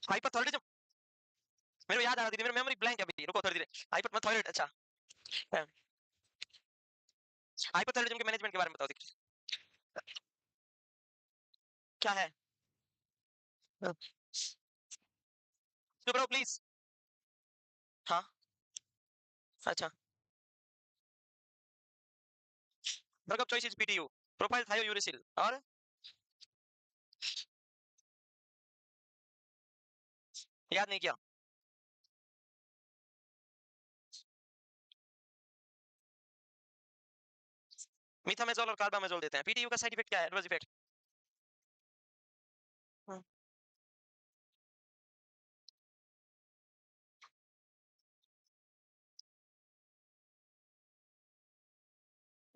Hypothyroidism, मेरे को याद आ रहा थी, मेरी मेमोरी ब्लैंक है अभी, रुको थोड़ी देर। हाइपोथायरॉयड, अच्छा। हाइपोथायरॉयडिज्म के मैनेजमेंट के बारे में बताओ देखिए क्या है। चुप रहो प्लीज। हाँ, अच्छा। Drug of choice is PTU, propylthiouracil, और याद नहीं किया। मीथामेजोल और कार्बामेजोल देते हैं। पीटीयू का साइड इफेक्ट क्या है, एडवर्स इफेक्ट?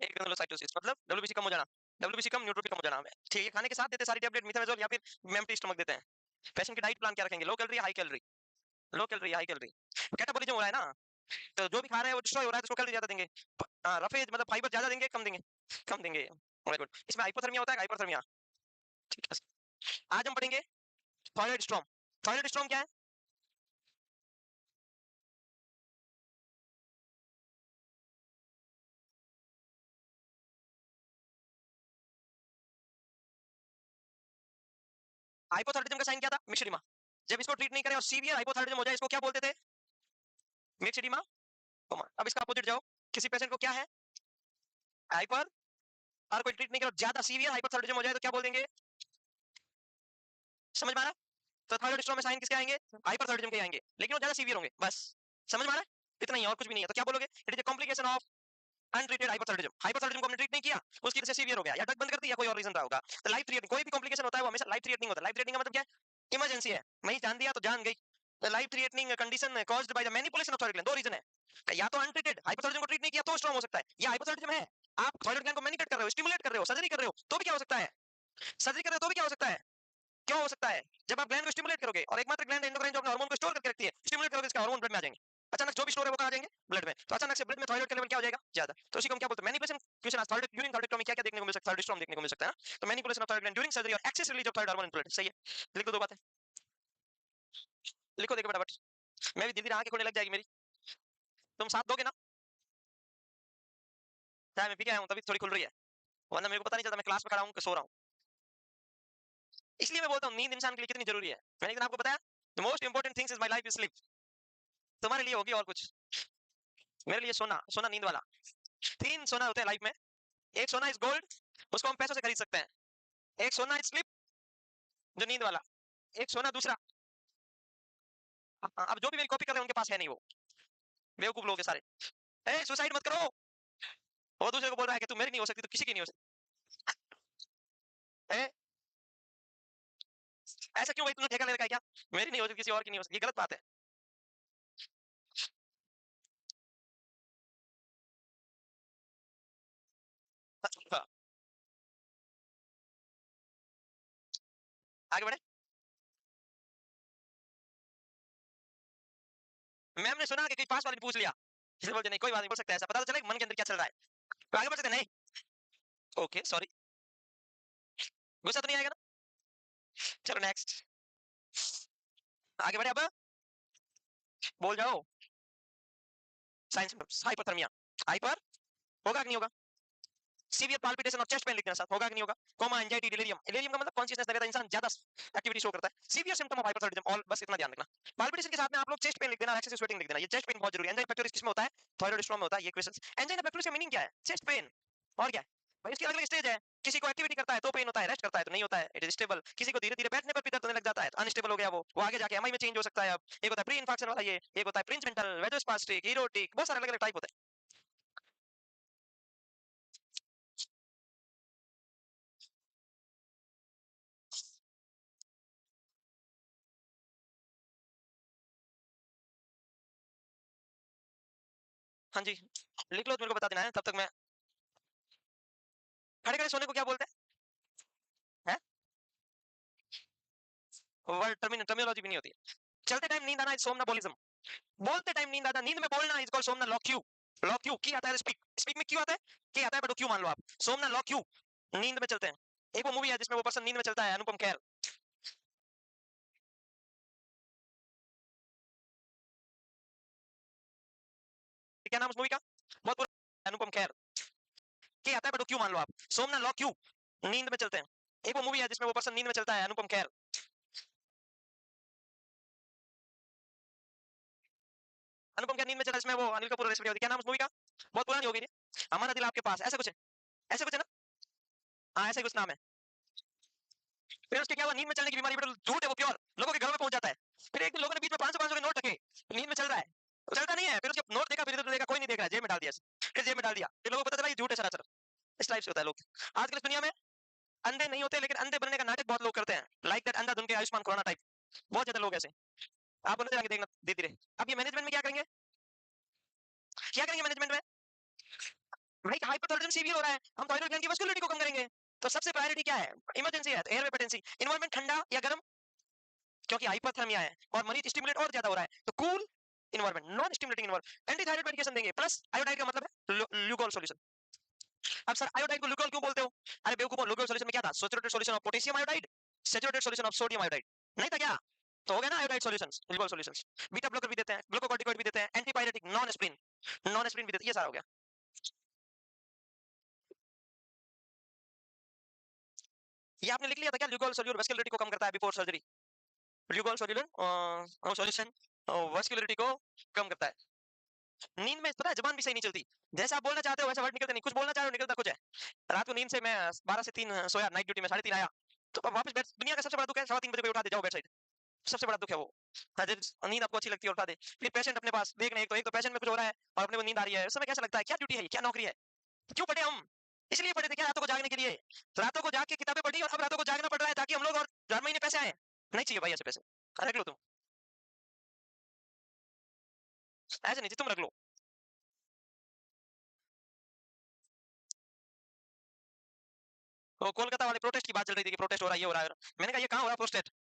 एक ग्रेनुलोसाइटोसिस मतलब डब्ल्यूबीसी कम हो जाना, डब्ल्यूबीसी कम, न्यूट्रोफिल कम हो जाना है। ठीक है, खाने के साथ देते हैं सारी टैबलेट मीथामेजोल या फिर मेम्प्टी स्टमक देते हैं। पेशेंट की डाइट प्लान क्या रखेंगे, low calorie high calorie? Low calorie high calorie. Catabolism हो रहा है ना, तो जो भी खा रहे हैं वो डिस्ट्रॉय हो रहा है, तो उसको कैलोरी ज्यादा देंगे। रफेज मतलब फाइबर ज्यादा देंगे कम देंगे? कम देंगे। Very good. इसमें हाइपोथर्मिया होता है, हाइपरथर्मिया। ठीक है, आज हम पढ़ेंगे थायराइड स्ट्रॉम। थायराइड स्ट्रॉम क्या है? हाइपोथायराइडिज्म का साइन क्या था, मिक्सडिमा। जब इसको ट्रीट नहीं करें और सीवियर हाइपोथायराइडिज्म हो जाए, इसको क्या बोलते थे? मिक्सडिमा। अब इसका अपोजिट जाओ, किसी पेशेंट को क्या है, हाइपर, और कोई ट्रीट नहीं करो, ज्यादा सीवियर हाइपोथायराइडिज्म हो जाए तो क्या बोल देंगे? समझ में आ रहा है? तो थायराइड स्ट्रॉम में साइन किसके आएंगे? हाइपरथायराइडिज्म के आएंगे, लेकिन वो ज्यादा सीवियर होंगे, बस। समझ में आ रहा है? इतना ही, और कुछ भी नहीं है। तो क्या बोलोगे? It is a complication of untreated hypothyroidism. Hypothyroidism को हमने ट्रीट नहीं किया, उसकी वजह से सीवियर हो गया, या ड्रग बंद कर दी, या कोई और रीजन रहा होगा। तो लाइफ थ्रेटनिंग, कोई भी कॉम्प्लिकेशन होता है वो हमेशा लाइफ थ्रेटनिंग होता है। लाइफ थ्रेटनिंग का मतलब क्या है? इमरजेंसी है, मैं जान दिया तो जान गई। Life threatening condition caused by the manipulation of thyroid gland. दो रीजन है, या तो अनट्रीटेड हाइपोथायराइडिज्म को ट्रीट नहीं किया तो स्ट्रांग हो सकता है, या हाइपोथायराइडिज्म है, आप थायराइड ग्लैंड को मैनिपुलेट कर रहे हो, स्टिमुलेट कर रहे हो, सर्जरी कर रहे हो, तो भी क्या हो सकता है? सर्जरी कर रहे हो तो भी क्या हो सकता है? क्या हो सकता है? जब आप ग्लैंड को स्टिमुलेट करोगे, और एकमात्र ग्लैंड एंडोक्राइन जो अपने हार्मोन को स्टोर करके रखती है, स्टिमुलेट करोगे, इसका हार्मोन ब्लड में आ जाएंगे। अचानक जो भी स्टोर है वो कहां आ जाएंगे? ब्लड में। तो अचानक से ब्लड में थायराइड का लेवल क्या हो जाएगा? ज्यादा। तो उसी को हम क्या बोलते हैं? मैनिपुलेशन। क्वेश्चन आज थायराइड ड्यूरिंग थायराइडक्टोमी क्या क्या देखने को मिल सकता है? थायराइड स्ट्रॉम देखने को मिल सकता है ना। तो manipulation of thyroid gland during surgery और excess release of thyroid hormone in blood. सही है, लिख दो, दो बातें लिखो, देखो फटाफट। मैं भी धीरे धीरे आंखें खुलने लग जाएगी मेरी। तुम साथ दोगे ना? चाहे मैं पी के आया हूं तभी थोड़ी खुल रही है, वरना मेरे को पता नहीं चलता मैं क्लास में खड़ा हूं कि सो रहा हूं। इसलिए मैं बोलता हूं नींद इंसान के लिए कितनी जरूरी है। मैंने एक दिन आपको बताया, the most important things is my life is sleep. तुम्हारे लिए होगी और कुछ, मेरे लिए सोना। सोना नींद वाला। तीन सोना होते हैं लाइफ में। एक सोना इज गोल्ड, उसको हम पैसों से खरीद सकते हैं। एक सोना इज स्लीप, जो नींद वाला। एक सोना दूसरा, अब जो भी मेरी कॉपी कर रहे हैं उनके पास है नहीं वो, बेवकूफ लोग हैं सारे। ए सुसाइड मत करो, वो दूसरे को बोल रहा है कि तू मेरी नहीं हो सकती तो किसी की नहीं हो सकती। ए, ऐसा क्यों भाई, तूने ठेका ले रखा है क्या? मेरी नहीं हो सकती किसी और की नहीं हो सकती, ये गलत बात है। हाँ, आगे बढ़े। मैम ने सुना कि कोई पास वाले ने पूछ लिया, फिर बोलते नहीं कोई बात नहीं, बोल सकता है ऐसा, पता तो चले मन के अंदर क्या चल रहा है। तो आगे बढ़ सकते नहीं? ओके सॉरी, गुस्सा तो नहीं आएगा ना? चलो नेक्स्ट, आगे बढ़े अब, बोल जाओ। साइंस हाइपोथर्मिया, हाइपर होगा कि नहीं होगा? सीवियर पाल्पिटेशन और चेस्ट पेन लिखना साथ, होगा कि नहीं होगा? Coma, anxiety, delirium. डिलीरियम का मतलब कॉन्शियसनेस नहीं रहता, इंसान ज्यादा एक्टिविटी शो करता है। Severe symptom of hypothyroidism, all, बस इतना ध्यान रखना। पाल्पिटेशन के साथ में आप लोग चेस्ट पेन लिख देना, एक्सेसिव स्वेटिंग लिख देना, ये चेस्ट पेन बहुत जरूरी है। एंजाइना पेक्टोरिस किसमें होता है? थायराइड स्ट्रॉम में होता है। ये क्वेश्चंस, एंजाइना पेक्टोरिस का मीनिंग क्या है? चेस्ट पेन, और क्या है भाई? इसकी अलग अलग स्टेज है। किसी को एक्टिविटी करता है तो पेन होता है, रेस्ट करता है तो नहीं होता है, इट इज स्टेबल। किसी को धीरे धीरे बैठने पर भी दर्द होने लग जाता है तो अनस्टेबल हो गया वो आगे जाके एमआई में चेंज हो सकता है। अब एक होता है प्री इन्फेक्शन वाला, ये एक होता है प्रिंसिपल वेजोस्पास्टिक, इरोटिक, बहुत सारे अलग अलग टाइप होते हैं। हाँ जी, लिख लो, मेरे को बता देना है तब तक मैं। खड़े खड़े सोने को क्या बोलते हैं? वर्ड टर्मिनोलॉजी भी नहीं होती है। चलते टाइम नींद आना इज सोमनाबोलिज्म। बोलते टाइम नींद आता, नींद में बोलना इज कॉल्ड सोमना लॉक्यू। लॉक्यू की आता है स्पीक, स्पीक में क्यों आता है? की आता है बट क्यों मान लो आप। सोमना लॉक्यू, नींद में चलते हैं। एक वो मूवी है जिसमें वो पर्सन नींद में चलता है, अनुपम खेर। क्या नाम उस मूवी का, बहुत पुराना, अनुपम खेर के आता है, बट वो क्यों मान लो आप, सोमना लॉ क्यों, नींद में चलते हैं। एक वो मूवी है जिसमें वो पर्सन नींद में चलता है, अनुपम खेर। अनुपम खेर नींद में चला, इसमें वो अनिल कपूर और ऐश्वर्या होती है। क्या नाम उस मूवी का, बहुत पुरानी हो गई है, हमारा दिल आपके पास, ऐसा कुछ है, ऐसे कुछ है ना, हाँ ऐसे कुछ नाम है। फिर उसके क्या हुआ, नींद में चलने की बीमारी, बट झूठ है वो, प्योर लोगों के घरों में पहुंच जाता है। फिर एक दिन लोगों ने बीच में 500 500 के नोट रखे, नींद में चल रहा है, वो चलता नहीं है, फिर उसके नोट देखा, फिर इधर देखा, कोई नहीं देख रहा है, जेब में डाल दिया, फिर जेब में डाल दिया, फिर लोगों को पता चला ये झूठ है सरासर। इस टाइप से होता है लोग आजकल इस दुनिया में। अंधे नहीं होते, लेकिन अंधे बनने का नाटक बहुत लोग करते हैं, लाइक दैट अंधाधुन के आयुष्मान खुराना टाइप, बहुत ज्यादा लोग ऐसे। आप बोलते जाके देखना धीरे धीरे। अब ये मैनेजमेंट में क्या करेंगे, क्या करेंगे मैनेजमेंट में, भाई हाइपोथायरायडिज्म सीवियर हो रहा है, हम थायराइड ग्लैंड की वस्कुलरिटी को कम करेंगे। तो सबसे प्रायोरिटी क्या है, इमरजेंसी है तो एयर वेपेटेंसी, एनवायरनमेंट ठंडा या गर्म, क्योंकि हाइपोथर्मिया है और मरीज स्टिमुलेट और ज्यादा हो रहा है, तो cool environment, non stimulating environment, anti thyroid medication देंगे, प्लस आयोडाइड का मतलब है ल्यूकोल सॉल्यूशन। अब सर आयोडाइड को ल्यूकोल क्यों बोलते हो, अरे बेवकूफो, ल्यूकोल सॉल्यूशन में क्या था, saturated solution of potassium iodide, saturated solution of sodium iodide, नहीं था क्या, तो हो गया ना iodide solutions, Lugol solutions. Beta blocker भी देते हैं, ग्लूकोकॉर्टिकॉइड भी देते हैं, antipyretic, non aspirin, non aspirin भी देते हैं, ये सारा हो गया। ये आपने लिख लिया था क्या, ल्यूकोल सॉल्यूशन वस्कुलरिटी को कम करता है before surgery, Lugol solution solution vascularity को कम करता है। नींद में पता है जबान भी सही नहीं चलती, जैसा आप बोलना चाहते हो वैसा वर्ड निकलते नहीं, कुछ बोलना चाह रहे हो निकलता कुछ है। रात को नींद से मैं 12 से 3 सोया, नाइट ड्यूटी में 3:30 आया, तो अब वापस बेड, दुनिया का सबसे बड़ा दुख है, 3:15 बजे उठा दे, जाओ बेड साइड, सबसे बड़ा दुख है वो। हाँ, जब नींद आपको अच्छी लगती है उठा दे, फिर पेशेंट अपने पास देख रहे, एक तो पेशेंट में कुछ हो रहा है और अपने को नींद आ रही है, उस समय कैसा लगता है, क्या ड्यूटी है, क्या नौकरी है, क्यों पढ़े हम, इसलिए पढ़े थे क्या, रातों को जागने के लिए, रातों को जाग के किताबें पढ़ी, और अब रातों को जागना पड़ रहा है ताकि हम लोग और 4 महीने पैसे आए, नहीं चाहिए भाई ऐसे पैसे, रख लो तुम, ऐसे नहीं तुम रख लो। वो कोलकाता वाले प्रोटेस्ट की बात चल रही थी कि प्रोटेस्ट हो रहा है, ये हो रहा है, मैंने कहा ये कहाँ हो रहा है प्रोटेस्ट,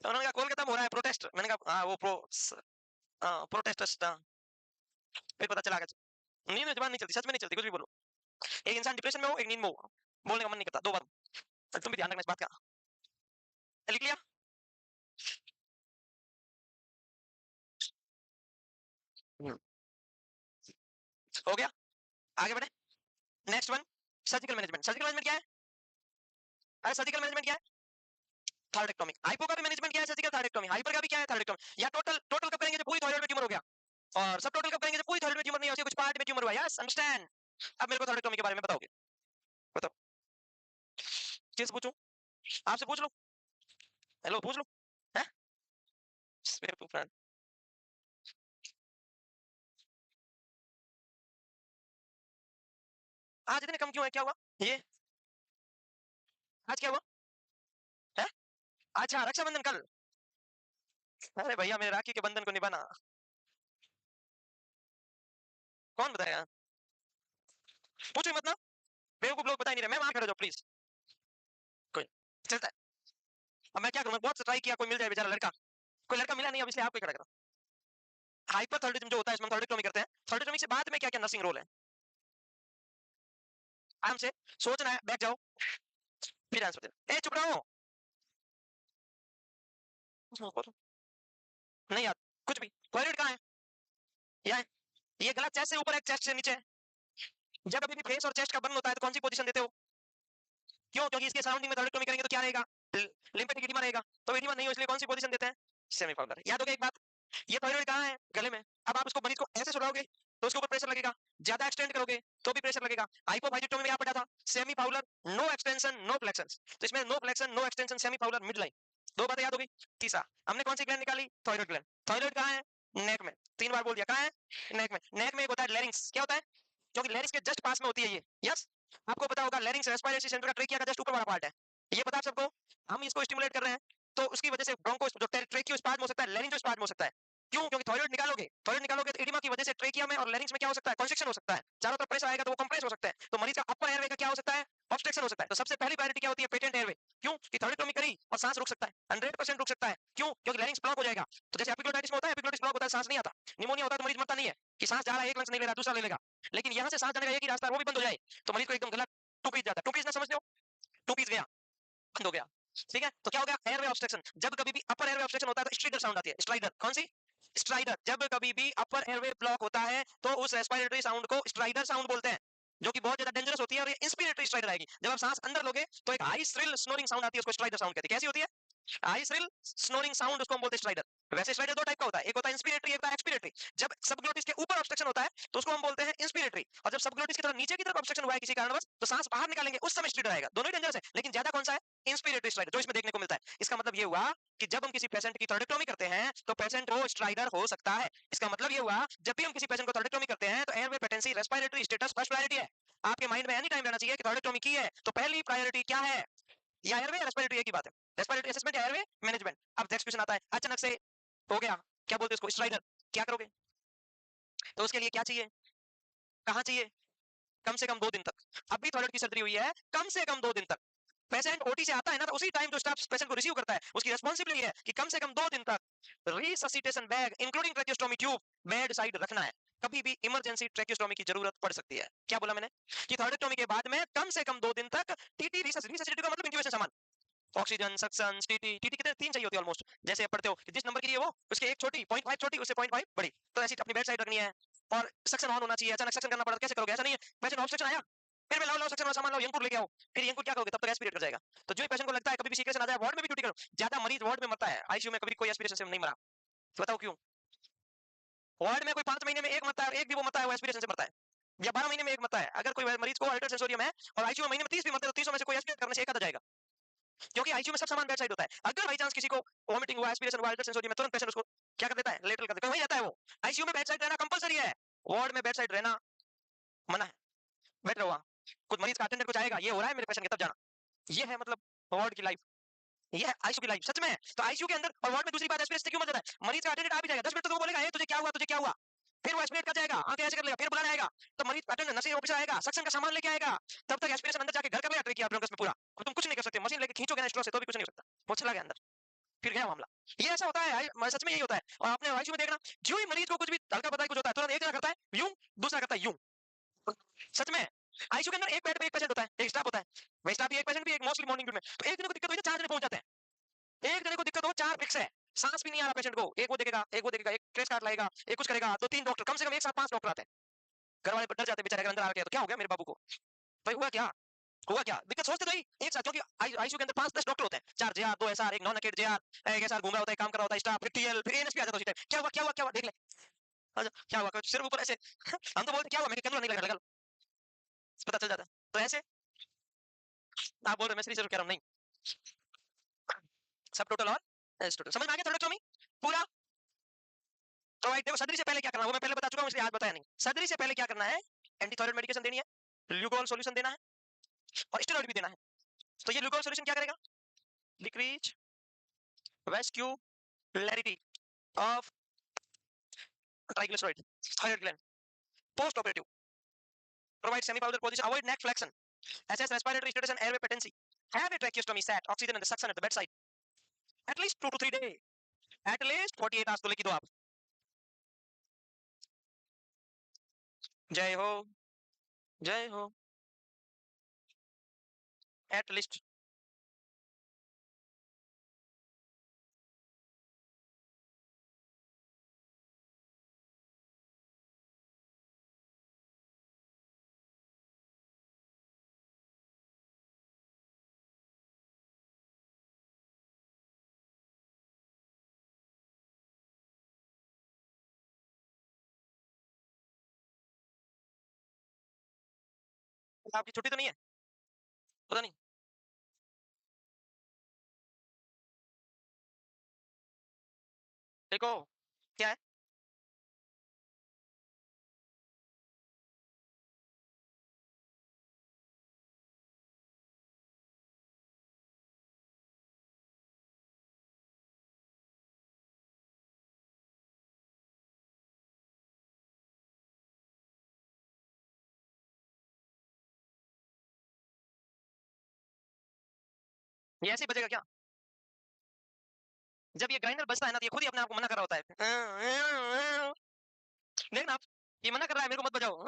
तो उन्होंने कहा कोलकाता में हो रहा है प्रोटेस्ट, मैंने कहा हाँ वो प्रोटेस्ट, फिर पता चला नींद में जबान नहीं चलती, सच में नहीं चलती, कुछ भी बोलो, एक इंसान डिप्रेशन में हो, एक नींद में हो, बोलने का मन नहीं करता, दो बार, तुम भी ध्यान रखना इस बात का, लिख लिया। हो गया, आगे बढ़े, next one, surgical management, surgical management क्या है, अरे सर्जिकल मैनेजमेंट क्या है, थायरॉइडेक्टोमी, हाइपो का भी मैनेजमेंट क्या है, सर्जिकल थायरॉइडेक्टोमी, हाइपर का भी क्या है थायरॉइडेक्टोमी, या टोटल टोटल कब करेंगे जब पूरी थायराइड में ट्यूमर हो गया, और सब टोटल कब करेंगे जब पूरी थायराइड में ट्यूमर नहीं है, कुछ पार्ट में ट्यूमर हुआ, यस अंडरस्टैंड। अब मेरे को थायरॉइडेक्टोमी के बारे में बताओगे, बताओ, किससे पूछूं, आपसे पूछ लो, हेलो पूछ लो, हैं, मेरे को फ्रेंड, आज इतने कम क्यों है, क्या हुआ ये, आज क्या हुआ है, अच्छा रक्षाबंधन कल, अरे भैया मेरे राखी के बंधन को निभाना, कौन बताएगा, पूछो ही मत ना, बेवकूफ लोग बता ही नहीं रहे, मैं वहां खड़े जाओ प्लीज, कोई चलता है, अब मैं क्या करूं, बहुत ट्राई किया, कोई मिल जाए बेचारा लड़का, कोई लड़का मिला नहीं, अब इसलिए आपको ही खड़ा करा। हाइपरथायराइडिज्म जो होता है इसमें हम थायराइडेक्टोमी करते हैं, थायराइडेक्टोमी से बाद में क्या क्या नर्सिंग रोल है, आराम से सोचना है, बैठ जाओ, फिर आंसर देना, ए चुप रहो, नहीं यार कुछ भी, थायराइड कहाँ है, यह है, ये गलत, चेस्ट से ऊपर है, चेस्ट से नीचे है, जब अभी भी फेस और चेस्ट का बर्न होता है तो कौन सी पोजीशन देते हो, क्यों, क्योंकि इसके सराउंडिंग में थायराइडेक्टोमी करेंगे तो क्या रहेगा, लिम्फेटिक एडिमा रहेगा, तो एडिमा नहीं हो इसलिए कौन सी पोजीशन देते हैं, सेमीफाउलर, याद हो गया एक बात, ये थायराइड कहाँ है, गले में, अब आप उसको मरीज को ऐसे सुलाओगे तो उसके ऊपर प्रेशर लगेगा, ज्यादा एक्सटेंड करोगे तो भी प्रेशर लगेगा, हाइपोथायराइडोमी में यहाँ पढ़ा था, semi Fowler, no extension no flexion, तो इसमें no flexion no extension, semi Fowler, mid line, दो बातें याद हो गई। तीसरा, हमने कौन सी ग्लैंड निकाली, थायराइड ग्लैंड, थायराइड कहाँ है, नेक में, 3 बार बोल दिया, कहाँ है, नेक में, नेक में एक होता है लैरिंक्स, क्या होता है, क्योंकि लैरिंक्स के जस्ट पास में होती है ये, यस, आपको पता होगा लैरिंक्स रेस्पिरेटरी सेंटर का ट्रेकिया का जस्ट ऊपर वाला पार्ट है, ये पता है आप सबको, हम इसको स्टिमुलेट कर रहे हैं, तो उसकी वजह से ब्रोंको जो ट्रेकियो स्पाज्म हो सकता है, लैरिंजो स्पाज्म हो सकता है, क्यों, क्योंकि थायराइड निकालोगे तो एडिमा की वजह से ट्रेकिया में और लैरिंक्स में क्या हो सकता है, कंस्ट्रिक्शन हो सकता है, चारों तरफ प्रेशर आएगा तो वो कंप्रेस हो सकता है, तो मरीज का अपर एयरवे का क्या हो सकता है, ऑब्स्ट्रक्शन हो सकता है, तो सबसे पहली प्रायोरिटी क्या होती है, पेटेंट एयरवे, क्यों कि थायराइडोटोमी करी और सांस रुक सकता है, 100% रुक सकता है, क्यों, क्योंकि लैरिंक्स ब्लॉक हो जाएगा, तो जैसे एपिग्लोटाइटिस में होता है, एपिग्लोटिस ब्लॉक होता है, सांस नहीं आता, निमोनिया होता है तो मरीज मरता नहीं है कि सांस जा रहा है, एक लंग्स नहीं ले रहा दूसरा ले लेगा, लेकिन यहाँ से सांस जाने का एक ही रास्ता है, वो भी बंद हो जाए तो मरीज को एकदम गला टू पीस जाता है, टू पीस ना समझते हो, टू पीस गया, बंद हो गया, ठीक है, तो क्या हो गया, एयरवे ऑब्स्ट्रक्शन, जब कभी भी अपर एयरवे ऑब्स्ट्रक्शन होता है तो स्ट्राइडर साउंड आती है, स्ट्राइडर कौन सी, स्ट्राइडर, जब कभी भी अपर एयरवे ब्लॉक होता है तो उस रेस्पिरेटरी साउंड को स्ट्राइडर साउंड बोलते हैं, जो कि बहुत ज्यादा डेंजरस होती है और ये इंस्पिरेटरी स्ट्राइडर आएगी। जब आप सांस अंदर लोगे तो एक हाई श्रिल स्नोरिंग साउंड आती है, उसको स्ट्राइडर साउंड कहते हैं। कैसी होती है? हाई श्रिल स्नोरिंग साउंड, उसको हम बोलते हैं स्ट्राइडर। वैसे स्ट्राइडर दो टाइप का होता है, एक होता है इंस्पिरेटरी, एक होता है एक्सपिरेटरी। जब सबग्लोटिस के ऊपर ऑब्स्ट्रक्शन होता है तो उसको हम बोलते हैं इंस्पिरेटरी, और जब सबग्लोटिस की तरफ नीचे की तरफ ऑब्स्ट्रक्शन हुआ है किसी कारणवश तो सांस बाहर निकालेंगे उस समय स्ट्राइडर आएगा। दोनों ही डेंजरस है, लेकिन ज्यादा कौन सा है? इंस्पिरेटरी स्ट्राइडर, जो इसमें देखने को मिलता है। इसका मतलब ये हुआ कि जब हम किसी पेशेंट की थोरेक्टोमी करते हैं तो पेशेंट को स्ट्राइडर हो सकता है। इसका मतलब ये हुआ जब भी हम किसी पेशेंट को थोरेक्टोमी करते हैं तो airway patency respiratory status first priority है। आपके माइंड में एनी टाइम रहना चाहिए कि थोरेक्टोमी की है तो पहली प्रायोरिटी क्या है? या एयरवे रेस्पिरेटरी, एक ही बात है। रेस्पिरेटरी असेसमेंट या एयरवे मैनेजमेंट। अब नेक्स्ट क्वेश्चन आता है, अचानक से हो गया, क्या बोलते हैं उसको, स्ट्राइडर, क्या करोगे? तो उसके लिए क्या चाहिए, कहाँ चाहिए? कम से कम 2 दिन तक। अभी थॉयराइड की सर्जरी हुई है, कम से कम 2 दिन तक। पेशेंट ओटी से आता है ना तो उसी टाइम जो स्टाफ पेशेंट को रिसीव करता है उसकी रिस्पांसिबिलिटी है कि कम से कम 2 दिन तक resuscitation bag including tracheostomy tube bed side रखना है। कभी भी इमरजेंसी ट्रैकियोस्टोमी की जरूरत पड़ सकती है। क्या बोला मैंने? कि थॉयराइडोटोमी के बाद में कम से कम 2 दिन तक टीटी रिससिटेशन का मतलब इंक्यूबेशन सामान, ऑक्सीजन, सक्शन, टीटी। टीटी कितने? 3 चाहिए होती है ऑलमोस्ट। जैसे आप पढ़ते हो कि जिस नंबर की लिए वो उसके एक छोटी 0.5 छोटी, उससे 0.5 बड़ी, तो ऐसी अपनी बेड साइड रखनी है। और सक्शन ऑन होना चाहिए। अचानक सक्शन करना पड़ा तो कैसे करोगे? ऐसा नहीं है पेशेंट ऑब्स्ट्रक्शन आया फिर मैं लाओ लाओ सक्शन वाला सामान लाओ, यंगपुर लेके आओ, फिर यंगपुर क्या करोगे? तब तक एस्पिरेट कर जाएगा। तो जो ही पेशेंट को लगता है कभी भी सीक्रेशन आ जाए वार्ड में भी ड्यूटी करो। ज्यादा मरीज वार्ड में मरता है, आईसीयू में कभी कोई एस्पिरेशन से नहीं मरा। तो बताओ क्यों? वार्ड में कोई 5 महीने में एक मरता है, एक भी वो मरता है वो एस्पिरेशन से मरता है, या 12 महीने में एक मरता है। अगर कोई मरीज को अल्टर सेंसोरियम है और आईसीयू में महीने में 30 भी मरते हैं तो 30 में से कोई एस्पिरेट करने से एक आधा जाएगा, क्योंकि आईसीयू में सब सामान बेड साइड होता है। अगर बाई चांस किसी को वोमिटिंग हुआ, एस्पिरेशन हुआ, अल्टर सेंसोरियम में, तुरंत पेशेंट उसको क्या कर देता है? लेटरल कर देता है। वही रहता है वो। आईसीयू में बेड साइड रहना कंपलसरी है, वार्ड में बेड साइड रहना मना है। बैठ रहो वहां, कुछ मरीज का अटेंडेंट कुछ आएगा, ये हो रहा है मेरे पेशेंट के, तब जाना। ये है मतलब वार्ड की लाइफ, ये है आईसीयू की लाइफ। सच में। तो आईसीयू के अंदर और वार्ड में दूसरी बात एस्पिरेशन से क्यों मर रहा है? मरीज का अटेंडेंट आ भी जाएगा 10 मिनट तक, वो बोलेगा ए तुझे क्या हुआ, तुझे क्या हुआ, फिर वो एस्पिरेट कर जाएगा, आंखें ऐसे कर लेगा, फिर बुलाने आएगा, तो मरीज अटेंडेंट नर्सिंग ऑफिसर आएगा, सक्शन का सामान लेके आएगा, तब तक एस्पिरेशन अंदर जाके घर कर लेगा ट्रेकिया ब्रोंकस में पूरा। अब तुम कुछ नहीं कर सकते, मशीन लेके खींचोगे ना स्ट्रॉ से तो भी कुछ नहीं हो सकता, वो चला गया अंदर, फिर गया मामला। ये ऐसा होता है, सच में यही होता है। और आपने आईसीयू में देखना, जो ही मरीज को कुछ भी हल्का पता है कुछ होता है, तुरंत एक जना करता है यूं, दूसरा करता है यूं। सच में। आईसीयू के अंदर एक बेड पे एक पेशेंट होता है, एक स्टाफ होता है, वही स्टाफ भी एक पेशेंट भी एक, मोस्टली मॉर्निंग में। तो एक जने को दिक्कत हुई तो 4 जने पहुंच जाते हैं। एक जने को दिक्कत हो, 4 फिक्स है। सांस भी नहीं आ रहा पेशेंट को, एक वो देखेगा, एक वो देखेगा, एक ट्रेस कार्ड लाएगा, एक कुछ करेगा, तो 3 डॉक्टर, कम से कम एक साथ 5 डॉक्टर आते हैं। घर वाले डर जाते हैं बेचारे, अगर अंदर आ गया तो क्या हो गया मेरे बाबू को, भाई हुआ क्या, हुआ क्या? दिक्कत सोचते तो ही एक साथ, क्योंकि आईसीयू के अंदर 5-10 डॉक्टर होते हैं, 4 जेआर, 2 एसआर, एक नॉन अकेड जेआर, एक एसआर घूम रहा होता है, काम कर रहा होता है स्टाफ, फिर टीएल, फिर एएनएस भी आ जाता है उसी टाइम। क्या हुआ, क्या हुआ, क्या हुआ, देख ले। अच्छा, क्या हुआ, सिर्फ ऊपर ऐसे हम तो बोलते क्या हुआ, मैं कैमरा नहीं लगा लगा, पता चल जाता है। तो ऐसे आप बोल रहे मैं सीरियस कह रहा हूं, नहीं सब टोटल और टोटल समझ में आ गया? थोड़ा पूरा। तो भाई देखो, सर्जरी से पहले क्या करना है वो मैं पहले बता चुका हूं, इसलिए आज बताया नहीं। सर्जरी से पहले क्या करना है? एंटीथायराइड मेडिकेशन देनी है, ल्यूकोल सॉल्यूशन देना है, और स्टेरॉइड भी देना है। तो ये ल्यूकोल सॉल्यूशन क्या करेगा? Decrease vascularity of triglyceride thyroid gland post operative, provide semi powder position, avoid neck flexion, assess respiratory status and airway patency, have a tracheostomy sat, oxygen and the suction at the bedside, at least 2 to 3 days, at least 48 hours। तो लिखी दो आप। जय हो, जय हो, at least. आपकी छुट्टी तो नहीं है? पता नहीं। देखो क्या है, ये ऐसे ही बजेगा क्या? जब ये ग्राइंडर बजता है ना तो ये खुद ही अपने आप को मना कर रहा होता है। देखना आप, ये मना कर रहा है मेरे को मत बजाओ,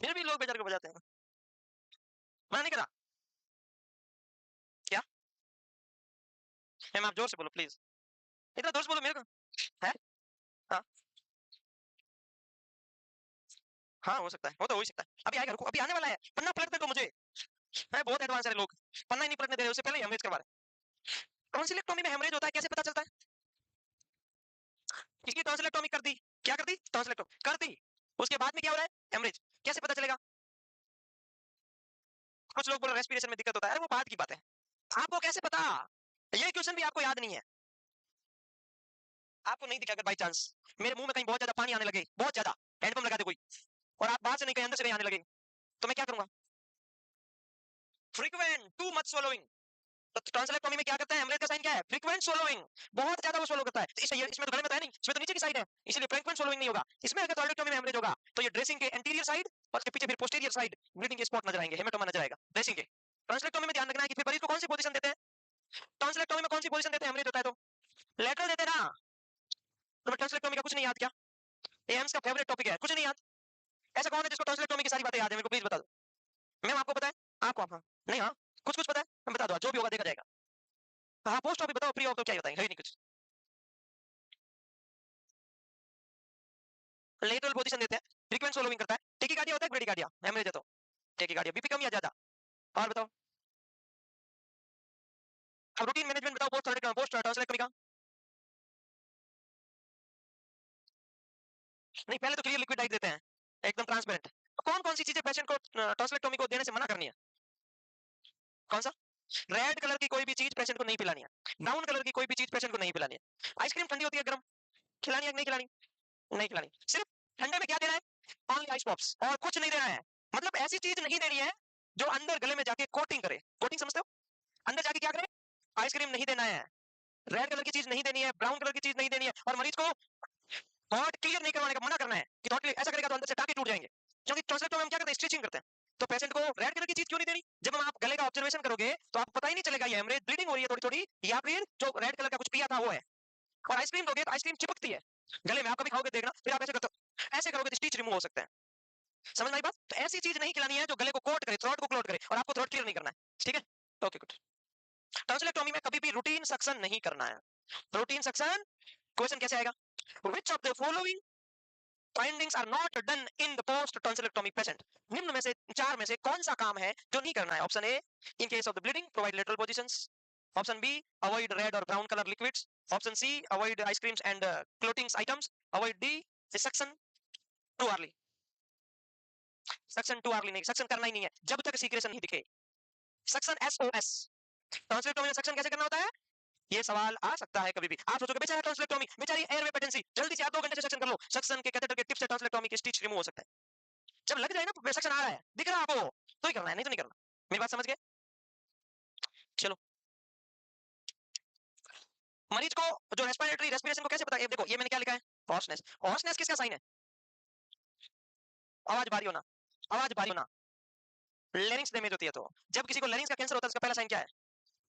फिर भी लोग बेचारे को बजाते हैं। मना नहीं करा क्या? मैम आप जोर से बोलो प्लीज। इतना दोस्त बोलो मेरे को है। हाँ हाँ हो सकता है, वो तो हो ही सकता है। अभी आएगा, रुको, अभी आने वाला है। पन्ना पलटने दो मुझे। है बहुत एडवांस है लोग, पन्ना ही नहीं पलटने दे रहे, उससे पहले ही हेमरेज करवा रहे हैं। टॉन्सिलेक्टोमी में हेमरेज होता है, कैसे पता चलता है? इसकी टॉन्सिलेक्टोमी कर दी, क्या कर दी? टॉन्सिलेक्टोमी कर दी, उसके बाद में क्या हो रहा है? हेमरेज। कैसे पता चलेगा? कुछ लोग बोल रहे रेस्पिरेशन में दिक्कत होता है, अरे वो बात की बात है, आपको कैसे पता? ये क्वेश्चन भी आपको याद नहीं है। आपको नहीं दिखा अगर बाई चांस मेरे मुंह में कहीं बहुत ज्यादा पानी आने लगे, बहुत ज्यादा, हैंडपंप लगा दे कोई, और आप बाहर से नहीं कहीं अंदर से कहीं आने लगे, तो मैं क्या करूंगा? Frequent too much swallowing। तो टॉन्सिलेक्टोमी में क्या करता है? हेमरेज का साइन क्या है? फ्रीक्वेंट swallowing, बहुत ज्यादा वो swallow करता है। तो इसमें तो गले में तो है नहीं, इसमें तो नीचे की साइड है, इसलिए फ्रीक्वेंट swallowing नहीं होगा। इसमें अगर टॉन्सिलेक्टोमी में हेमरेज होगा तो ये ड्रेसिंग के एंटीरियर साइड और उसके पीछे फिर पोस्टीरियर साइड ब्लीडिंग के स्पॉट नजर आएंगे, हेमेटोमा नजर आएगा ड्रेसिंग के। टॉन्सिलेक्टोमी में ध्यान रखना है कि फिर मरीज को कौन सी पोजीशन देते हैं। टॉन्सिलेक्टोमी में कौन सी पोजीशन देते हैं हेमरेज होता है तो? लेटरल देते हैं ना। तो टॉन्सिलेक्टोमी का कुछ नहीं याद क्या? एम्स का फेवरेट टॉपिक है, कुछ नहीं याद? ऐसा कौन है जिसको टॉन्सिलेक्टोमी की सारी बातें याद है? मेरे को प्लीज बता दो। मैम आपको पता है? आपको आप हाँ नहीं हाँ कुछ कुछ पता है, मैं बता दो, जो भी होगा देखा जाएगा। हाँ पोस्ट ऑफ बताओ, प्री ऑफ तो क्या ही बताएंगे, है ही नहीं कुछ। लेटरल पोजीशन देते हैं, फ्रीक्वेंट swallowing करता है, टेकिकार्डिया होता है, ब्रेडिकार्डिया, हेमरेज है तो टेकिकार्डिया, बीपी कम या ज्यादा? और बताओ। अब रूटीन मैनेजमेंट बताओ, पोस्ट टॉन्सिलेक्टोमी का। नहीं पहले तो क्लियर लिक्विड डाइट देते हैं, एकदम ट्रांसपेरेंट। कौन कौन सी चीजें पेशेंट को टॉन्सिलेक्टोमी को देने से मना करनी है? कौन सा? रेड कलर की कोई भी चीज पेशेंट को नहीं पिलानी है, ब्राउन कलर की कोई भी चीज पेशेंट को नहीं पिलानी है। आइसक्रीम ठंडी होती है गर्म, खिलानी है कि नहीं खिलानी? नहीं खिलानी। सिर्फ ठंडे में क्या देना है? ओनली आइस पॉप्स, और कुछ नहीं देना है। मतलब ऐसी चीज नहीं देनी है जो अंदर गले में जाके कोटिंग करे। कोटिंग समझते हो? अंदर जाके क्या करे? आइसक्रीम नहीं देना है, रेड कलर की चीज नहीं देनी है, ब्राउन कलर की चीज नहीं देनी है, और मरीज को हार्ट क्लियर नहीं करवाने का मना करना है कि थॉट ऐसा करेगा तो अंदर से टाके टूट जाएंगे। क्योंकि ट्रांसलेट में हम क्या करते हैं? स्ट्रेचिंग करते हैं। तो पेशेंट को रेड कलर की चीज क्यों नहीं देनी? जब हम आप गले का ऑब्जर्वेशन करोगे तो आपको पता ही नहीं चलेगा ये हेमरेज ब्लीडिंग हो रही है थोड़ी थोड़ी, या फिर जो रेड कलर का कुछ पिया था वो है। और आइसक्रीम दोगे तो आइसक्रीम चिपकती है गले में, आप कभी खाओगे देखना, फिर आप ऐसे करते हो, ऐसे करोगे तो स्टिच रिमूव हो सकता है। समझ में आई बात? तो ऐसी चीज नहीं खिलानी है जो गले को कोट करे, थ्रोट को क्लोट करे, और आपको थ्रोट क्लियर नहीं करना है। ठीक है, ओके गुड। टॉन्सिलेक्टोमी में कभी भी रूटीन सक्शन नहीं करना है। रूटीन सक्शन क्वेश्चन कैसे आएगा? Which of the following findings are not done in the post tonsillectomy patient. निम्न में से चार में से कौन सा काम है जो नहीं करना है? Option A, in case of the bleeding provide lateral positions. Option B, avoid red और brown colour liquids. Option C, avoid ice creams and clottings items. Avoid D, suction too early. Suction too early नहीं, suction करना ही नहीं है जब तक secretion नहीं दिखे। Suction SOS. ट्रांसलेटोमी में सक्शन कैसे करना होता है? ये सवाल आ सकता है कभी भी। आप सोचोगे बेचारा ट्रांसलेटोमी, बेचारी एयरवे पेटेंसी, जल्दी से आप 2 घंटे से सक्शन कर लो। सक्शन के कैथेटर के टिप से ट्रांसलेटोमी की स्टिच रिमूव हो सकता है। जब लग जाए ना सक्शन आ रहा है, दिख रहा है आपको, तो ही करना है, नहीं तो नहीं करना। मेरी बात समझ गए? चलो, मरीज को जो रेस्पिरेटरी रेस्पिरेशन को कैसे पता? ये देखो, ये मैंने क्या लिखा है? हॉर्सनेस। हॉर्सनेस किसका साइन है? आवाज भारी होना, आवाज भारी होना। लेरिंग्स डैमेज होती है तो, जब किसी को लेरिंग्स का कैंसर होता है उसका पहला साइन क्या है?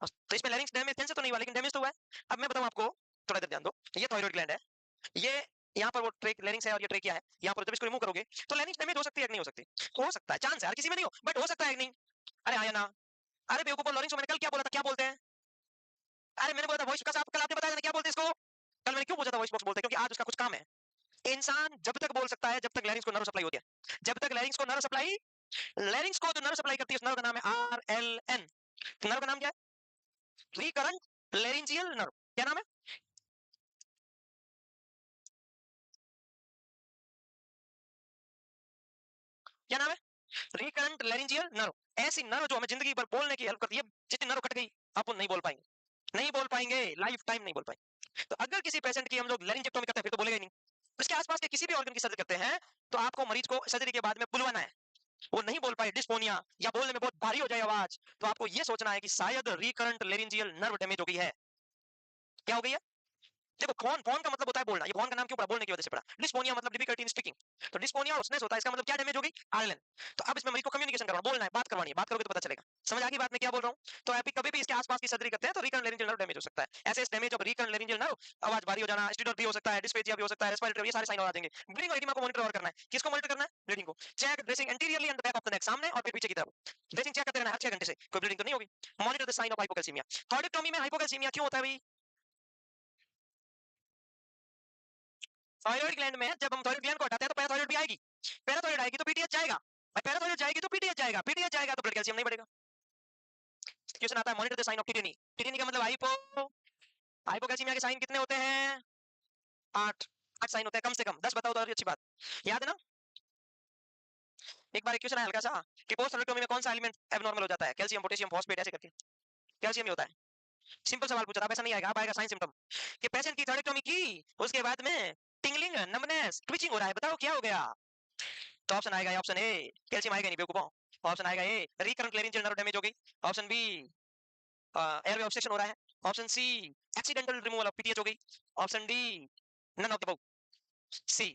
तो इसमें लेरिंग्स डैमेज, कैंसर तो नहीं हुआ लेकिन डैमेज तो हुआ है। अब मैं बताऊं आपको, थोड़ा देर ध्यान दो। ये थायराइड ग्लैंड है, ये यहाँ पर वो ट्रेक लेरिंग्स है, और ये ट्रेकिया है यहाँ पर। जब इसको रिमूव करोगे तो लेरिंग्स डैमेज हो सकती है कि नहीं हो सकती? हो सकता है, चांस है, हर किसी में नहीं हो, बट हो सकता है कि नहीं? अरे हाँ या ना? अरे बेवकूफ, लॉरेंस मैंने कल क्या बोला था, क्या बोलते हैं? अरे मैंने बोला था वॉइस का, कल आपने बताया था क्या बोलते हैं इसको? कल मैंने क्यों पूछा था वॉइस बॉक्स बोलते हैं? क्योंकि आज उसका कुछ काम है। इंसान जब तक बोल सकता है जब तक लैरिंग्स को नर्व सप्लाई होती है। जब तक लैरिंग्स को नर्व सप्लाई, लैरिंग्स को जो नर्व सप्लाई करती है उस नर्व का नाम है RLN। नर्व का नाम क्या है? Recurrent laryngeal nerve. क्या नाम है? क्या नाम है? Recurrent laryngeal nerve. ऐसी नर्व जो हमें जिंदगी भर बोलने की हेल्प करती है। जितनी नर्व कट गई आप वो नहीं बोल पाएंगे, नहीं बोल पाएंगे, लाइफ टाइम नहीं बोल पाएंगे। तो अगर किसी पेशेंट की हम लोग लैरिंजेक्टोमी करते हैं फिर तो बोलेगा ही नहीं। उसके आसपास के किसी भी ऑर्गन की सर्जरी करते हैं तो आपको मरीज को सर्जरी के बाद में बुलवाना है। वो नहीं बोल पाए, डिस्फोनिया या बोलने में बहुत भारी हो जाए आवाज, तो आपको ये सोचना है कि शायद रिकरेंट लेरिंजियल नर्व डैमेज हो गई है। क्या हो गई है? देखो, फोन फोन का मतलब होता है बोलना। ये फोन का नाम क्यों पड़ा? बोलने की वजह से पड़ा। डिस्फोनिया मतलब डिफिकल्टी इन स्पीकिंग। तो डिस्फोनिया उसनेस होता है, इसका मतलब क्या डैमेज हो गई? आरएलएन। तो अब इसमें मरीज को कम्युनिकेशन करवाना, बोलना है, बात करवानी है, बात करोगे तो पता चलेगा। समझ आ गई बात मैं क्या बोल रहा हूँ? तो अभी कभी भी इसके आसपास की सर्जरी करते हैं तो रिकरेंट लेरिंजियल नर्व डैमेज हो सकता है। ऐसे damage of recurrent laryngeal nerve, आवाज भारी हो जाना, स्टिडर भी हो सकता है, डिस्पेजिया भी हो सकता है, रेस्पिरेटरी, ये सारे साइन आ जाएंगे। ब्लीडिंग और एडिमा को मॉनिटर और करना है। किसको मॉनिटर करना है? ब्लीडिंग को। Check dressing anteriorly and back of the neck, सामने और फिर पीछे की तरफ ड्रेसिंग चेक करते रहना हर 6 घंटे से, कोई ब्लीडिंग तो नहीं होगी। Monitor the sign of hypocalcaemia. Thyroidectomy में हाइपोकैल्सीमिया क्यों होता है भाई? थायराइड ग्लैंड में जब हम थायराइड ग्लैंड को हटाते हैं तो पैराथायराइड भी आएगी, पैराथायराइड आएगी तो पीटीएच जाएगा, और पैराथायराइड जाएगी तो पीटीएच जाएगा, पीटीएच जाएगा तो ब्लड कैल्शियम नहीं बढ़ेगा। क्वेश्चन आता है monitor the sign of tetany, tetany का मतलब हाइपो, हाइपोकैल्सीमिया के साइन कितने होते हैं? 8 8 साइन होते हैं कम से कम, 10 बताओ तो और अच्छी बात, याद है ना? एक बार एक क्वेश्चन आया हल्का सा कि पोस्ट थैलेक्टोमी में कौन सा एलिमेंट एब्नॉर्मल हो जाता है? कैल्शियम, पोटेशियम, फॉस्फेट, ऐसे करके कैल्शियम ही होता है। सिंपल सवाल पूछा था, अब ऐसा नहीं आएगा, अब आएगा साइन सिम्टम कि पेशेंट की थैलेक्टोमी की, उसके बाद में टिंगलिंग, नमनेस, ट्विचिंग हो रहा है, बताओ क्या हो गया? तो ऑप्शन आएगा ऑप्शन ए, कैल्शियम आएगा नहीं बेवकूफों, ऑप्शन आएगा A, recurrent laryngeal nerve damage हो गई, ऑप्शन बी, एयरवे ऑब्स्ट्रक्शन हो रहा है, option C, accidental removal of PTH हो गई, option D, none of the above, C,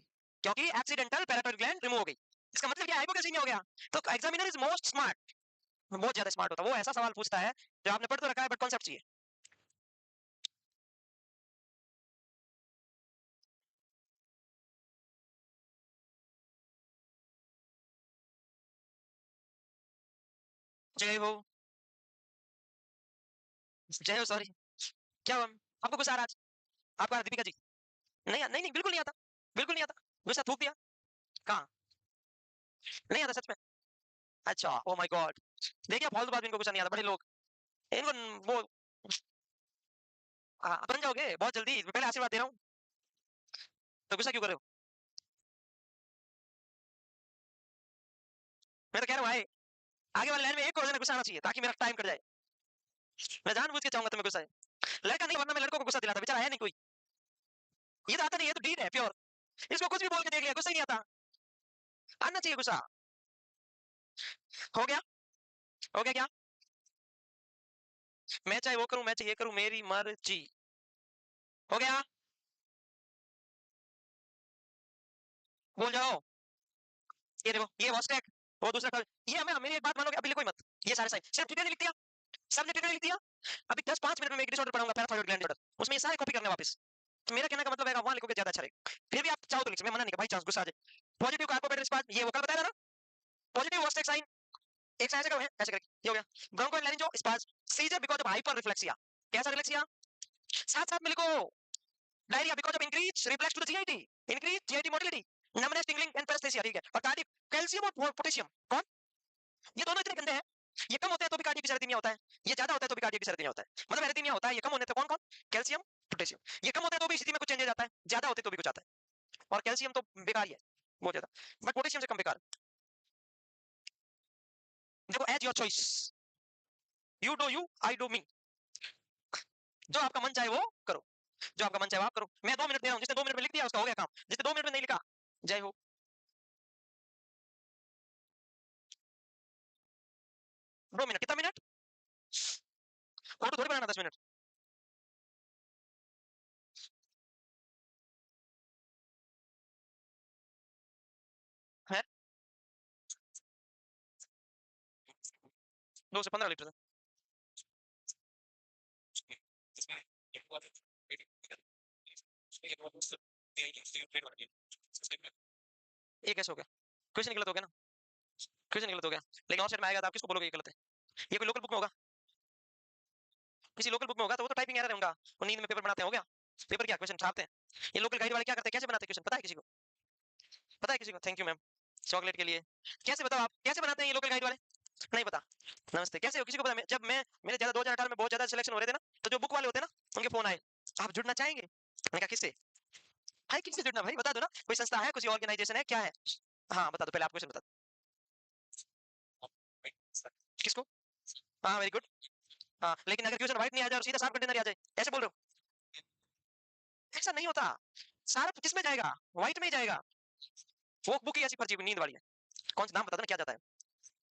क्योंकि एक्सीडेंटल पैराथायरॉइड ग्लैंड रिमूव हो गई। इसका मतलब क्या है? हाइपोकैल्सीमिया हो गया। तो एग्जामिनर इज मोस्ट स्मार्ट, बहुत ज्यादा स्मार्ट होता है, वो ऐसा सवाल पूछता है जो आपने पढ़ तो रखा है बट कॉन्सेप्ट चाहिए। जय हो, जय हो, सॉरी, क्या हुआ? आपको गुस्सा आ रहा है आज? आपका दीपिका जी? नहीं नहीं नहीं, बिल्कुल नहीं आता, बिल्कुल नहीं आता, गुस्सा थूक दिया, कहाँ? नहीं आता सच में? अच्छा, ओ माय गॉड, देखिए फालतू बात, इनको गुस्सा नहीं आता, बड़े लोग, इनको वो बन जाओगे बहुत जल्दी, पहले आशीर्वाद दे रहा हूँ, तो गुस्सा क्यों कर रहे हो? मैं तो कह रहा हूँ भाई, आगे वाले लाइन में एक और जने गुस्सा आना चाहिए ताकि मेरा टाइम कट जाए। मैं जानबूझ के चाहूंगा तुम्हें गुस्सा है, लड़का नहीं, वरना मैं लड़कों को गुस्सा दिलाता, बेचारा है नहीं कोई, ये तो आता नहीं है, तो डीड है प्योर, इसको कुछ भी बोल के देख लिया, गुस्सा ही नहीं आता, आना चाहिए गुस्सा। हो गया, हो गया क्या? मैं चाहे वो करूं, मैं चाहे ये करूं, मेरी मर्जी, हो गया, भूल जाओ। ये देखो, ये वॉस्टेक, वो दूसरा कल, ये हमें, मेरी एक बात मानोगे, अभी लिखो ही मत, ये सारे साइन सिर्फ डिटेल लिख दिया, सबने डिटेल लिख दिया, अभी 10-5 मिनट में एक डिसऑर्डर पढ़ाऊंगा, पैराथायरॉइड ग्लैंड डिसऑर्डर, उसमें ये सारे कॉपी करने वापस, तो मेरा कहने का मतलब है वहां लिखोगे ज्यादा अच्छा रहेगा, फिर भी आप चाहो तो लिख, मैं मना नहीं कर भाई, चांस गुस्सा आ जाए। पॉजिटिव का हाइपोपेटर स्पॉट, ये वो कल बताया था ना, पॉजिटिव वॉस्टेक साइन, एक साइन ऐसे करो है, ऐसे करके ये हो गया, broncho laryngo spasm, seizure because of hyper reflexia, कैसा रिफ्लेक्सिया? साथ साथ में लिखो, diarrhoea because of increase reflex to the GIT, increase GIT motility, numbness, tingling and paraesthesia, ठीक है, और कार्डिक, कैल्शियम और पोटेशियम, कौन? ये दोनों इतने गंदे हैं, ये कम होते हैं तो भी कार्डियक एरिथमिया होता है, ये ज्यादा होता है तो भी कार्डियक एरिथमिया होता है, मतलब एरिथमिया होता है, ये कम होने तो कौन कौन? कैल्शियम, पोटेशियम, ये कम होते हैं तो भी स्थिति में कुछ चेंजेस आता है, ज्यादा होते तो भी कुछ आता है, और कैल्शियम तो बेकार ही है बहुत ज्यादा, बट पोटेशियम से कम बेकार। देखो, as your choice, you do you, I do me, जो आपका मन चाहे वो करो, जो आपका मन चाहे वो आप करो, मैं 2 मिनट दे रहा हूँ, जिसने 2 मिनट में लिख दिया उसका हो गया काम, जिसने 2 मिनट में नहीं लिखा, जय हो। 2 मिनट, कितना मिनट? फोटो थोड़ी बनाना 10 मिनट है, 2 से 15 लीटर। ये कैसे हो गया? क्वेश्चन गलत हो गया ना, क्वेश्चन गलत हो गया, लेकिन और सेट में आएगा तो आप किसको बोलोगे ये गलत है? ये कोई लोकल बुक में होगा? किसी लोकल बुक में होगा तो वो तो टाइपिंग एरर है उनका, वो नींद में पेपर बनाते हैं, हो गया, पेपर क्या क्वेश्चन छापते हैं, ये लोकल गाइड वाले क्या करते हैं, कैसे बनाते हैं क्वेश्चन, पता है किसी को? पता है किसी को? थैंक यू मैम, चॉकलेट के लिए, कैसे बताओ आप कैसे बनाते हैं ये लोकल गाइड वाले? नहीं पता, नमस्ते, कैसे हो, किसी को पता? जब मैं, मेरे ज्यादा 2018 में बहुत ज्यादा सिलेक्शन हो रहे थे ना, तो जो बुक वाले होते हैं ना, उनके फोन आए, आप जुड़ना चाहेंगे? मैंने कहा किससे? भाई किससे जुड़ना भाई, बता दो ना, कोई संस्था है, कोई ऑर्गेनाइजेशन है, क्या है? हाँ बता दो, पहले आप क्वेश्चन बता दो। किसको? हाँ वेरी गुड, हाँ, लेकिन अगर क्वेश्चन व्हाइट नहीं आ जाए और सीधा साफ कंटेनर आ जाए, ऐसे बोल रहे हो? ऐसा नहीं होता, सारा किस में जाएगा? व्हाइट में ही जाएगा, वो बुक ही ऐसी फर्जी नींद वाली है, कौन सा नाम बता दो ना, क्या जाता है,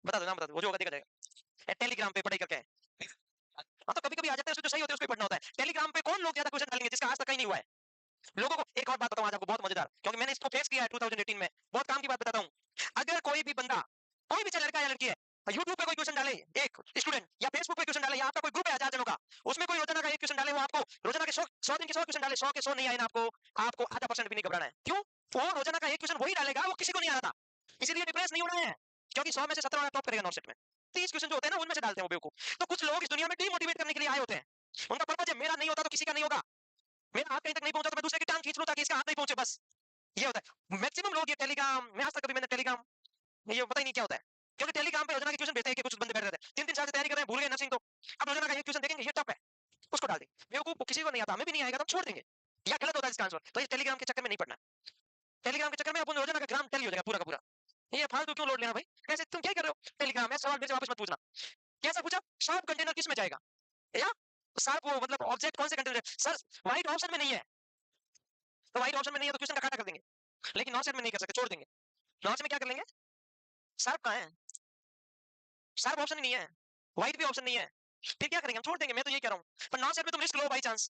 बता दो नाम, बता दो, वो जो होगा देखा जाएगा, टेलीग्राम पे पढ़ाई करके, हाँ तो कभी कभी आ जाता है, उसमें जो सही होता है उसको ही पढ़ना होता है, टेलीग्राम पे कौन लोग ज्यादा क्वेश्चन डालेंगे जिसका आज तक कहीं नहीं हुआ है? लोगों को एक और बात बताऊं आज आपको, बहुत मजेदार, क्योंकि मैंने इसको फेस किया है 2018 में, बहुत काम की बात बताता हूँ, अगर कोई भी बंदा, कोई भी चाहे लड़का या लड़की है, यूट्यूब पे कोई क्वेश्चन डाले, एक स्टूडेंट, या फेसबुक पे क्वेश्चन डाले, या आपका कोई ग्रुप है 1000 जनों का, उसमें कोई रोजाना का एक क्वेश्चन डाले, वो आपको रोजाना के 100 दिन के 100 क्वेश्चन डाले, 100 के 100 नहीं आए ना आपको, आपको आधा % भी नहीं घबराना है, क्यों? वो रोजाना का एक क्वेश्चन वही डालेगा, वो किसी को नहीं आ रहा था, इसीलिए डिप्रेस नहीं होना है, क्योंकि 100 में से 17 वाला टॉप करेगा नॉट सेट में, 30 क्वेश्चन जो होते हैं ना उनमें से डालते हैं वो बेवकूफ, तो कुछ लोग इस दुनिया में डीमोटिवेट करने के लिए आए होते हैं, उनका पर्पज है मेरा नहीं होता तो किसी का नहीं होगा, मेरा हाथ कहीं तक नहीं पहुंचा तो मैं दूसरे की टांग खींच लूं ताकि इसका हाथ नहीं पहुंचे, बस ये होता है मैक्सिमम लोग। ये टेलीग्राम में आज तक कभी मैंने टेलीग्राम ये पता ही नहीं क्या होता है, क्योंकि टेलीग्राम पे योजना के क्वेश्चन भेजते हैं कि कुछ बंदे बैठ रहते हैं 3 3 साल से तैयारी कर रहे हैं, भूल गए नर्सिंग तो अब योजना का ये क्वेश्चन देखेंगे ये टफ है, उसको डाल देंगे। बेवकूफ किसी को नहीं आता, हमें भी नहीं आएगा तो हम छोड़ देंगे, या गलत होता है इसका आंसर। तो ये टेलीग्राम के चक्कर में नहीं पड़ना। टेलीग्राम के चक्कर में अपन योजना का ग्राम टेली हो जाएगा पूरा का पूरा। ये फालतू क्यों लोड लेना भाई, कैसे तुम क्या कर रहे हो? टेलीग्राम है, सवाल मेरे से वापस मत पूछना। कैसा पूछा? शार्प कंटेनर किस में जाएगा, या शार्प वो मतलब ऑब्जेक्ट कौन से कंटेनर? सर व्हाइट ऑप्शन में नहीं है, तो व्हाइट ऑप्शन में नहीं है तो क्वेश्चन का काटा कर देंगे, लेकिन नॉन सेट में नहीं कर सकते, छोड़ देंगे। नॉन सेट में क्या कर लेंगे? शार्प कहाँ है? शार्प ऑप्शन ही नहीं है, व्हाइट भी ऑप्शन नहीं है, फिर क्या करेंगे? हम छोड़ देंगे। मैं तो ये कह रहा हूँ, पर नॉन सेट में तुम रिस्क लो बाई चांस।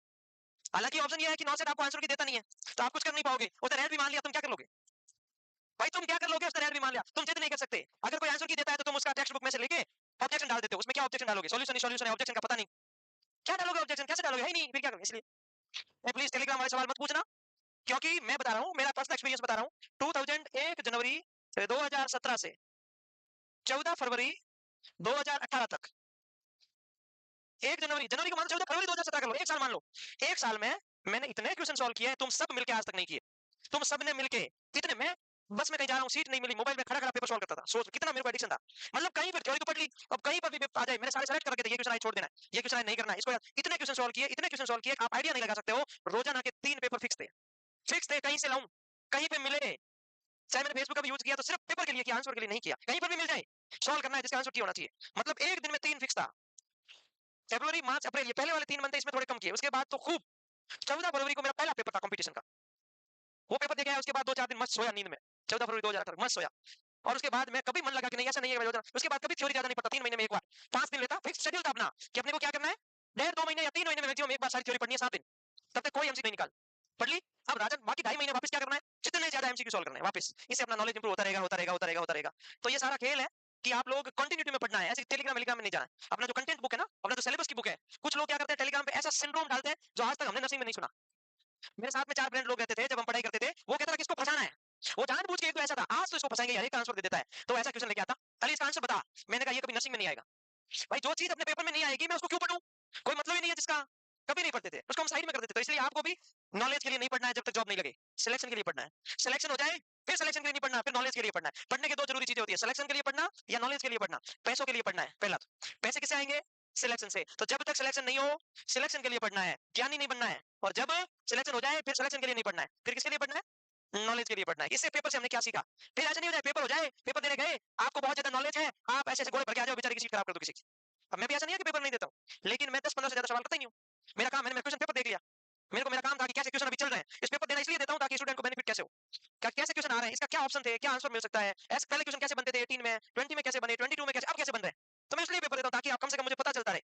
हालांकि ऑप्शन ये है कि नॉन सेट आपको आंसर की देता नहीं है, तो आप कुछ कर नहीं पाओगे। उसने रेड भी मान लिया, तुम क्या कर लोगे भाई? तुम क्या कर लोगे? उसने रेड भी मान लिया, तुम जिद नहीं कर सकते। अगर कोई आंसर की देता है तो तुम उसका टेक्स्ट बुक में से लेके ऑब्जेक्शन डाल देते हो। उसमें क्या ऑब्जेक्शन डालोगे? सॉल्यूशन ही सॉल्यूशन है, ऑब्जेक्शन का पता नहीं क्या डालोगे, ऑब्जेक्शन कैसे डालोगे, है ही नहीं, फिर क्या करोगे? इसलिए प्लीज टेलीग्राम वाले सवाल मत पूछना, क्योंकि मैं बता रहा हूँ, मेरा पर्सनल एक्सपीरियंस बता रहा हूँ। 2001 जनवरी 2017 से 14 फरवरी 2018 तक, 1 जनवरी जनवरी को मान 14 फरवरी 2017 कर लो, एक साल मान लो। एक साल में मैंने इतने क्वेश्चन सॉल्व किए हैं, तुम सब मिलके आज तक नहीं किए। तुम सबने मिलके इतने, मैं बस में कहीं जा रहा हूँ, सीट नहीं मिली, मोबाइल में खड़ा खड़ा पेपर सॉल्व करता था। सोच कितना मेरे को एडिक्शन था। मतलब कहीं पर थ्योरी तो पढ़ ली, अब कहीं पर भी आ जाए मैंने सारे सेलेक्ट करके दिए, ये क्वेश्चन छोड़ देना है, ये क्वेश्चन नहीं करना है, इसको इतने क्वेश्चन सॉल्व किए, इतने क्वेश्चन सॉल्व किए, आप आइडिया नहीं लगा सकते हो। रोजाना के 3 पेपर फिक्स थे, फिक्स थे, कहीं से लाऊं, कहीं पे मिले। चाहे मैंने फेसबुक का भी यूज किया तो सिर्फ पेपर के लिए किया, आंसर के लिए नहीं किया। कहीं पर भी मिल जाए, सॉल्व करना है, जिसका आंसर की होना चाहिए। मतलब एक दिन में 3 फिक्स था। फरवरी मार्च अप्रैल, ये पहले वाले 3 मंथ इसमें थोड़े कम किए, उसके बाद तो खूब। 14 फरवरी को मेरा पहला पेपर था कंपटीशन का, वो पेपर दे गया। उसके बाद 2 4 दिन मस्त सोया नींद में, 14 फरवरी 2018 मस्त सोया। और उसके बाद मैं कभी मन लगा कि नहीं ऐसा नहीं है, उसके बाद कभी थ्योरी ज्यादा नहीं पढ़ता, 3 महीने में एक बार, 5 दिन लेता, फिक्स शेड्यूल था अपना कि अपने को क्या करना है, 1.5 2 महीने या 3 महीने में मैक्सिमम एक बार सारी थ्योरी पढ़नी है, 7 दिन, तब तक कोई एमसीक्यू नहीं निकाल, पढ़ ली। अब राजन बाकी 2.5 महीने वापस क्या करना है, जितने ज्यादा एमसीक्यू सॉल्व करना है वापस, इससे अपना नॉलेज इंप्रूव होता रहेगा, होता रहेगा, होता रहेगा, होता रहेगा। तो ये सारा खेल है कि आप लोग कंटिन्यूटी में पढ़ना है, ऐसे टेलीग्राम में नहीं जाना है। अपना जो कंटेंट बुक है ना, अपना जो सिलेबस की बुक है, कुछ लोग क्या करते हैं टेलीग्राम पे ऐसा सिंड्रोम डालते हैं जो आज तक हमने नसीब में नहीं सुना। मेरे साथ में 4 फ्रेंड लोग रहते थे जब हम पढ़ाई करते थे, वो कहता था किसको फंसाना है, वो जानबूझ के एक तो ऐसा था, आज तो इसको फंसाएंगे यार, एक आंसर दे देता है, तो ऐसा क्वेश्चन लेके आता, अली इसका आंसर बता। मैंने कहा ये कभी नसीब में नहीं आएगा भाई, जो चीज अपने पेपर में नहीं आएगी मैं उसको क्यों पढूं, कोई मतलब ही नहीं है जिसका। कभी नहीं पढ़ते थे उसको, हम साइड में कर देते। तो इसलिए आपको भी नॉलेज के लिए नहीं पढ़ना है जब तक जॉब नहीं लगे, सिलेक्शन के लिए पढ़ना है। सिलेक्शन हो जाए फिर सिलेक्शन के लिए नहीं पढ़ना, फिर नॉलेज के लिए पढ़ना है। पढ़ने की 2 जरूरी चीजें होती है, सिलेक्शन के लिए पढ़ना या नॉलेज के लिए पढ़ना। पैसों के लिए पढ़ना है पहला, तो पैसे किससे आएंगे? सिलेक्शन से। तो जब तक सिलेक्शन नहीं हो, सिलेक्शन के लिए पढ़ना है, ज्ञानी नहीं बनना है। और जब सिलेक्शन हो जाए फिर सिलेक्शन के लिए नहीं पढ़ना है, फिर किसके लिए पढ़ना है? नॉलेज के लिए पढ़ना है। इससे पेपर से हमने क्या सीखा? फिर ऐसा नहीं हो जाए पेपर हो जाए, पेपर देने गए, आपको बहुत ज्यादा नॉलेज है, आप ऐसे ऐसे घोड़े भर के आ जाओ, बेचारे की सीट खराब कर दो किसी की। अब मैं भी ऐसा नहीं है कि पेपर नहीं देता हूँ, लेकिन मैं 10 15 से ज्यादा सवाल करता ही नहीं हूँ। मेरा काम, मैंने क्वेश्चन पेपर देख लिया, मेरे को मेरा काम था कि कैसे क्वेश्चन अभी चल रहे हैं, इस पेपर देना इसलिए देता हूँ ताकि स्टूडेंट को बेनिफिट कैसे हो, क्या कैसे क्वेश्चन आ रहे हैं, इसका क्या ऑप्शन थे, क्या आंसर मिल सकता है, ऐसे पहले क्वेश्चन कैसे बनते थे 18 में, 20 में कैसे बने, 22 में कैसे, अब कैसे बन रहे हैं। तो मैं इसलिए पेपर देता हूँ ताकि आप कम से कम मुझे पता चलता रहे।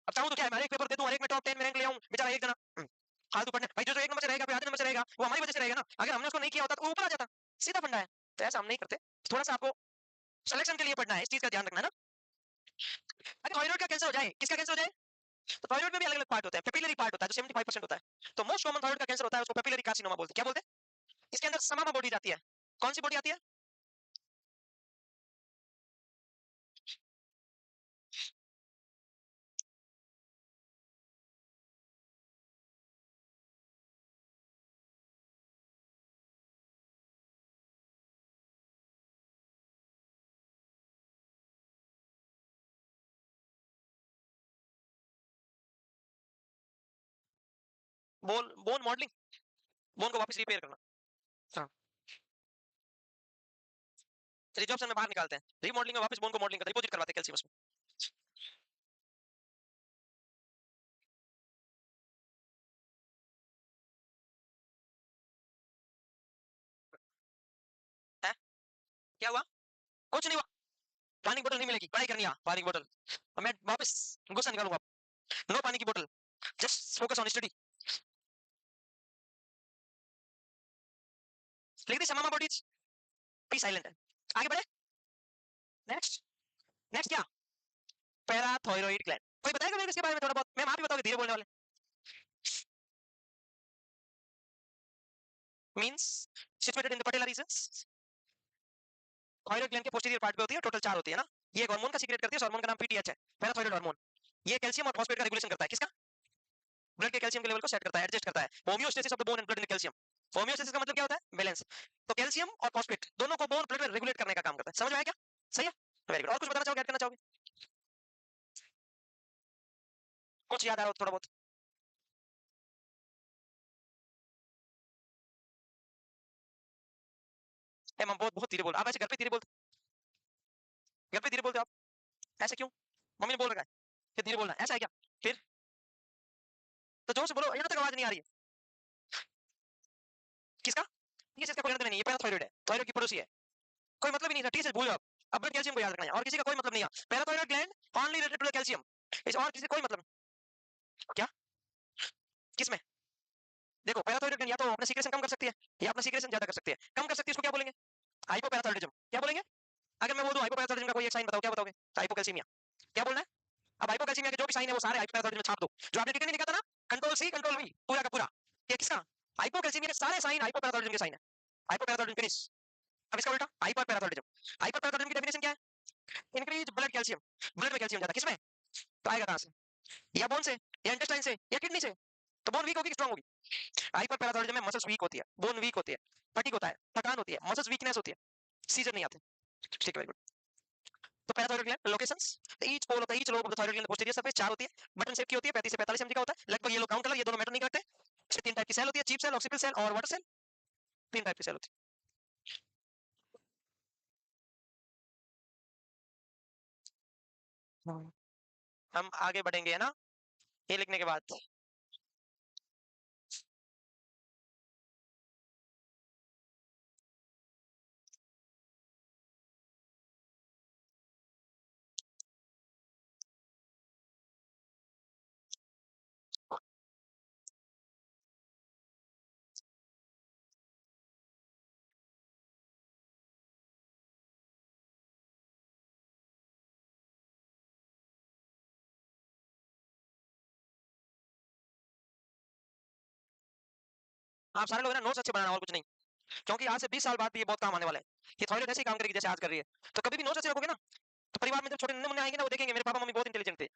अब चाहूँ तो क्या है, मैं एक पेपर दे दूं और एक में टॉप 10 में रैंक ले आऊं, बेचारा एक जना फालतू पढ़ने भाई, जो 1 नंबर से रहेगा, फिर आधे नंबर से रहेगा, वो हमारी वजह से रहेगा ना। अगर हमने उसको नहीं किया होता तो वो ऊपर आ जाता, सीधा फंडा है। तो ऐसा हम नहीं करते, थोड़ा सा आपको सिलेक्शन के लिए पढ़ना है, इस चीज का ध्यान रखना है ना। अगर थायराइड का कैंसर हो जाए, किसका कैंसर हो जाए? तो थायराइड में भी अलग अलग पार्ट होता है, पेपिलरी पार्ट होता है जो 75% होता है। तो मोस्ट कॉमन थायराइड का कैंसर होता है, उसको पेपिलरी कार्सिनोमा बोलते हैं। क्या बोलते हैं? इसके अंदर समामा बॉडी जाती है। कौन सी बॉडी आती है? बोन बोन मॉडलिंग, बोन को वापस रिपेयर करना। हाँ, रिजॉर्प्शन में बाहर निकालते हैं, रीमॉडलिंग में वापस बोन को मॉडलिंग करते हैं, डिपॉजिट करवाते हैं कैल्शियम उसमें। है? क्या हुआ? कुछ नहीं हुआ। पानी की बोतल नहीं मिलेगी, पढ़ाई करनी है पानी की बोतल। अब मैं वापस गुस्सा निकालूंगा। नो पानी की बोतल, जस्ट फोकस ऑन स्टडी। लिख दी समामा बॉडीज, पी साइलेंट है। आगे बढ़े, नेक्स्ट। नेक्स्ट क्या? Parathyroid gland. कोई बताएगा मेरे को इसके बारे में थोड़ा बहुत? मैं आप ही बताओगे, धीरे बोलने वाले। Means situated in the patella regions. Thyroid gland के पोस्टीरियर पार्ट पे होती है, टोटल 4 होती है ना। ये एक हार्मोन का सीक्रेट करती है, उस हार्मोन का नाम पीटीएच है, पैराथायरॉइड हार्मोन। ये कैल्शियम और फॉस्फेट का रेगुलेशन करता है, किसका? ब्लड के कैल्शियम के लेवल को सेट करता है, एडजस्ट करता है, homeostasis of the bone and blood in calcium. Homeostasis का मतलब क्या होता है? बैलेंस। तो कैल्शियम और फॉस्फेट दोनों को बोन ब्लड में रेगुलेट करने का काम करता है। समझ में आया क्या? सही है, वेरी गुड। और कुछ बताना चाहोगे, ऐड करना चाहोगे? कुछ याद आ रहा हो थोड़ा बहुत? मैम बहुत बहुत धीरे बोल, आप ऐसे घर पे धीरे बोलते, घर पे धीरे बोलते हो आप, ऐसे क्यों? मम्मी ने बोल रखा है कि धीरे बोलना है, ऐसा है क्या? फिर तो जोर से बोलो, यहाँ तक आवाज नहीं आ रही है। किसका? टीएसएच का कोई मतलब नहीं है, ये पैराथायराइड है, थायराइड की पड़ोसी है, कोई मतलब ही नहीं था। टीएसएच भूल जाओ, अब ब्लड कैल्शियम को याद रखना है, और किसी का कोई मतलब नहीं है। Parathyroid gland only related to the calcium, इस और किसी कोई मतलब क्या? किसमें? देखो पैराथायराइड ग्लैंड या तो अपना सीक्रेशन कम कर सकती है या अपना सीक्रेशन ज्यादा कर सकती है। कम कर सकती है उसको क्या बोलेंगे? हाइपोपैराथायरिडिज्म। क्या बोलेंगे? अगर मैं बोल दूं हाइपोपैराथायरिडिज्म का कोई एक साइन बताओ, क्या बताओगे? हाइपोकैल्सीमिया। क्या बोलना है? अब हाइपोकैल्सीमिया के जो भी साइन है वो सारे हाइपोपैराथायरिडिज्म में छाप दो। जो आपने डिटेल में लिखा था ना, कंट्रोल सी कंट्रोल वी, पूरा का पूरा, ये किसका? हाइपोकैल्सीमिया के सारे साइन हाइपोपैराथायरिडिज्म के साइन है। हाइपोपैराथायरिडिज्म फिनिश। अब इसका उल्टा हाइपरपैराथायरिडिज्म। हाइपरपैराथायरिडिज्म की डेफिनेशन क्या है? इंक्रीज ब्लड कैल्शियम, ब्लड में कैल्शियम ज्यादा, किसमें? तो आएगा कहां से? या बोन से, या इंटेस्टाइन से, या किडनी से? तो बोन वीक होगी कि स्ट्रांग होगी? हाइपरपैराथायरिडिज्म में मसल्स वीक होती है, बोन वीक होती है, फटीग होता है, थकान होती है, मसल्स वीकनेस होती है, सीजर नहीं आते। ठीक है, वेरी गुड। तो parathyroid gland locations, each pole of the each lobe of the thyroid gland posterior surface 4 होती है, बटन शेप की होती है, 35 से 45 एमजी का होता है, लगभग येलो ब्राउन कलर, ये दोनों मैटर नहीं करते। इसमें 3 टाइप की सेल होती है, चीप सेल, ऑक्सीपिल सेल और वाटर सेल, 3 टाइप की सेल होती है। हम आगे बढ़ेंगे है ना, ये लिखने के बाद। आप सारे लोग ना नोट्स अच्छे बनाना और कुछ नहीं, क्योंकि आज से 20 साल बाद भी ये बहुत काम आने वाला है। ये थायराइड ऐसे ही काम करेगी जैसे आज कर रही है। तो कभी भी नोट्स अच्छे रखोगे ना, तो परिवार में जब छोटे नन्हे मुन्ने आएंगे ना, वो देखेंगे मेरे पापा मम्मी बहुत इंटेलिजेंट थे,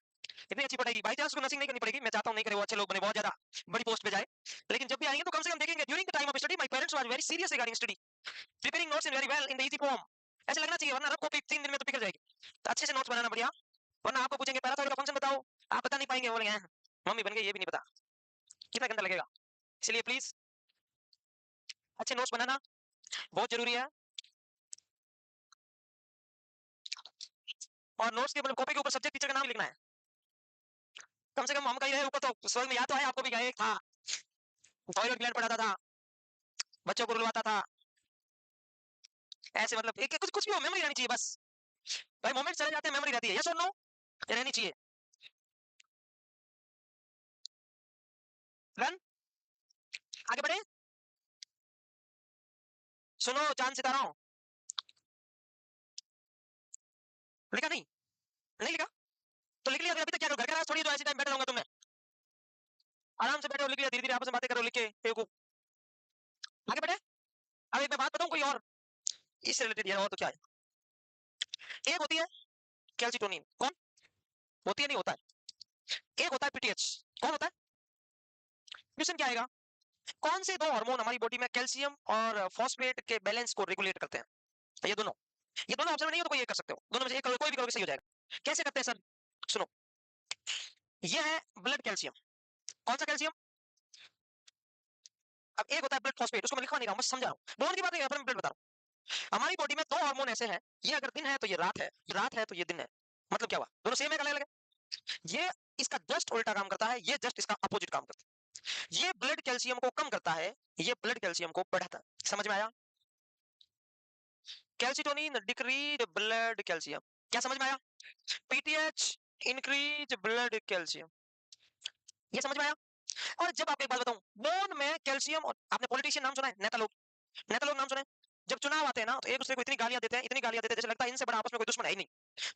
इतनी अच्छी पढ़ाई। बाई चांस को नर्सिंग नहीं करनी पड़ेगी, मैं चाहता हूँ नहीं करे, वो अच्छे लोग बने, बहुत ज्यादा बड़ी पोस्ट पे जाए, लेकिन जब भी आएंगे तो कम से कम देखेंगे during the time of study my parents were very serious regarding study, preparing notes in very well in the easy form. ऐसे लगना चाहिए, वरना रफ कॉपी 3 दिन में तो पिघल जाएगी। तो अच्छे से नोट्स बनाना बढ़िया, वरना आपको पूछेंगे पैराथायराइड का फंक्शन बताओ, आप बता नहीं पाएंगे, बोलेंगे मम्मी बन गई ये भी नहीं पता, कितना गंदा लगेगा। इसलिए प्लीज अच्छे नोट्स बनाना बहुत जरूरी है। और नोट्स के मतलब कॉपी के ऊपर सब्जेक्ट टीचर का नाम लिखना है, कम से कम हम कहीं रहे ऊपर तो स्वर्ग में याद तो है आपको भी, एक था थायराइड ग्लैंड पढ़ाता था, बच्चों को रुलवाता था, ऐसे मतलब एक कुछ कुछ भी हो, मेमोरी रहनी चाहिए बस। भाई मोमेंट चले जाते हैं, मेमोरी रहती है, यस और नो, रहनी चाहिए। रन, आगे बढ़े, सुनो चांद सितारों, लिखा नहीं? नहीं लिखा तो लिख लिया, अभी तक क्या करो, घर का राज थोड़ी, तो ऐसे टाइम बैठे रहूंगा तुमने, आराम से बैठो, लिख लिया, धीरे धीरे आपस में बातें करो लिख के, बेवकूफ। आगे बढ़े। अब एक मैं बात बताऊं कोई और इससे रिलेटेड है, और तो क्या है, एक होती है कैल्सिटोनिन, कौन होती है? नहीं होता है। एक होता है पीटीएच, कौन होता है? क्वेश्चन क्या आएगा, कौन से दो हार्मोन हमारी बॉडी में कैल्शियम और फॉस्फेट के बैलेंस को रेगुलेट करते हैं? तो ये दोनों, ये दोनों ऑप्शन में नहीं हो तो कोई एक कर सकते हो, दोनों में से एक करोगे, कोई भी करोगे सही हो जाएगा। कैसे करते हैं सर? सुनो, ये है ब्लड कैल्शियम, कौन सा कैल्शियम? अब एक होता है ब्लड फॉस्फेट, उसको मैं लिखवा नहीं रहा हूं, बस समझा रहा हूं, दोनों की बात नहीं है, पर मैं ब्लड बता रहा हूं। हमारी बॉडी में दो हार्मोन ऐसे हैं, ये अगर दिन है तो ये रात है, रात है तो ये दिन है। मतलब क्या हुआ, दोनों सेम है, अलग अलग है? ये इसका जस्ट उल्टा काम करता है, ये जस्ट इसका अपोजिट काम करता है। ये ब्लड कैल्शियम को कम करता है, ये ब्लड कैल्शियम को बढ़ाता है। समझ में आया? कैल्सिटोनिन डिक्रीज ब्लड कैल्शियम, क्या समझ में आया? पीटीएच इंक्रीज ब्लड कैल्शियम, ये समझ में आया? और जब आप एक बात बताऊं, बोन में कैल्शियम, और आपने पॉलिटिशियन नाम सुना है, नेता लोग, नेता लोग नाम सुने? जब चुनाव आते हैं ना, तो एक दूसरे को इतनी गालियां देते हैं, इतनी गालियां देते हैं, जैसे लगता है इनसे बड़ा आपस में कोई दुश्मन है ही नहीं।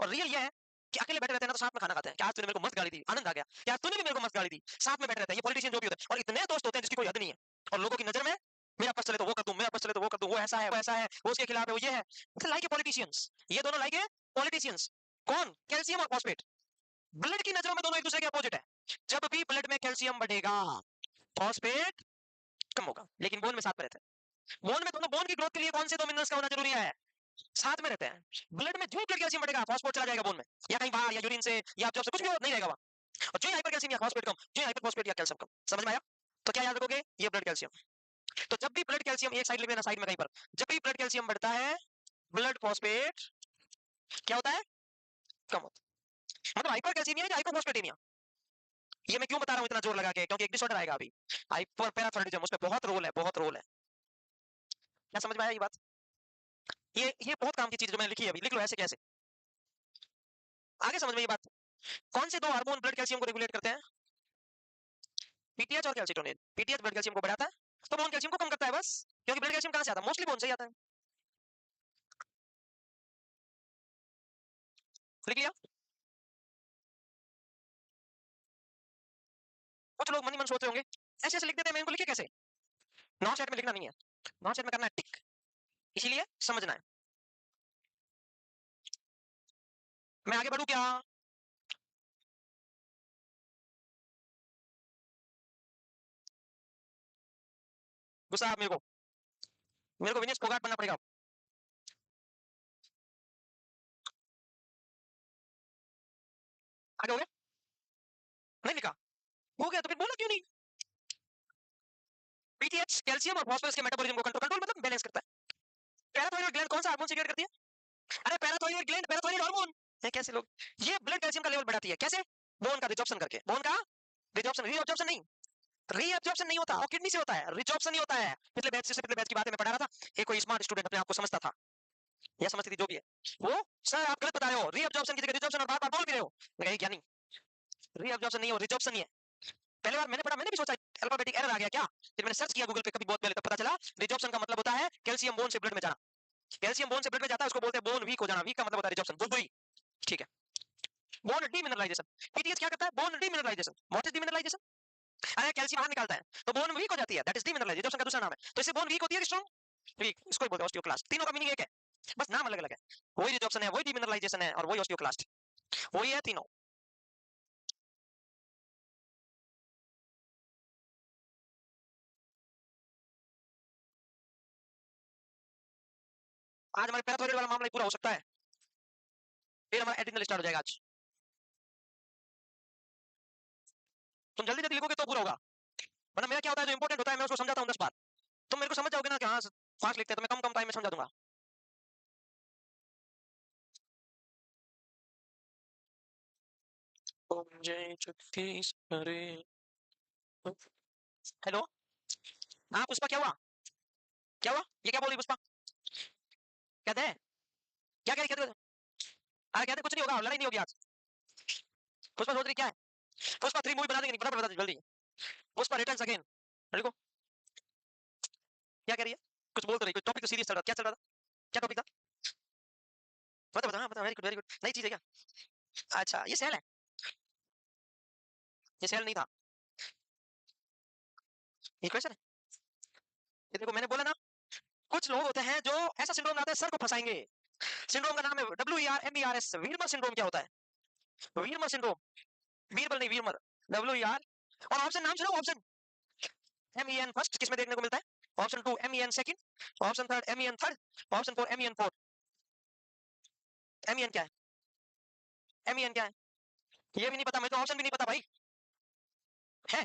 और रियल ये है कि अकेले बैठे रहते हैं ना, तो साथ में खाना खाते हैं, क्या आज तूने मेरे को मस्त गाली दी, आनंद आ गया, क्या तूने भी मेरे को मस्त गाली दी, साथ में बैठे रहते हैं ये पॉलिटिशियन जो भी होते हैं, और इतने दोस्त होते हैं जिसकी कोई हद नहीं है। और लोगों की नजर में मेरा पक्ष चले तो वो कर दूं, मेरा पक्ष चले तो वो कर दूं, वो ऐसा है, वो ऐसा है, वो उसके खिलाफ है, वो ये है, लाइक ए पॉलिटिशियंस, ये दोनों लाइक ए पॉलिटिशियंस। कौन? कैल्शियम और फॉस्फेट, ब्लड की नजरों में दोनों एक दूसरे के अपोजिट है। जब भी ब्लड में कैल्शियम बढ़ेगा, फॉस्फेट कम होगा, लेकिन बोन में साथ में रहते हैं। बोन में दोनों, बोन की ग्रोथ के लिए कौन से दो मिनरल्स का होना जरूरी है? साथ में रहते हैं। ब्लड में जो ब्लड कैल्शियम बढ़ेगा फास्फोरेट चला जाएगा बोन में, या कहीं बाहर या यूरिन से या जब से कुछ भी नहीं रहेगा वहां। और जो हाइपरकैल्शियम या फास्फोरेट कम, जो हाइपरफॉस्फेट या कैल्शियम कम, समझ में आया? तो क्या याद रखोगे? ये ब्लड कैल्शियम। तो जब भी ब्लड कैल्शियम एक साइड लिख लेना, साइड में कहीं पर, जब भी ब्लड कैल्शियम बढ़ता है ब्लड फॉस्फेट क्या होता है? कम होता है। मतलब हाइपरकैल्सीमिया या हाइपोफॉस्फेटेमिया, ये मैं क्यों बता रहा हूं इतना जोर लगा के? क्योंकि एक डिसऑर्डर आएगा अभी, हाइपर पैराथायरॉयडिज्म, उसमें बहुत रोल है, बहुत रोल है। क्या समझ में आया ये बात? ये बहुत काम की चीज जो मैंने लिखी है अभी, लिख लो ऐसे कैसे, आगे समझ में ये बात। कौन से दो हार्मोन ब्लड कैल्शियम को रेगुलेट करते हैं? पीटीएच और कैल्सिटोनिन। पीटीएच ब्लड कैल्शियम को बढ़ाता है, तो बोन कैल्शियम को कम करता है बस। क्योंकि ब्लड कैल्शियम कहां से आता है? मोस्टली बोन से ही आता है। लिख लिया? कुछ लोग मन ही मन सोच रहे होंगे ऐसे ऐसे लिख देते हैं, मैं इनको लिखे कैसे? नॉन सेट में लिखना नहीं है, नॉन सेट में करना है टिक, इसीलिए समझना है। मैं आगे बढ़ू क्या? गुस्सा आप मेरे को विनेश फोगाट बनना पड़ेगा। आगे हो गया? नहीं लिखा? हो गया तो फिर बोला क्यों नहीं? पीटीएच कैल्शियम और फास्फोरस के मेटाबॉलिज्म को कंट्रोल मतलब बैलेंस करता है। पैराथायरॉइड ग्लैंड कौन सा हार्मोन सीक्रेट करती है? अरे पैराथायरॉइड ग्लैंड, पैराथायरॉइड हार्मोन है। कैसे लोग, ये ब्लड कैल्शियम का लेवल बढ़ाती है, कैसे? बोन का रिजॉर्प्शन करके, बोन का रिजॉर्प्शन, रीअब्जॉर्प्शन नहीं, रीअब्जॉर्प्शन नहीं होता, और किडनी से होता है, रिजॉर्प्शन ही होता है। पिछले बैच से पिछले बैच की बातें मैं पढ़ा रहा था, एक कोई स्मार्ट स्टूडेंट अपने आप को समझता था या समझती थी, जो भी है वो, सर आप गलत बता रहे हो, रीअब्जॉर्प्शन की जगह रिजॉर्प्शन और बार-बार बोल भी रहे हो। मैं कहा क्या नहीं, रीअब्जॉर्प्शन नहीं हो, रिजॉर्प्शन ही है। पहले बार मैंने पढ़ा, मैंने भी सोचा अल्फाबेटिक एरर आ गया क्या, फिर मैंने सर्च किया गूगल पे कभी बहुत पहले, तब पता चला रिजॉर्प्शन का मतलब होता है कैल्शियम बोन से ब्लड में जाना। कैल्शियम बोन से ब्लड में जाता है, उसको बोलते हैं बोन वीक हो जाना, वीक का मतलब होता है रिजॉर्प्शन, बुलबुली। ठीक है, बोन डीमिनरलाइजेशन। पीटीएच क्या करता है? Bone demineralisation. What is demineralisation? अरे कैल्शियम बाहर निकालता है तो बोन वीक हो जाती है, दैट इज डीमिनरलाइजेशन, रिजॉर्प्शन का दूसरा नाम है। तो इससे बोन वीक होती है कि स्ट्रांग? वीक, इसको ही बोलते हैं ऑस्टियोक्लास्ट। तीनों का मीनिंग एक है, बस नाम अलग अलग है। वही रिजॉर्प्शन है, वही डीमिनरलाइजेशन है, और वही ऑस्टियोक्लास्ट, वही है तीनों। आज हमारे पैराथायरॉइड वाला मामला ही पूरा हो सकता है, फिर हमारा एड्रिनल स्टार्ट हो जाएगा आज। तुम जल्दी जल्दी लिखोगे तो पूरा होगा, वरना मेरा क्या होता है, जो इंपॉर्टेंट होता है मैं उसको समझाता हूं 10 बार, तुम मेरे को समझ जाओगे ना कि हाँ फास्ट लिखते हैं, तो मैं कम कम टाइम में समझा दूंगा। हेलो, हाँ पुष्पा, क्या हुआ? क्या हुआ? ये क्या बोल रही पुष्पा? कहते हैं क्या, क्या कहते? अरे कहते कुछ नहीं होगा, लड़ाई नहीं होगी आज। पुष्पा सोच रही क्या है? पुष्पा 3 मूवी बना देंगे, नहीं फटाफट बता दे जल्दी। पुष्पा रिटर्न्स अगेन, देखो क्या कह रही है, कुछ बोल तो रही, कुछ टॉपिक तो सीरियस चल रहा था, क्या चल रहा था, क्या टॉपिक था? बता बता, हाँ बता, वेरी गुड वेरी गुड, नई चीज है क्या? अच्छा ये सेल है, ये सेल नहीं था, ये क्वेश्चन है। ये देखो मैंने बोला ना, कुछ लोग होते हैं जो ऐसा सिंड्रोम लाते हैं सर को फंसाएंगे। सिंड्रोम का नाम है WERMERS, वीरमर सिंड्रोम। क्या होता है वीरमर सिंड्रोम? बीरबल नहीं, वीरमर, WER। और ऑप्शन नाम सुनो, ऑप्शन MEN फर्स्ट किसमें देखने को मिलता है, option 2 MEN second, option third MEN third, option 4 MEN fourth. MEN क्या है? MEN क्या है? ये भी नहीं पता, मैं तो ऑप्शन भी नहीं पता भाई। है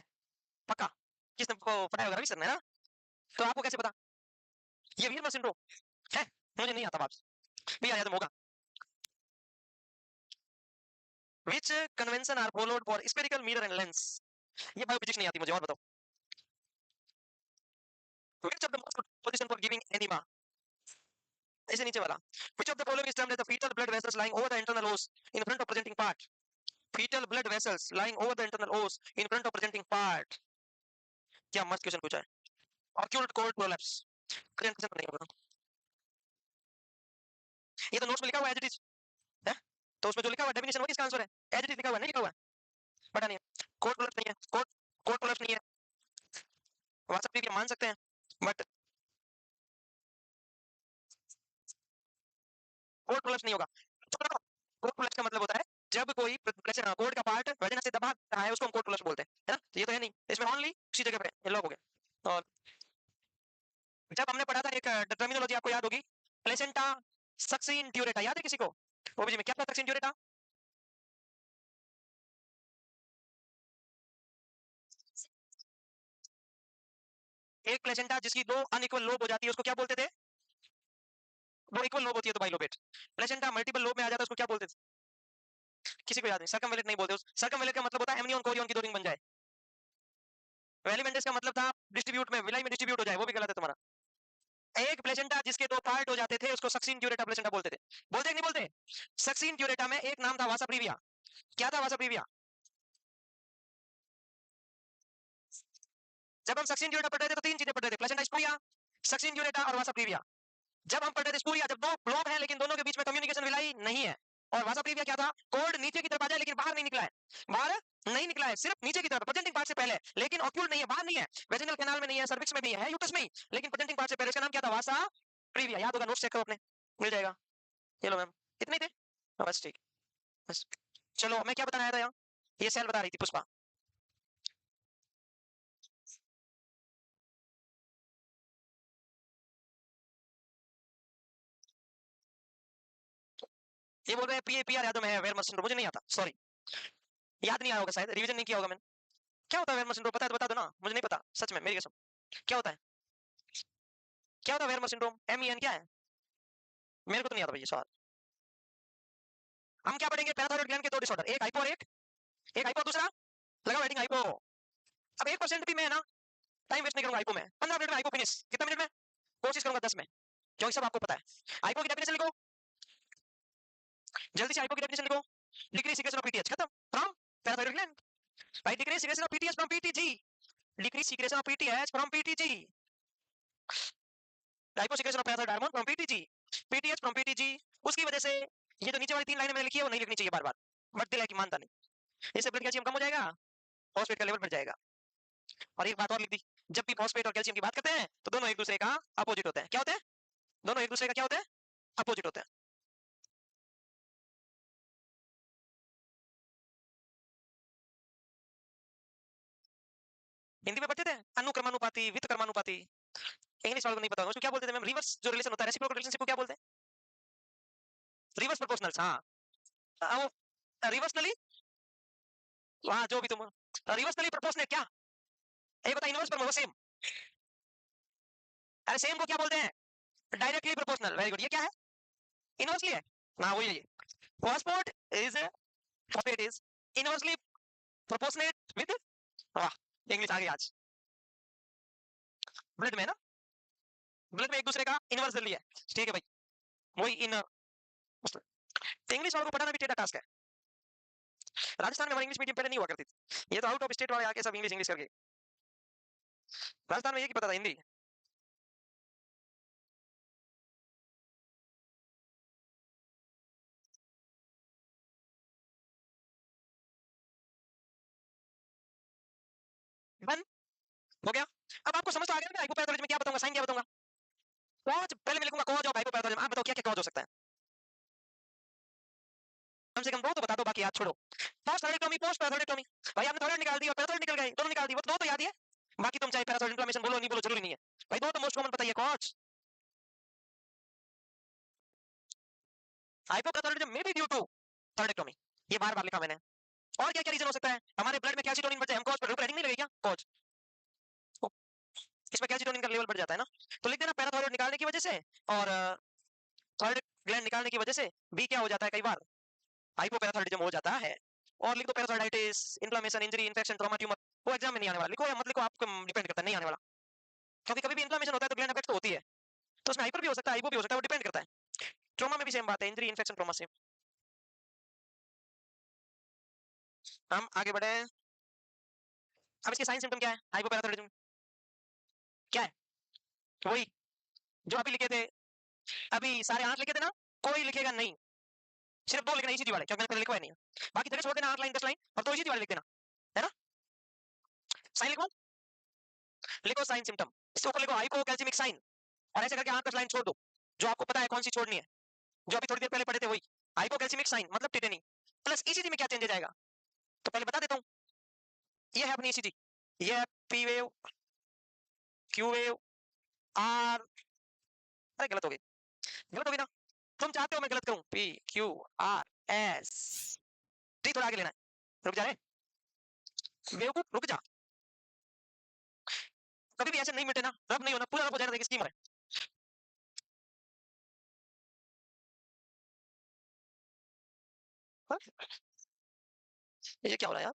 पक्का? किसने को पढ़ाया होगा? रवि सर ने ना? तो आपको कैसे पता ये वीरमर सिंड्रोम है? मुझे नहीं आता बात, भी आया तो होगा। Which convention are followed for spherical mirror and lens? ये बायोफिजिक्स नहीं आती मुझे, और बताओ। Which of the most position for giving enema? ऐसे नीचे वाला, which of the following is termed as the fetal blood vessels lying over the internal os in front of presenting part? Fetal blood vessels lying over the internal os in front of presenting part. क्या मस्त question पूछा है। Occult cord prolapse, question नहीं होगा, ये तो notes में लिखा हुआ है एज इट इज है, तो उसमें जो लिखा हुआ है डेफिनेशन वही इसका आंसर है, एज इट इज लिखा हुआ है, नहीं लिखा हुआ है, पता नहीं है। कोड प्रोलैप्स नहीं है, कोड प्रोलैप्स नहीं है, व्हाट्सएप पे भी मान सकते हैं, बट कोड प्रोलैप्स नहीं होगा। कोड प्रोलैप्स का मतलब होता है जब कोई कोड का पार्ट वजन से दबा रहा है, उसको हम कोड प्रोलैप्स बोलते हैं, है ना? तो ये तो है नहीं, इसमें ओनली उसी जगह पे लॉक हो गया। और जब हमने पढ़ा था एक टर्मिनोलॉजी आपको याद होगी, प्लेसेंटा सक्सिन ड्यूरेटा, याद है किसी को? ओबीजी में क्या था सक्सिन ड्यूरेटा? एक प्लेसेंटा जिसकी दो अनइक्वल लोब हो जाती है उसको क्या बोलते थे? वो इक्वल लोब होती है तो बाइलोबेट। प्लेसेंटा मल्टीपल लोब में आ जाता है उसको क्या बोलते थे? किसी को याद नहीं? सर्कमवेलेट नहीं बोलते। सर्कमवेलेट का मतलब होता है एमनियन कोरियन की दो रिंग बन जाए। वेलिमेंटस का मतलब था डिस्ट्रीब्यूट में, विलाई में डिस्ट्रीब्यूट हो जाए, वो भी गलत है तुम्हारा। एक प्लेसेंटा जिसके दो पार्ट हो जाते थे उसको सक्सिन ड्यूरेटा प्लेसेंटा बोलते थे। बोलते कि नहीं बोलते? सक्सिन ड्यूरेटा में एक नाम था वासा प्रीविया। क्या था वासा प्रीविया? जब हम सक्सिन ड्यूरेटा पढ़ रहे थे तो तीन चीजें पढ़ रहे थे, प्लेसेंटा स्पूरिया, सक्सिन ड्यूरेटा और वासा प्रीविया। जब हम पढ़ रहे थे स्पूरिया, जब दो लोब है लेकिन दोनों के बीच में कम्युनिकेशन विलाई नहीं है, और वासा प्रीविया क्या था? कोड नीचे की तरफ आ जाए लेकिन बाहर नहीं निकला है, बाहर नहीं निकला है, सिर्फ नीचे की तरफ प्रेजेंटिंग पार्ट से पहले, लेकिन ऑक्यूल्ड नहीं है, बाहर नहीं है, वेजिनल कैनाल में नहीं है, सर्विक्स में भी है, यूट्रस में ही, लेकिन प्रेजेंटिंग पार्ट से पहले। इसका नाम क्या था? वासा प्रीविया। याद होगा, नोट्स चेक करो अपने, मिल जाएगा। ये लो मैम, इतने ही थे बस, ठीक। बस चलो, मैं क्या बताना आया था यहाँ? ये सेल बता रही थी पुष्पा। ये बोल रहे हैं पी पीआर यादव में है वेरमर सिंड्रोम, मुझे नहीं आता, सॉरी, याद नहीं आया होगा शायद, रिवीजन नहीं किया होगा मैंने। क्या होता है वेरमर सिंड्रोम? पता है तो बता दो ना, मुझे नहीं पता सच में, मेरी कसम। क्या होता है? क्या होता है वेरमर सिंड्रोम? एम क्या है? मेरे को तो नहीं आता भाई ये सवाल। हम क्या पढ़ेंगे? पैराथायरॉइड ग्लैंड के दो डिसऑर्डर, एक हाइपो और एक हाइपो, दूसरा लगाओ हेडिंग हाइपो। अब 1% भी मैं ना टाइम वेस्ट नहीं करूंगा हाइपो में। 15 मिनट में हाइपो फिनिश, कितने मिनट में? कोशिश करूंगा 10 में, क्योंकि सब आपको पता है। हाइपो की डेफिनेशन लिखो, जल्दी से हाइपो की डेफिनेशन लिखो। डिक्रीज सीक्रेशन ऑफ पीटीएच, खत्म, फ्रॉम पैराथायरॉइड ग्लैंड। भाई decrease secretion of PTH from PTG, decrease secretion of PTH from PTG, hypo secretion of parathyroid hormone from PTG, PTH from PTG. उसकी वजह से ये जो नीचे वाली तीन लाइनें मैंने लिखी है वो नहीं लिखनी चाहिए बार बार, बट दिल है कि मानता नहीं। इससे ब्लड कैल्शियम कम हो जाएगा, फॉस्फेट का लेवल बढ़ जाएगा। और एक बात और लिख दी, जब भी फॉस्फेट और कैल्शियम की बात करते हैं तो दोनों एक दूसरे का अपोजिट होते हैं। क्या होते हैं? दोनों एक दूसरे का क्या होते हैं? अपोजिट होते हैं। हिंदी में पढ़ते थे अनुक्रमानुपाती, वित्तक्रमानुपाती। इंग्लिश वालों को नहीं पता होगा उसको क्या बोलते थे मैम? रिवर्स जो रिलेशन होता है, रेसिप्रोकल रिलेशनशिप को क्या बोलते हैं? रिवर्स प्रोपोर्शनल्स, हाँ। वो रिवर्सली, हाँ जो भी तुम, रिवर्सली प्रोपोर्शनेट क्या? एक होता है इनवर्स पर, वो सेम। अरे सेम को क्या बोलते हैं? Directly proportional, very good. ये क्या है? इनवर्सली है, हाँ वही है ये। Phosphate is, phosphate is inversely proportionate with, वाह इंग्लिश आ गई आज। ब्लड में ना, ब्लड में एक दूसरे का इनवर्स जल्दी है, ठीक है भाई, वही इन। इंग्लिश वालों को पढ़ाना भी टेढ़ा टास्क है। राजस्थान में हमारी इंग्लिश मीडियम पहले नहीं हुआ करती थी, ये तो आउट ऑफ स्टेट वाले आके सब इंग्लिश इंग्लिश करके। राजस्थान में ये की पता था हिंदी। डन, हो गया। अब आपको समझ तो आ गया ना हाइपोपैथोलॉजी में क्या बताऊंगा, साइन क्या बताऊंगा? कॉज पहले मैं लिखूंगा, कॉज ऑफ हाइपोपैथोलॉजी। आप बताओ क्या क्या कॉज हो सकता है? कम से कम दो तो बता दो, बाकी याद छोड़ो। पोस्ट थायरॉइडोटॉमी, पोस्ट पैराथायरॉइडोटॉमी, भाई आपने थायराइड निकाल दी और पैराथायरॉइड निकल गए, दोनों निकाल दी, वो तो दो तो याद ही है। बाकी तुम चाहे पैराथायरॉइड इन्फ्लेमेशन बोलो नहीं बोलो जरूरी नहीं है भाई, दो तो मोस्ट कॉमन पता ही है, कॉज। हाइपोपैथोलॉजिज्म में बी ड्यू टू थायरॉइडोटॉमी, ये बार बार लिखा मैंने। और क्या क्या रीजन हो सकता है? हमारे ब्लड में कैल्शिटोनिन बढ़ जाए, हम कॉज पर हेडिंग नहीं लगेगी क्या? कॉज, इसमें कैल्शिटोनिन का लेवल बढ़ जाता है ना, तो लिख देना पैराथायरॉइड निकालने की वजह से, और थायराइड ग्लैंड निकालने की वजह से भी क्या हो जाता है कई बार, हाइपोपैराथायरॉइडिज्म हो जाता है। और लिख दो parathyroiditis, inflammation, injury, infection, trauma, tumour. वो एग्जाम में नहीं आने वाला, लिखो या मत लिखो, आपको डिपेंड करता है, नहीं आने वाला। क्योंकि कभी भी इन्फ्लेमेशन होता है तो ग्लैंड अफेक्ट तो होती है, तो उसमें हाइपर भी हो सकता है, हाइपो भी हो सकता है, वो डिपेंड करता है। ट्रॉमा में भी सेम बात है, इंजरी, इन्फेक्शन, ट्रॉमा सेम। हम आगे बढ़े। अब इसके साइन सिम्टम क्या है हाइपोपैराथायरॉइडिज्म? क्या है? वही जो अभी लिखे थे, अभी सारे 8 लिखे थे ना, कोई लिखेगा नहीं, सिर्फ 2 लिखना ईसीजी वाले, क्योंकि मैंने पहले लिखवाए नहीं है। बाकी जगह छोड़ देना 8 लाइन 10 लाइन, और 2 ईसीजी वाले लिख देना, है ना? साइन लिखो, लिखो साइन सिम्टम, इसके ऊपर लिखो हाइपोकैल्सिमिक साइन, और ऐसे करके 8 10 लाइन छोड़ दो, जो आपको पता है कौन सी छोड़नी है, जो अभी थोड़ी देर पहले पढ़े थे वही। हाइपोकैल्सिमिक साइन मतलब टिटेनी, प्लस ईसीजी में क्या चेंजेस आएगा तो पहले बता देता हूँ। ये है अपनी ईसीजी, ये है P wave, Q wave, R, अरे गलत हो गई, गलत हो गई ना। तुम चाहते हो मैं गलत करूं, P Q R S T, थोड़ा आगे लेना है। रुक जा रे बेवकूफ, रुक जा। कभी भी ऐसे नहीं मिटे ना, रब नहीं होना, पूरा रब हो जाना, देखिए स्कीम है। हाँ? ये क्या हो रहा है यार,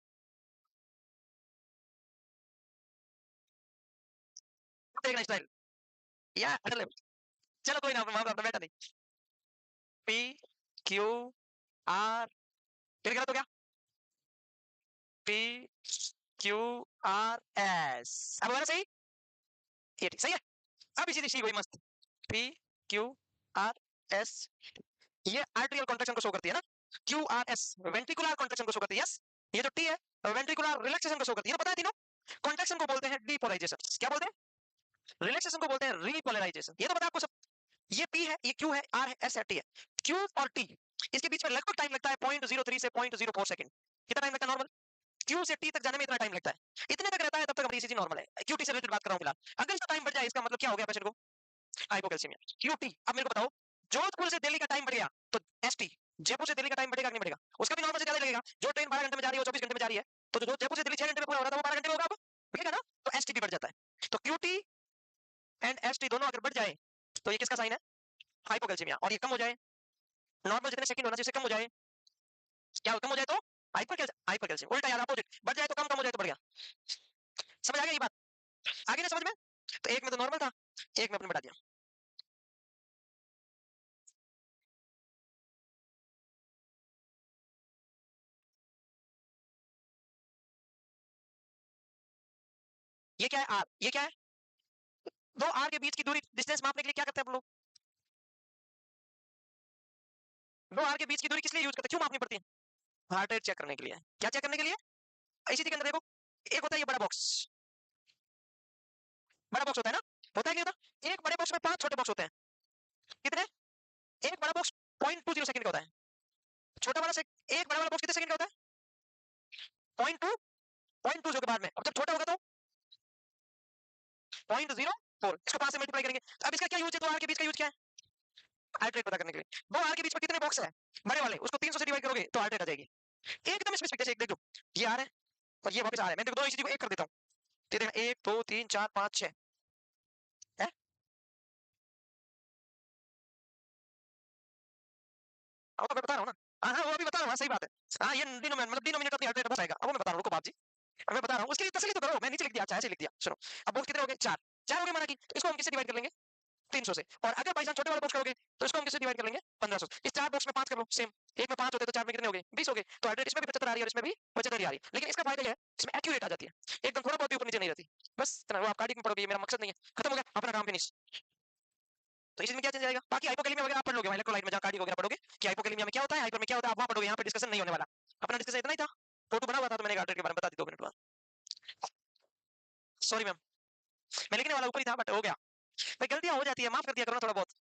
देखना स्टाइल यार अटल है। चलो कोई ना, वहां पे अपना बैठा नहीं। पी क्यू आर, फिर गलत हो गया, पी क्यू आर एस, अब हो रहा सही, ये ठीक सही है। अब इसी सी वही मस्त, पी क्यू आर एस, ये आर्टरियल कॉन्ट्रैक्शन को शो करती है ना, Q R S ventricular contraction को शो करती है, यस। ये जो टी है वेंट्रिकुलर रिलैक्सेशन को शो करती है, पता है तीनों। कॉन्ट्रैक्शन को बोलते हैं डीपोलराइजेशन, क्या बोलते हैं, रिलैक्सेशन को बोलते हैं रीपोलराइजेशन, ये तो पता है आपको सब। ये पी है, ये क्यू है, आर है, एस है, टी है। क्यू और टी, इसके बीच में लगभग टाइम लगता है 0.03 से 0.04 सेकंड। कितना टाइम लगता है नॉर्मल, क्यू से टी तक जाने में इतना टाइम लगता है, इतने तक रहता है, तब तक हमारी ईसीजी नॉर्मल है। क्यू टी से रिलेटेड बात कर रहा हूं फिलहाल, अगर इसका टाइम बढ़ जाए इसका मतलब क्या हो गया पेशेंट को, हाइपोकैल्सीमिया। क्यू टी, अब मेरे को बताओ, जोधपुर से दिल्ली का टाइम बढ़ गया तो एस टी, जयपुर से दिल्ली का टाइम बढ़ेगा कि नहीं बढ़ेगा, उसका भी नॉर्मल से ज्यादा लगेगा। जो ट्रेन 12 घंटे में जा रही है वो 24 घंटे में जा रही है, तो जो जयपुर से दिल्ली 6 घंटे में पूरा हो रहा था वो 12 घंटे में होगा, अब बढ़ेगा ना, तो एस टी भी बढ़ जाता है। तो Q T and S T दोनों अगर बढ़ जाए तो ये किसका साइन है, हाइपोकैल्सीमिया। और ये कम हो जाए, नॉर्मल जितने सेकंड होना चाहिए उससे कम हो जाए, क्या कम हो जाए तो हाइपरकैल्सियम, उल्टा यार अपोजिट, बढ़ जाए तो कम, कम हो जाए तो बढ़ गया। समझ आ गया ये बात, आगे ना समझ में। तो एक में तो नॉर्मल था, एक में अपने बढ़ा दिया। ये क्या है आर, ये क्या है, दो आर के बीच की दूरी डिस्टेंस मापने के लिए क्या करते हैं हम लोग, दो आर के बीच की दूरी किस लिए यूज करते हैं, क्यों मापनी पड़ती है, हार्ट रेट चेक करने के लिए। क्या चेक करने के लिए, इसी के अंदर देखो, एक होता है ये बड़ा बॉक्स, बड़ा बॉक्स होता है ना, होता है क्या होता, एक बड़े बॉक्स में 5 छोटे बॉक्स होते हैं, कितने, एक बड़ा बॉक्स 0.20 सेकंड का होता है, छोटा वाला से एक बड़ा वाला बॉक्स कितने सेकंड का होता है, 0.2, 0.20 के बाद में, अब जब छोटा होगा तो 0.04, इसको 5 से मल्टीप्लाई करेंगे। अब इसका क्या यूज है, दो आर के बीच का यूज क्या है, हार्ट रेट पता करने के लिए। दो आर के बीच में कितने बॉक्स है, बड़े वाले, उसको 300 से डिवाइड करोगे तो हार्ट रेट आ जाएगी, एकदम स्पेसिफिक। जैसे एक देख लो, ये आर है और ये वापस आर है, मैं देखो दो इसी को एक कर देता हूँ, ये देखना 1 2 3 4 5 6 है। अब तो मैं बता रहा हूँ ना, हाँ हाँ वो अभी बता रहा हूँ, हाँ, सही बात है। हाँ ये डिनोमिनेटर मतलब डिनोमिनेटर अपनी हार्ट रेट बस आएगा, अब मैं बता रहा हूँ, रुको बाप जी, अब मैं बता रहा हूँ, उसके लिए तसल्ली तो करो, मैं नीचे लिख दिया, अच्छा ऐसे लिख दिया, सुनो। अब बॉक्स कितने हो गए, 4, 4 हो गए माना कि, तो इसको हम किससे डिवाइड कर लेंगे, 300 से। और अगर बाई चांस छोटे वाला बॉक्स करोगे तो इसको हम किससे डिवाइड कर लेंगे, 1500। इस चार बॉक्स में 5 कर लो, सेम, एक में 5 होते तो चार में कितने हो गए, 20 हो गए। तो हार्ट रेट इसमें भी 75 आ रही है और इसमें भी 75 आ रही है, लेकिन इसका फायदा ये है इसमें एक्यूरेट आ जाती है, एकदम थोड़ा बहुत भी ऊपर नीचे नहीं रहती, बस इतना। वो आप कार्डियक में पढ़ोगे, ये मेरा मकसद नहीं है, खत्म हो गया अपना काम, फिनिश। तो इसमें क्या चेंज आएगा, बाकी हाइपोकैलेमिया वगैरह आप पढ़ लोगे वहाँ इलेक्ट्रोलाइट में, जहाँ कार्डियक वगैरह पढ़ोगे कि हाइपोकैलेमिया में क्या होता है, हाइपर में क्या होता है, आप वहाँ पढ़ोगे, यहाँ पे डिस्कशन नहीं होने वाला। अपना डिस्कशन इतना ही था, फोटो बना हुआ था तो मैंने हार्ट रेट के बारे में बता दी 2 मिनट बाद, सॉरी मैम, मैं लिखने वाला ऊपर ही था बट हो गया। भाई गलतियां हो जाती है, माफ कर दिया करो ना थोड़ा बहुत।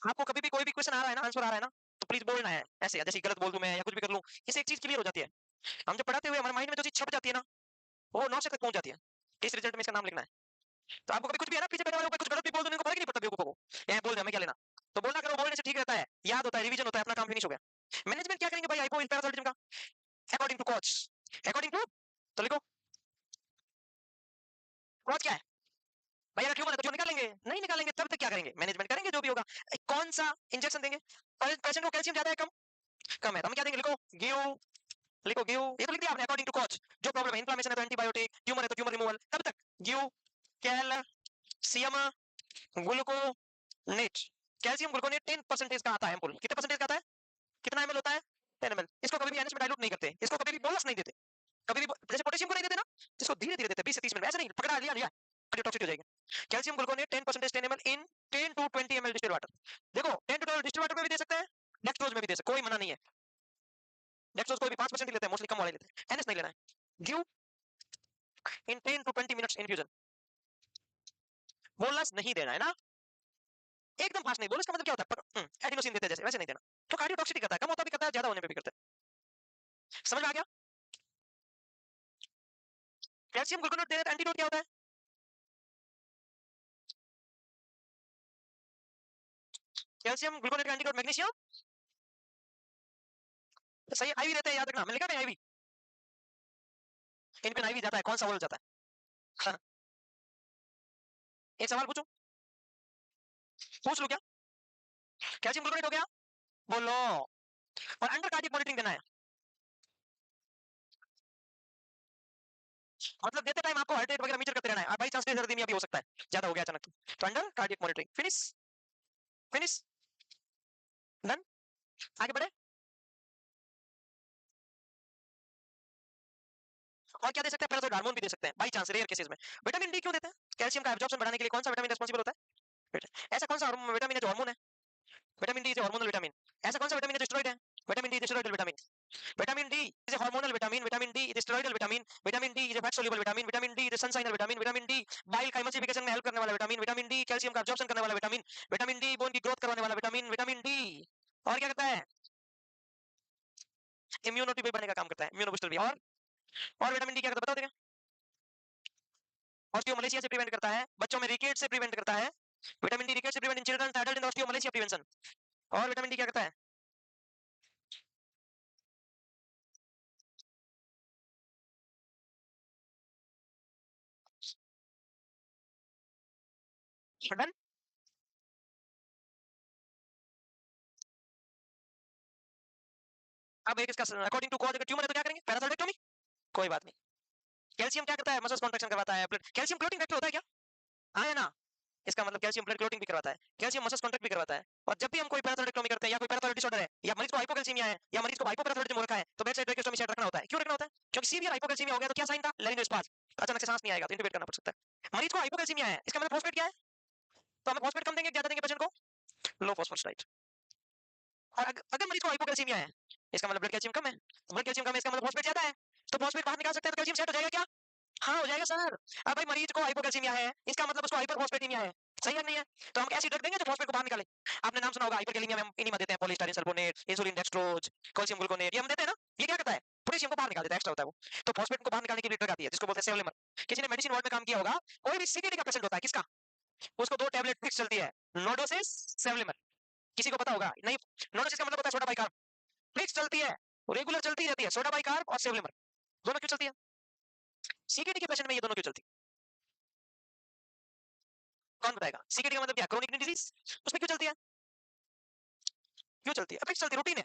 आपको कभी भी कोई भी क्वेश्चन आ रहा है ना, आंसर आ रहा है ना, तो प्लीज बोलना है ऐसे, जैसे गलत बोल दूं मैं या कुछ भी कर लूं, इससे एक चीज क्लियर हो जाती है। हम जब पढ़ाते हुए हमारे माइंड में जो चीज छप जाती है ना, वो 9 तक पहुंच जाती है, इस रिजल्ट में इसका नाम लिखना है। तो आपको कभी कुछ भी है ना, पीछे बैठे वालों को कुछ गलत भी बोल दूं, इनको पता ही नहीं पड़ता बेवकूफों को, ये बोल दिया मैं क्या लेना। तो बोलना करो, बोलने से ठीक रहता है, याद होता है, रिवीजन होता है, अपना काम फिनिश हो गया। मैनेजमेंट क्या करेंगे भाई हाइपो पैराथायरॉयडिज्म का, according to Koch, according to, तो लिखो कोच क्या है भाई, अगर ट्यूमर है तो क्यों निकालेंगे, नहीं निकालेंगे तब तक क्या करेंगे, मैनेजमेंट करेंगे जो भी होगा। कौन सा इंजेक्शन देंगे, पेशेंट को कैल्शियम ज्यादा है कम, कम है तो हम क्या देंगे, लिखो गिव, लिखो गिव, ये तो लिख दिया आपने, अकॉर्डिंग टू कोच। जो प्रॉब्लम है, इन्फ्लेमेशन है तो एंटीबायोटिक, ट्यूमर है तो ट्यूमर रिमूवल, तब तक give calcium gluconate. Calcium gluconate 10% का आता है एम्पुल, कितने परसेंटेज का आता है, कितना एमएल होता है, 10 ml। इसको कभी भी एनएस में डाइल्यूट नहीं करते, इसको कभी भी बोलस नहीं देते, कभी भी जैसे पोटेशियम को नहीं देते ना, इसको धीरे धीरे देते 20 से 30 मिनट, ऐसे नहीं पकड़ा लिया लिया टॉक्सिक हो जाएगा। Calcium gluconate 10% 10 ml in 10 to 20 ml distilled water. देखो 10 to 12 डिस्टिल्ड वाटर में भी दे सकते हैं, डेक्सट्रोज में भी दे सकते, कोई मना नहीं है। डेक्सट्रोज कोई भी 5% ही लेते हैं, मोस्टली कम वाले लेते हैं, एनएस नहीं लेना है। Give in 10 to 20 minutes infusion, bolus नहीं देना है ना, एकदम फास्ट नहीं। बोलस का मतलब क्या होता है, एडिनोसिन देते हैं जैसे, वैसे नहीं देना। तो कार्डियोटॉक्सिटी करता है, कम होता भी करता है, ज्यादा होने पे भी करता है। समझ में आ गया। कैल्शियम ग्लूकोनेट का एंटीडोट मैग्नीशियम, तो सही आईवी देते हैं, याद रखना। मैंने लिखा था आईवी, इन पे आईवी जाता है, कौन सा बोल जाता है? हाँ। एक सवाल पूछूं, पूछ लूं क्या? कैल्शियम ग्लूकोनेट हो गया, बोलो। और अंडर कार्डियक मॉनिटरिंग देना है, मतलब देते टाइम आपको हार्ट रेट वगैरह मीटर करते रहना है, बाई चांस सर्दी में भी हो सकता है, ज्यादा हो गया अचानक तो under cardiac monitoring. Finish, finish, done. आगे बढ़े। और क्या दे सकते हैं? पैराथायरॉइड हार्मोन भी दे सकते हैं बाई चांस, रेयर केसेस में। विटामिन डी क्यों देते हैं? कैल्शियम का एब्जॉर्प्शन बढ़ाने के लिए कौन सा विटामिन रिस्पांसिबल होता है? ऐसा कौन सा विटामिन है जो हार्मोन है? Vitamin D is hormonal vitamin. ऐसा कौन सा विटामिन है जो स्टेरॉइड है? Vitamin D is steroidal vitamin. Vitamin D is a hormonal vitamin, vitamin D is steroidal vitamin, vitamin D is a fat soluble vitamin, vitamin D is a sunshiner vitamin, vitamin D bile का emulsification में help करने वाला vitamin, vitamin D calcium का absorption करने वाला vitamin, vitamin D bone की growth करवाने वाला विटामिन, विटामिन डी। और क्या करता है? इम्यूनिटी भी बढ़ाने का काम करता है, इम्यूनो बूस्टर भी। और विटामिन डी क्या करता है बताओ? ऑस्टियोमलेशिया से प्रिवेंट करता है, बच्चों में रिकेट से प्रिवेंट करता है। विटामिन डी रिकेट से prevent in children, adult in osteomalacia prevention. और विटामिन डी क्या करता है? डन। अब एक इसका अकॉर्डिंग टू कॉज, अगर ट्यूमर है तो क्या करेंगे? पैराथायरॉइडेक्टोमी। कोई बात नहीं। कैल्शियम क्या करता है? मसल्स कॉन्ट्रैक्शन करवाता है। कैल्शियम क्लोटिंग फैक्टर होता है क्या? हाँ या ना? इसका मतलब कैल्शियम ब्लड क्लोटिंग भी करवाता है, कैल्शियम मसल्स कॉन्ट्रैक्ट भी करवाता है। और जब भी हम कोई पैराथायरॉइडेक्टोमी करते हैं या कोई पैराथायरॉइड डिसऑर्डर है, या मरीज को हाइपोकैल्सीमिया है, या मरीज को हाइपोपैराथायरॉइडिज्म हो रखा है, तो बेड साइड ट्रेकेस्टोमी सेट रखना होता है। क्यों रखना होता है? क्योंकि सीवियर हाइपोकैल्सीमिया हो गया तो क्या साइन था? लेरिंगोस्पाज, अचानक से सांस नहीं आएगा तो इंटुबेट करना पड़ सकता है। मरीज को हाइपोकैल्सीमिया है, इसका मतलब फॉस्फेट क्या है? तो हमें फॉस्फेट कम देंगे, ज्यादा देंगे पेशेंट को? लो फॉस्फोरस डाइट। और अगर मरीज को हाइपोकैल्सीमिया है, इसका मतलब ब्लड कैल्शियम कम है। ब्लड कैल्शियम कम है, इसका मतलब फॉस्फेट ज्यादा है। तो फॉस्फेट बाहर निकाल सकते हैं तो कैल्शियम सेट हो जाएगा क्या? हाँ हो जाएगा सर। अब भाई मरीज को हाइपोकैल्सीमिया है, इसका मतलब उसको हाइपरफॉस्फेटेमिया है। सही है नहीं है? तो हम ऐसी ड्रग देंगे जो फॉस्फेट को बाहर निकाले। आपने नाम सुना होगा हाइपरकैलेमिया में हम इनिमा देते हैं, polystyrene sulfonate, insulin dextrose, calcium gluconate, ये हम देते हैं ना। ये क्या करता है? पोटेशियम को बाहर निकाल देता है, एक्स्ट्रा होता है वो। तो फॉस्फेट को बाहर निकालने की ड्रग आती है जिसको बोलते हैं सेवलेमर। किसी ने मेडिसिन वर्ल्ड में काम किया होगा, कोई भी सीकेडी का पेशेंट होता है, किसका? उसको 2 टैबलेट फिक्स चलती है, नोडोसिस, सेवलेमर। किसी को पता होगा नहीं? नोडोसिस का मतलब होता है सोडा बाइकार्ब, फिक्स चलती है, रेगुलर चलती रहती है, सोडा बाइकार्ब और सेवलेमर। दोनों क्यों चलती है? सीकेडी के पेशेंट में ये दोनों क्यों चलती है? कौन बताएगा? सीकेडी का मतलब क्या? क्रोनिक डिजीज, उसमें क्यों चलती है? क्यों चलती है? फिक्स चलती है, रूटीन है।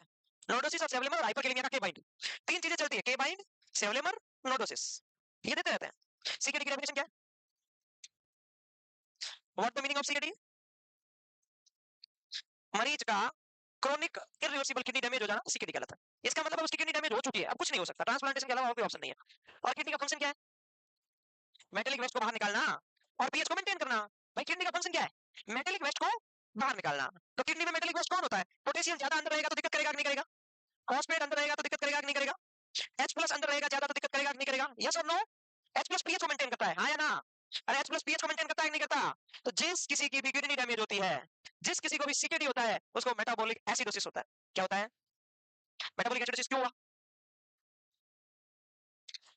नोडोसिस और सेवलेमर और हाइपरकैलेमिया का के बाइंड, तीन चीजें चलती है, के बाइंड, सेवलेमर, नोडोसिस, ये देते रहते हैं। सीकेडी की डेफिनेशन क्या है? What the meaning of CKD? मरीज का क्रोनिक इरिवर्सिबल किडनी डैमेज हो जाना सीकेडी कहलाता है। इसका मतलब उसकी किडनी डैमेज हो चुकी है, अब कुछ नहीं हो सकता, ट्रांसप्लांटेशन के अलावा और कोई ऑप्शन नहीं है। और किडनी का फंक्शन क्या है? मेटेलिक वेस्ट को बाहर निकालना और पीएच को मेंटेन करना। भाई किडनी का फंक्शन क्या है? मेटेलिक वेस्ट को बाहर निकालना। तो किडनी में मेटेलिक वेस्ट कौन होता है? पोटेशियम ज्यादा अंदर रहेगा तो दिक्कत करेगा कि नहीं करेगा? फॉस्फेट अंदर रहेगा तो दिक्कत करेगा कि नहीं करेगा? H प्लस अंदर रहेगा ज्यादा तो दिक्कत करेगा कि नहीं करेगा? यस और नो? H प्लस पीएच को मेंटेन करता है, हाँ या ना? अरे H प्लस पीएच को मेंटेन करता है कि नहीं करता? तो जिस किसी की भी किडनी डैमेज होती है, जिस किसी को भी सीकेडी होता है, उसको मेटाबॉलिक एसिडोसिस होता है। क्या होता है? मेटाबॉलिक एसिडोसिस क्यों हुआ?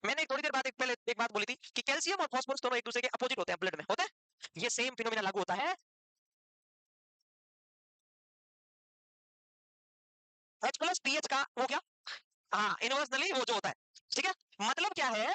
मैंने थोड़ी देर बाद पहले एक बात बोली थी कि कैल्शियम और फास्फोरस दोनों एक दूसरे के अपोजिट होते हैं ब्लड में, होते हैं। ये सेम फिनोमेना लागू होता है। H प्लस पीएच का वो क्या? हाँ इनवर्सली वो जो होता है, ठीक है। मतलब क्या है?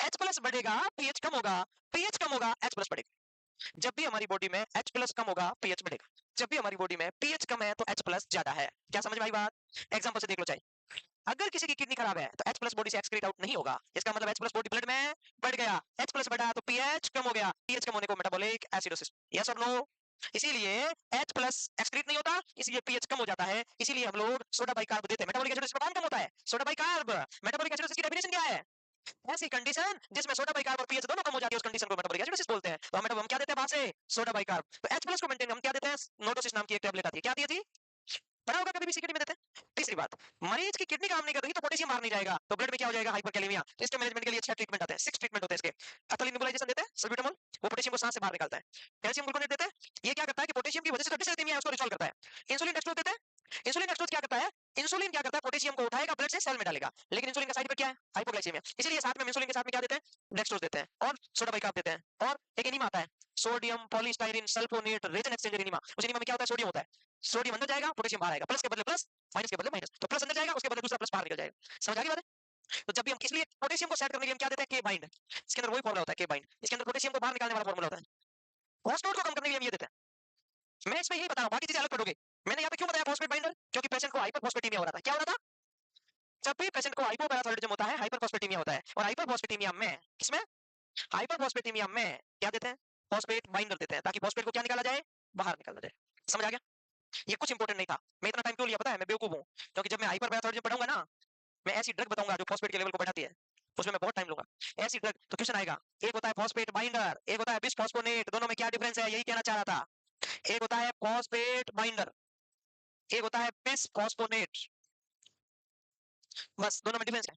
H प्लस बढ़ेगा पीएच कम होगा, पीएच कम होगा H प्लस बढ़ेगा। जब भी हमारी बॉडी में H प्लस कम होगा पीएच बढ़ेगा, जब भी हमारी बॉडी में पीएच कम है तो H प्लस ज्यादा है। क्या समझ में आई बात? एग्जांपल से देख लो, चाहिए अगर किसी की किडनी खराब है तो H प्लस बॉडी से एक्सक्रीट आउट नहीं होगा, इसका मतलब H प्लस बॉडी ब्लड में बढ़ गया, H प्लस बढ़ा तो पीएच कम हो गया, पीएच कम होने को मेटाबॉलिक एसिडोसिस। यस और नो? इसीलिए H प्लस एक्सक्रीट नहीं होता, इसलिए पीएच कम हो जाता है, इसीलिए हम लोग सोडा बाइकार्ब देते हैं। मेटाबॉलिक एसिडोसिस का कौन कम होता है? Soda bicarb. मेटाबॉलिक एसिडोसिस की डेफिनेशन क्या है? ऐसी कंडीशन जिसमें सोडा बाइकार्ब और पीएच दोनों कम हो जाती है, उस कंडीशन को मेटाबॉलिक एसिडोसिस बोलते हैं। तो हम क्या देते हैं बाहर से? Soda bicarb. तो H प्लस को मेंटेन हम क्या देते हैं? नोडोसिस नाम की एक टैबलेट आती है, क्या आती है जी? पढ़ा होगा कभी भी सीकेडी में देते हैं। तीसरी बात, मरीज की किडनी काम नहीं कर रही तो पोटेशियम बाहर नहीं जाएगा, तो ब्लड में क्या हो जाएगा? हाइपरकैलेमिया। तो इसके मैनेजमेंट के लिए 6 ट्रीटमेंट आते हैं, 6 ट्रीटमेंट होते हैं इसके। अतली नेबुलाइजेशन देते हैं, सल्ब्यूटामॉल, वो पोटेशियम को सांस से बाहर निकालता है। कैल्शियम ग्लूकोनेट देते हैं, ये क्या करता है कि पोटेशियम की वजह से जो डिसअर्थीमिया है उसको रिजॉल्व करता है। इंसुलिन डेक्सट्रोज देते हैं, इंसुलिन डेक्सट्रोज क्या करता है? इंसुलिन क्या करता है, पोटेशियम को उठाएगा ब्लड से सेल में डालेगा, लेकिन इंसुलिन का साइड इफेक्ट क्या है, हाइपोग्लाइसीमिया। इसीलिए साथ में इंसुलिन के साथ में क्या देते हैं, डेक्सट्रोज देते हैं और सोडा बाइकार्ब देते हैं। और एक एनीमा आता है, sodium polystyrene sulfonate resin exchanger enema. उस एनीमा में क्या होता है, सोडियम होता है, सोडियम अंदर जाएगा, पोटेशियम बाहर आएगा, प्लस के बदले प्लस, माइनस के बदले माइनस, तो प्लस अंदर जाएगा, उसके बदले दूसरा प्लस बाहर निकल जाएगा। समझ आ गई बात है? तो जब भी हम, इसलिए पोटेशियम को सेट करने के लिए हम क्या देते हैं, के बाइंड। इसके अंदर वही फॉर्मूला होता है, के बाइंड। इसके अंदर पोटेशियम को बाहर निकालने वाला फॉर्मूला होता है। फॉस्फेट को कम करने के लिए हम ये देते हैं। मैं इसमें यही बता रहा हूं, बाकी चीजें अलग पढ़ोगे। मैंने यहाँ पे क्यों बताया फॉस्फेट बाइंडर, क्योंकि पेशेंट को हाइपरफॉस्फेटेमिया हो रहा था। क्या हो रहा था, जब भी पेशेंट को हाइपोपैराथायरॉयडिज्म होता है, हाइपरफॉस्फेटेमिया होता है। और हाइपरफॉस्फेटेमिया में, किसमें, हाइपरफॉस्फेटेमिया में क्या देते हैं, फॉस्फेट बाइंडर देते हैं, ताकि फॉस्फेट को क्या निकाला जाए, बाहर निकाला जाए। समझ आ गया? ये कुछ इंपॉर्टेंट नहीं था। मैं इतना टाइम क्यों लिया पता है, मैं बेवकूफ हूं, क्योंकि जब मैं हाइपरपैराथायरॉयडिज्म पढ़ूंगा ना, मैं ऐसी ड्रग बताऊंगा जो फॉस्फेट के लेवल को बढ़ाती है, उसमें मैं बहुत टाइम लूंगा। ऐसी ड्रग तो क्वेश्चन आएगा, एक होता है फॉस्फेट बाइंडर, एक होता है बिसफॉस्फोनेट, दोनों में क्या डिफरेंस है, यही कहना चाह रहा था। एक होता है फॉस्फेट बाइंडर, एक होता है बिसफॉस्फोनेट, बस दोनों में डिफरेंस है।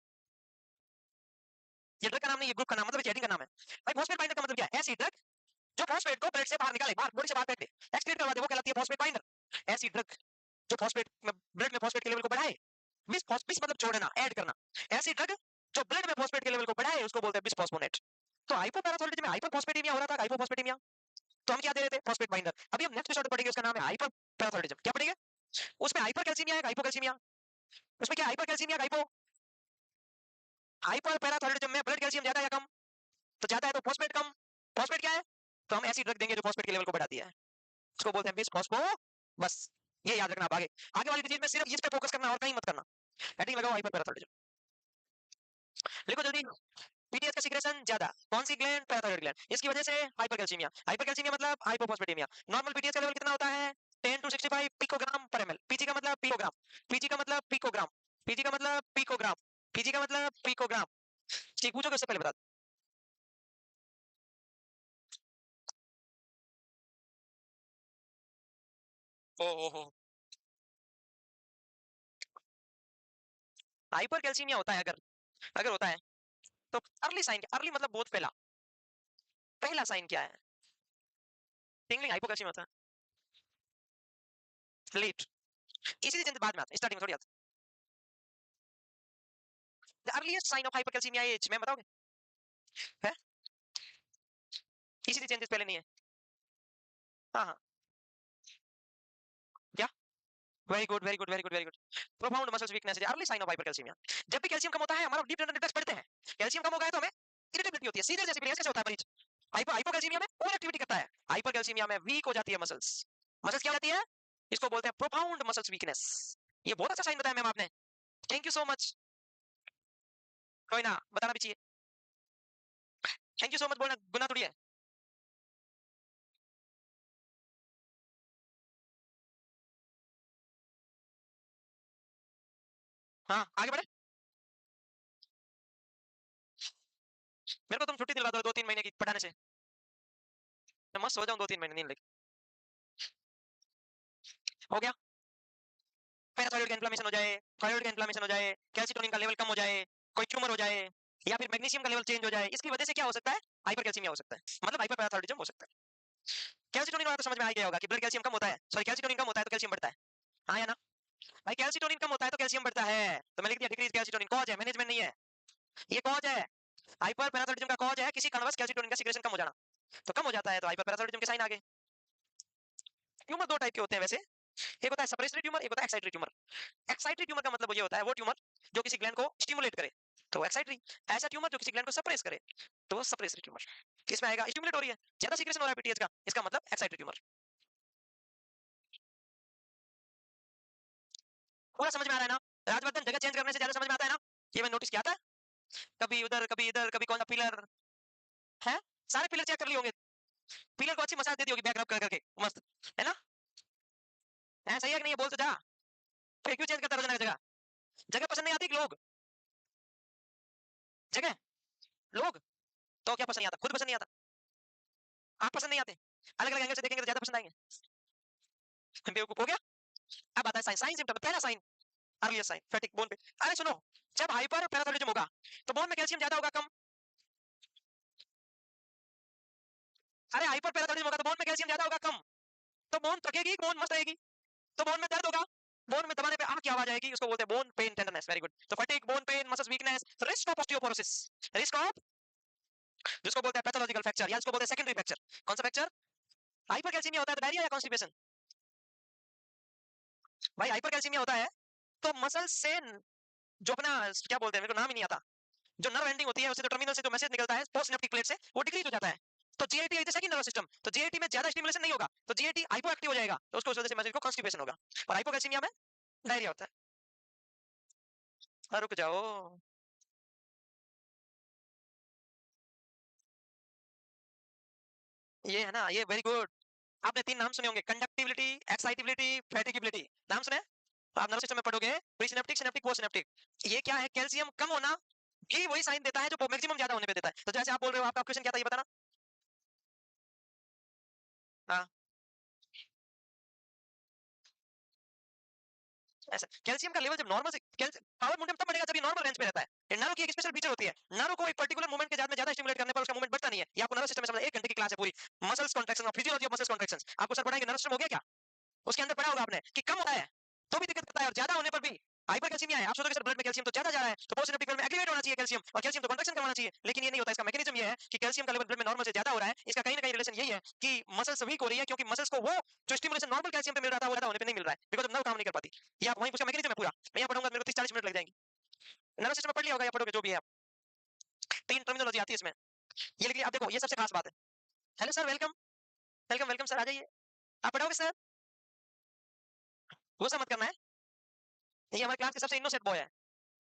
ये ड्रग का नाम नहीं, ये ग्रुप का नाम, मतलब चैटिंग का नाम है भाई। फॉस्फेट बाइंडर का मतलब क्या है, ऐसी ड्रग जो फॉस्फेट को ब्लड से बाहर निकाले, बाहर बॉडी से बाहर फेंक दे, एक्सक्रीट करवा दे, वो कहलाती है फॉस्फेट बाइंडर। ऐसी ड्रग जो फॉस्फेट में, ब्लड में फॉस्फेट के लेवल को बढ़ाए, बिस मतलब छोड़ना, ऐड करना, ऐसी ड्रग जो ब्लड में फॉस्फेट के लेवल को बढ़ाए, उसको बोलते हैं बिसफॉस्फोनेट। तो हाइपोपैराथायरॉयडिज्म में हाइपरफॉस्फेटेमिया हो रहा था, हाइपोफॉस्फेटेमिया, तो हम क्या दे रहे थे, फॉस्फेट बाइंडर। अभी हम नेक्स्ट डिसऑर्डर पढ़ेंगे, उसका नाम है हाइपरपैराथायरॉयडिज्म। क्या पढ़ेंगे, उसमें हाइपरकैल्सीमिया है, हाइपोकैल्सीमिया। उसमें क्या हाइपरकैल्सीमिया, हाइपो, हाइपरपैराथायरॉयडिज्म में ब्लड कैल्शियम ज्यादा या कम, तो ज्यादा है तो फॉस्फेट कम। फॉस्फेट क्या है, तो हम ऐसी ड्रग देंगे जो फॉस्फेट के लेवल को बढ़ाती है, उसको बोलते हैं बिसफॉस्फो। बस ये याद रखना। आप आगे आगे वाली चीज में सिर्फ इस पे फोकस करना और कहीं मत करना। हेडिंग लगाओ हाइपरपैराथायरॉयडिज्म, लिखो जल्दी। पीटीएस का सीक्रेशन ज्यादा, कौन सी ग्लैंड, पैराथायरॉयड ग्लैंड, इसकी वजह से हाइपरकैल्सीमिया। हाइपरकैल्सीमिया मतलब हाइपोफॉस्फेटेमिया। नॉर्मल पीटीएस का लेवल कितना होता है, 10 to 65 पिकोग्राम पर एमएल। पीजी का मतलब पिकोग्राम, पीजी का मतलब पिकोग्राम, पीजी का मतलब पिकोग्राम, पीजी का मतलब पिकोग्राम। ठीक, पूछोगे उससे पहले बता दो। ओ हो, हाइपरकैल्सीमिया होता है अगर, अगर होता है तो अर्ली साइन, अर्ली मतलब बहुत पहला, पहला साइन क्या है, टिंगलिंग हाइपोकैल्सीमिया होता है लेट। इसी से बाद में आता है, स्टार्टिंग में थोड़ी आता है। The earliest sign of hypercalcaemia एज में बताओगे, है इसी चेंजेस पहले नहीं है। हाँ हाँ, क्या, very good very good very good very good. Profound muscles weakness early sign of hypercalcaemia. जब भी कैल्शियम कम होता है, हमारा डीप न्यूरल रिफ्लेक्स बढ़ते हैं। कैल्शियम कम हो गया तो हमें इरिटेबिलिटी होती है, सीजर जैसी फीलिंग कैसे होता है मरीज। हाइपोकैल्सीमिया में ओवर एक्टिविटी करता है, हाइपरकैल्सीमिया में वीक हो जाती है मसल्स। मसल्स क्या हो जाती है, इसको बोलते हैं प्रोफाउंड मसल्स वीकनेस। ये बहुत अच्छा साइन बताया मैम आपने, थैंक यू सो मच। कोई ना, बताना भी चाहिए। थैंक यू सो मच बोलना गुना थोड़ी है। हाँ आगे बढ़े, मेरे को तुम छुट्टी दिलवा दो 2-3 महीने की पढ़ाने से, मैं मस्त हो जाऊं 2-3 महीने नींद लेके। हो गया, पैराथायरॉयड का इन्फ्लेमेशन हो जाए, थायराइड का इन्फ्लेमेशन हो जाए, कैल्शिटोनिन का लेवल कम हो जाए, कोई ट्यूमर हो जाए, या फिर मैग्नीशियम का लेवल चेंज हो जाए, इसकी वजह से क्या हो सकता है, हाइपरकैल्सीमिया हो सकता है, मतलब हाइपरपैराथायरॉयडिज्म हो सकता है। कैल्शिटोनिन वाला तो समझ में आ गया होगा कि ब्लड कैल्शियम कम होता है, सॉरी कैल्शिटोनिन कम होता है तो कैल्शियम बढ़ता है। हाँ या ना, भाई कैल्शिटोनिन कम होता है तो कैल्शियम बढ़ता है, तो मैंने लिख दिया डिक्रीज कैल्शिटोनिन, कॉज है, मैनेजमेंट नहीं है, ये कॉज है। हाइपरपैराथायरॉयडिज्म का कॉज है किसी कारणवश कैल्शिटोनिन का सीक्रेशन कम हो जाना, तो कम हो जाता है तो हाइपरपैराथायरॉयडिज्म के साइन आ गए। ट्यूमर दो टाइप के होते हैं वैसे, एक होता है सप्रेसरी ट्यूमर, एक होता है एक्साइटरी ट्यूमर। एक्साइटरी ट्यूमर का मतलब ये होता है वो ट्यूमर जो किसी ग्लैंड को स्टिमुलेट करे, तो एक्साइटरी। ऐसा ट्यूमर जो किसी ग्लैंड को सप्रेस करे, तो वो सप्रेसरी ट्यूमर। किसमें आएगा, स्टिमुलेट हो रही है, ज्यादा सीक्रेशन हो रहा है पीटीएच का, इसका मतलब एक्साइटरी ट्यूमर। पूरा समझ में आ रहा है ना, राजवर्धन जगह चेंज करने से ज्यादा समझ में आता है ना, ये मैं नोटिस किया था। कभी उधर कभी इधर, कभी कौन सा पिलर है, सारे पिलर चेक कर लिए होंगे, पिलर को अच्छी मसाज दे दी होगी बैक रब कर करके, मस्त है ना, है सही है कि नहीं, बोल तो जा, फिर क्यों चेंज करता रोजाना जगह, जगह पसंद नहीं आती कि लोग, जगह, लोग, तो क्या पसंद नहीं आता, खुद पसंद नहीं आता, आप पसंद नहीं आते, अलग अलग एंगल से देखेंगे तो ज्यादा पसंद आएंगे। बेवकूफ हो गया। अब आता है साइन, साइन सिम्टम, पहला sign earlier sign fatigue bone पे। अरे सुनो, जब हाइपर पैराथायरॉयडिज्म होगा तो बोन में कैल्शियम ज्यादा होगा कम, अरे हाइपर पैराथायरॉयडिज्म होगा तो बोन में कैल्शियम ज्यादा होगा कम, तो बोन थकेगी, बोन मस्त रहेगी, तो बोन में दर्द होगा, बोन में दबाने पे की आवाज आएगी, उसको बोलते हैं bone pain tenderness. Very good. तो fatigue, bone pain, muscles weakness, risk of osteoporosis, risk of, जिसको बोलते हैं पैथोलॉजिकल फ्रैक्चर या इसको बोलते हैं सेकेंडरी फ्रैक्चर। कौन सा फ्रैक्चर? हाइपरकैल्सीमिया होता है तो डायरिया या कॉन्स्टिपेशन? भाई हाइपरकैल्सीमिया होता है तो मसल से जो अपना क्या बोलते हैं, मेरे को नाम ही नहीं आता, जो नर्व एंडिंग होती है उससे जो टर्मिनल से जो मैसेज निकलता है पोस्ट सिनेप्टिक प्लेट से, वो डिक्रीज हो जाता है। तो GIT is second nervous system, तो जीआईटी में ज्यादा स्टिमुलेशन नहीं होगा तो जीआईटी हाइपो एक्टिव हो जाएगा, तो उसको उस वजह से मैसेज को कॉन्स्टिपेशन होगा। और हाइपोकैल्सीमिया में डायरिया होता है। रुक जाओ, ये है ना, ये वेरी गुड। आपने 3 नाम सुने होंगे, कंडक्टिविटी, एक्साइटेबिलिटी, फैटिगेबिलिटी। नाम सुने? तो आप नर्वस सिस्टम में पढ़ोगे pre synaptic, synaptic, post synaptic. ये क्या है? कैल्शियम कम होना भी वही साइन देता है जो मैक्सिमम ज्यादा होने पे देता है। तो जैसे आप बोल रहे हो, आपका क्वेश्चन क्या था ये बताना। हाँ, ऐसा कैल्शियम का लेवल जब नॉर्मल से पावर मोमेंटम तब बढ़ेगा जब ये नॉर्मल रेंज में रहता है। ये नर्व की एक स्पेशल फीचर होती है, नर्व को एक पर्टिकुलर मोमेंट के ज्यादा स्टिमुलेट करने पर उसका मूवमेंट बढ़ता नहीं है। ये आपको नर्व सिस्टम में समझ 1 घंटे की क्लास है पूरी, मसल्स कॉन्ट्रैक्शन और फिजियोलॉजी ऑफ मसल्स कॉन्ट्रैक्शंस। आपको सर पढ़ाएंगे नर्व सिस्टम हो गया क्या, उसके अंदर पढ़ा होगा आपने कि कम होता है तो भी दिक्कत करता है और ज्यादा होने पर भी हाइपरकैल्सीमिया है। आप सोचोगे सर ब्लड में कैल्शियम तो ज्यादा जा रहा है तो पोस्ट सिनेप्टिक में एक्टिवेट होना चाहिए कैल्शियम, और कैल्शियम तो कंडक्शन करवाना चाहिए, लेकिन ये नहीं होता। इसका मैकेनिज्म ये है कि कैल्शियम का लेवल ब्लड में नॉर्मल से ज्यादा हो रहा है, इसका कहीं ना कहीं रिलेशन यही है कि मसल्स वीक हो रही है, क्योंकि मसल्स को वो जो स्टिमुलेशन नॉर्मल कैल्शियम पे मिल रहा था वो ज्यादा होने पे नहीं मिल रहा है, बिकॉज़ नर्व काम नहीं कर पाती। ये आप वहीं उसका मैकेनिज्म है पूरा, मैं यहाँ पढ़ूंगा तो मेरे को 30-40 मिनट लग जाएंगे। नर्वस सिस्टम में पढ़ लिया होगा या पढ़ोगे जो भी है आप, 3 टर्मिनोलॉजी आती है इसमें। ये लिख लिया। अब देखो ये सबसे खास बात है। Hello sir, welcome, welcome, welcome sir, आ जाइए। आप पढ़ोगे सर, गुस्सा मत करना है। ये हमारे क्लास के सबसे इनोसेंट बॉय है,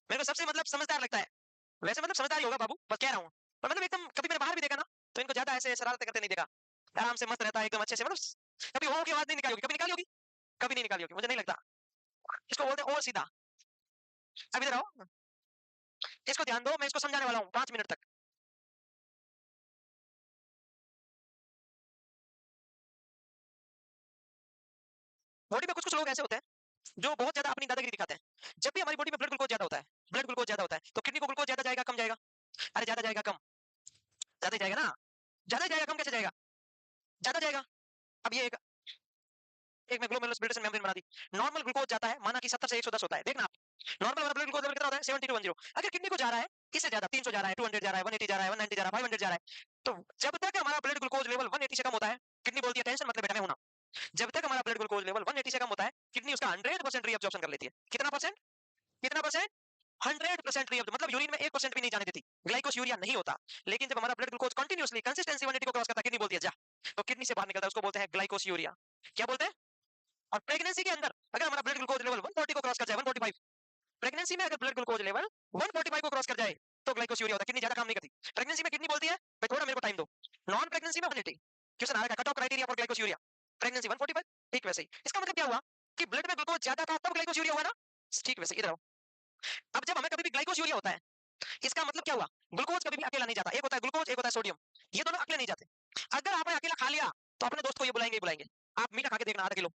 मेरे को सबसे मतलब समझदार लगता है। वैसे मतलब समझदार ही होगा बाबू, बस कह रहा हूँ। पर मतलब एकदम, कभी मैंने बाहर भी देखा ना तो इनको ज्यादा ऐसे शरारतें करते नहीं देखा, आराम से मस्त रहता है एकदम अच्छे से, मतलब कभी हो की आवाज नहीं निकाली होगी, कभी निकाली होगी, कभी नहीं निकाली होगी, मुझे नहीं लगता। इसको बोलते हैं और सीधा। अब इधर आओ, इसको ध्यान दो, मैं इसको समझाने वाला हूँ 5 मिनट तक। बॉडी में कुछ कुछ लोग ऐसे होते हैं जो बहुत ज्यादा अपनी दादागिरी दिखाते हैं। जब भी हमारी बॉडी में ब्लड ग्लूकोज ज्यादा होता है, ब्लड ग्लूकोज ज्यादा होता है तो किडनी को ग्लूकोज ज्यादा जाएगा कम जाएगा? अरे ज्यादा जाएगा कम? ज्यादा ही जाएगा ना। ज्यादा ही जाएगा, कम कैसे जाएगा? ज्यादा जाएगा। अब ये एक मैं ग्लोमेरुलर मेम्ब्रेन बना दी। नॉर्मल ग्लूकोज जाता है, माना कि 70 से 110 होता है, देखना आप। नॉर्मल हमारा ब्लड ग्लूकोज लेवल कितना होता है? 70 टू 10। अगर किडनी को जा रहा है इससे ज्यादा, 300 जा रहा है, 200 जा रहा है, 180 जा रहा है, 190 जा रहा है, 500 जा रहा है, तो जब तक हमारा ब्लड ग्लूकोज लेवल 180 से कम होता है, किडनी बोलती है टेंशन मतलब बेटा में होना। जब तक हमारा ब्लड ग्लूकोज लेवल 180 से कम होता है, किडनी उसका 100% रीअब्जॉर्प्शन कर लेती है। कितना परसेंट? कितना परसेंट? 100% रीअब्जॉर्ब, मतलब यूरिन में 1% भी नहीं जाने देती, ग्लाइकोस यूरिया नहीं होता। लेकिन जब हमारा ब्लड ग्लूकोज कंटिन्यूअसली कंसिस्टेंसी 180 को क्रॉस करता है, किडनी बोलती है जा, तो किडनी से बाहर निकलता है, उसको बोलते हैं ग्लाइकोस यूरिया। क्या बोलते हैं? और प्रेगनेंसी के अंदर अगर हमारा ब्लड ग्लूकोज लेवल 140 को क्रॉस कर जाए, 145, प्रेगनेंसी में अगर ब्लड ग्लूकोज लेवल 145 को क्रॉस कर जाए तो ग्लाइकोस्यूरिया होता है, किडनी ज्यादा काम नहीं करती। प्रेगनेंसी में किडनी बोलती है भाई थोड़ा मेरे को टाइम दो। नॉन प्रेगनेंसी में 180। क्वेश्चन आ रहा है cut off criteria for glycosuria, pregnancy 145। ठीक वैसे ही इसका मतलब क्या हुआ कि ब्लड में ग्लूकोज ज्यादा था तब ग्लाइकोस्यूरिया हुआ ना। ठीक वैसे इधर आओ। अब जब हमें कभी भी ग्लाइकोस्यूरिया होता है, इसका मतलब क्या हुआ? ग्लूकोज कभी भी अकेला नहीं जाता, एक होता है ग्लूकोज, एक होता है सोडियम, ये दोनों अकेले नहीं जाते। अगर आपने अकेला खा लिया तो अपने दोस्त को ये बुलाएंगे ही बुलाएंगे। आप मीठा खा के देखना, आधा किलो,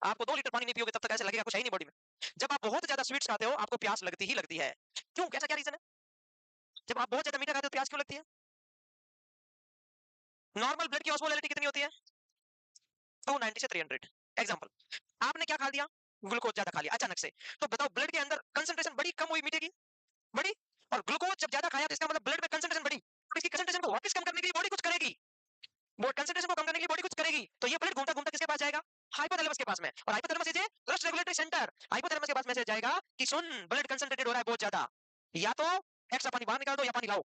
आपको 2 लीटर पानी नहीं पियोगे तब तक ऐसे लगेगा कुछ है ही नहीं बॉडी में। जब आप बहुत ज्यादा स्वीट्स खाते हो आपको प्यास लगती ही लगती है। क्यों, कैसा क्या रीजन है? जब आप बहुत ज्यादा मीठा खाते हो प्यास क्यों लगती है? नॉर्मल ब्लड की ऑस्मोलैरिटी कितनी होती है? 290 से 300। एग्जांपल, आपने क्या खा दिया? ग्लूकोज ज्यादा खा लिया अचानक से, तो बताओ ब्लड के अंदर कंसंट्रेशन बड़ी कम हुई मीठे की? बड़ी। और ग्लूकोज जब ज्यादा खाया तो इसका मतलब ब्लड में कंसंट्रेशन बढ़ी, और इसकी कंसंट्रेशन को वापस कम करने के लिए बॉडी कुछ करेगी। वो कंसंट्रेशन को कम करने के लिए बॉडी कुछ करेगी, तो ये ब्लड घूमता घूमता किसके पास जाएगा? हाइपोथैलेमस के पास में। और hypothalamus is a thrust regulatory centre. Hypothalamus के पास मैसेज जाएगा कि सुन ब्लड कंसंट्रेटेड हो रहा है बहुत ज्यादा, या तो एक्स्ट्रा पानी बाहर निकाल दो या पानी लाओ,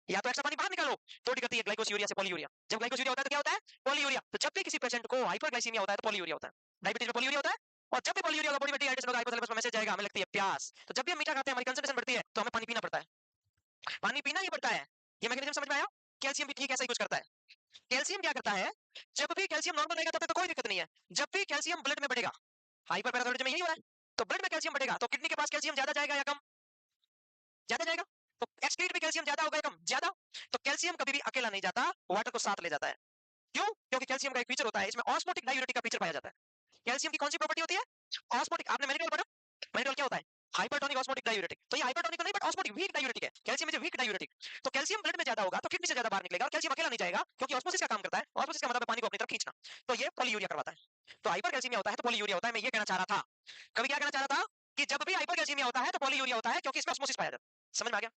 या तो एक्स्ट्रा पानी बाहर निकालो। थोड़ी करती है ग्लाइकोस्यूरिया से पॉलीयूरिया। जब ग्लाइकोस्यूरिया होता है तो क्या होता है? पॉलीयूरिया। तो जब भी किसी पेशेंट को हाइपरग्लाइसीमिया होता है तो पॉलीयूरिया होता है, डायबिटीज में पॉलीयूरिया होता है। और जब भी पॉलीयूरिया होगा बॉडी में डिहाइड्रेशन होगा, हाइपोथैलेमस में मैसेज जाएगा हमें लगती है प्यास। तो जब भी हम मीठा खाते हैं हमारी कंसंट्रेशन बढ़ती है तो हमें पानी पीना पड़ता है, पानी पीना ही पड़ता है। ये मैकेनिज्म समझ में आया? कैल्शियम भी ठीक ऐसा ही कुछ करता है। कैल्शियम क्या करता है? जब भी कैल्शियम नॉर्मल रहेगा तब तक तो कोई दिक्कत नहीं है, जब भी कैल्शियम ब्लड में बढ़ेगा, हाइपरपैराथायरॉयडिज्म में यही हो रहा है, तो ब्लड में कैल्शियम बढ़ेगा तो किडनी के पास कैल्शियम ज्यादा जाएगा या कम? ज्यादा जाएगा। तो एक्सक्रीट भी कैल्शियम ज्यादा होगा या कम? ज्यादा। तो कैल्शियम कभी भी अकेला नहीं जाता, वाटर को साथ ले जाता है। क्यों? क्योंकि कैल्शियम का एक फीचर होता है, इसमें ऑस्मोटिक डाययूरेटिक का फीचर पाया जाता है। कैल्शियम की कौन सी प्रॉपर्टी होती है? ऑस्मोटिक। आपने मेडिकल पढ़ा? मेडिकल क्या होता है? Hypertonic osmotic diuretic. तो ये हाइपरटोनिक नहीं बट ऑस्मोटिक वीक डाययूरेटिक है। Calcium is weak diuretic. तो कैल्शियम ब्लड में ज्यादा होगा तो किडनी से ज्यादा बाहर निकलेगा, और कैल्शियम अकेला नहीं जाएगा क्योंकि ऑस्मोसिस का काम करता है। ऑस्मोसिस का मतलब है पानी को अपनी तरफ खींचना। तो ये पॉलीयूरिया करवाता है। तो हाइपरकैल्सीमिया होता है तो पॉलीयूरिया होता है। मैं ये कहना चाह रहा था, कभी क्या कहना चाह रहा था कि जब भी हाइपरकैल्सीमिया होता है तो पॉलीयूरिया होता है, क्योंकि इसमें ऑस्मोसिस पाया जाता है। समझ में आ गया?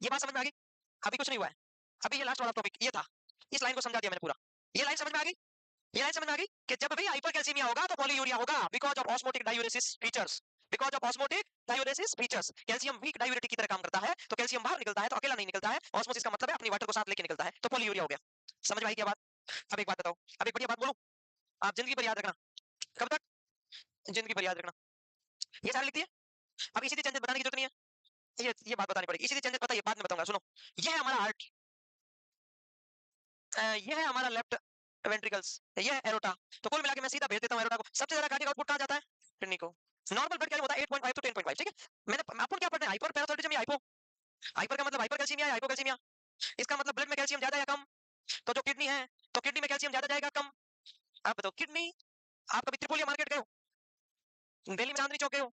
ये बात समझ में आ गई? अभी कुछ नहीं हुआ है, अभी ये लास्ट वाला टॉपिक ये था, इस लाइन को समझा दिया मैंने पूरा। ये लाइन समझ में आ गई? ये लाइन समझ में आ गई कि जब भी हाइपरकैल्सीमिया होगा तो पॉलीयूरिया होगा, because of osmotic diuresis features. Because of osmotic diuresis features, calcium weak diuretic की तरह काम करता है, तो कैल्शियम बाहर निकलता है तो अकेला नहीं निकलता है, ऑस्मोसिस का मतलब है अपनी वाटर को साथ लेके निकलता है, तो पॉलीयूरिया हो गया। समझ में आई क्या बात? अब एक बात बताओ, अब एक बढ़िया बात बोलूं, आप जिंदगी भर याद रखना। कब तक? जिंदगी भर याद रखना। ये सारे लिखती है, अब इसी चेंजेस बताने की जरूरत नहीं है, ये बात बतानी पड़ेगी। इसी चेंजेस पता है, बाद में बताऊंगा, सुनो। ये है हमारा हार्ट, ये है हमारा लेफ्ट वेंट्रिकल्स, ये है एरोटा। तो कुल मिला के मैं सीधा भेज देता हूं एरोटा को। सबसे ज्यादा कार्डियक आउटपुट कहां जाता है? किडनी को। नॉर्मल ब्लड कैल्शियम होता है 8.5 टू 10.5, ठीक है। मैंने आपको क्या पढ़ना है, हाइपर पैराथायरॉयडिज्म या हाइपो? हाइपर का मतलब हाइपरकैल्सीमिया या हाइपोकैल्सीमिया, इसका मतलब ब्लड में कैल्शियम ज्यादा या कम। तो जो किडनी है, तो किडनी में कैल्शियम ज्यादा जाएगा कम? आप बताओ। किडनी, आप कभी त्रिपोलिया मार्केट गए हो? दिल्ली में चांदनी चौक गए हो?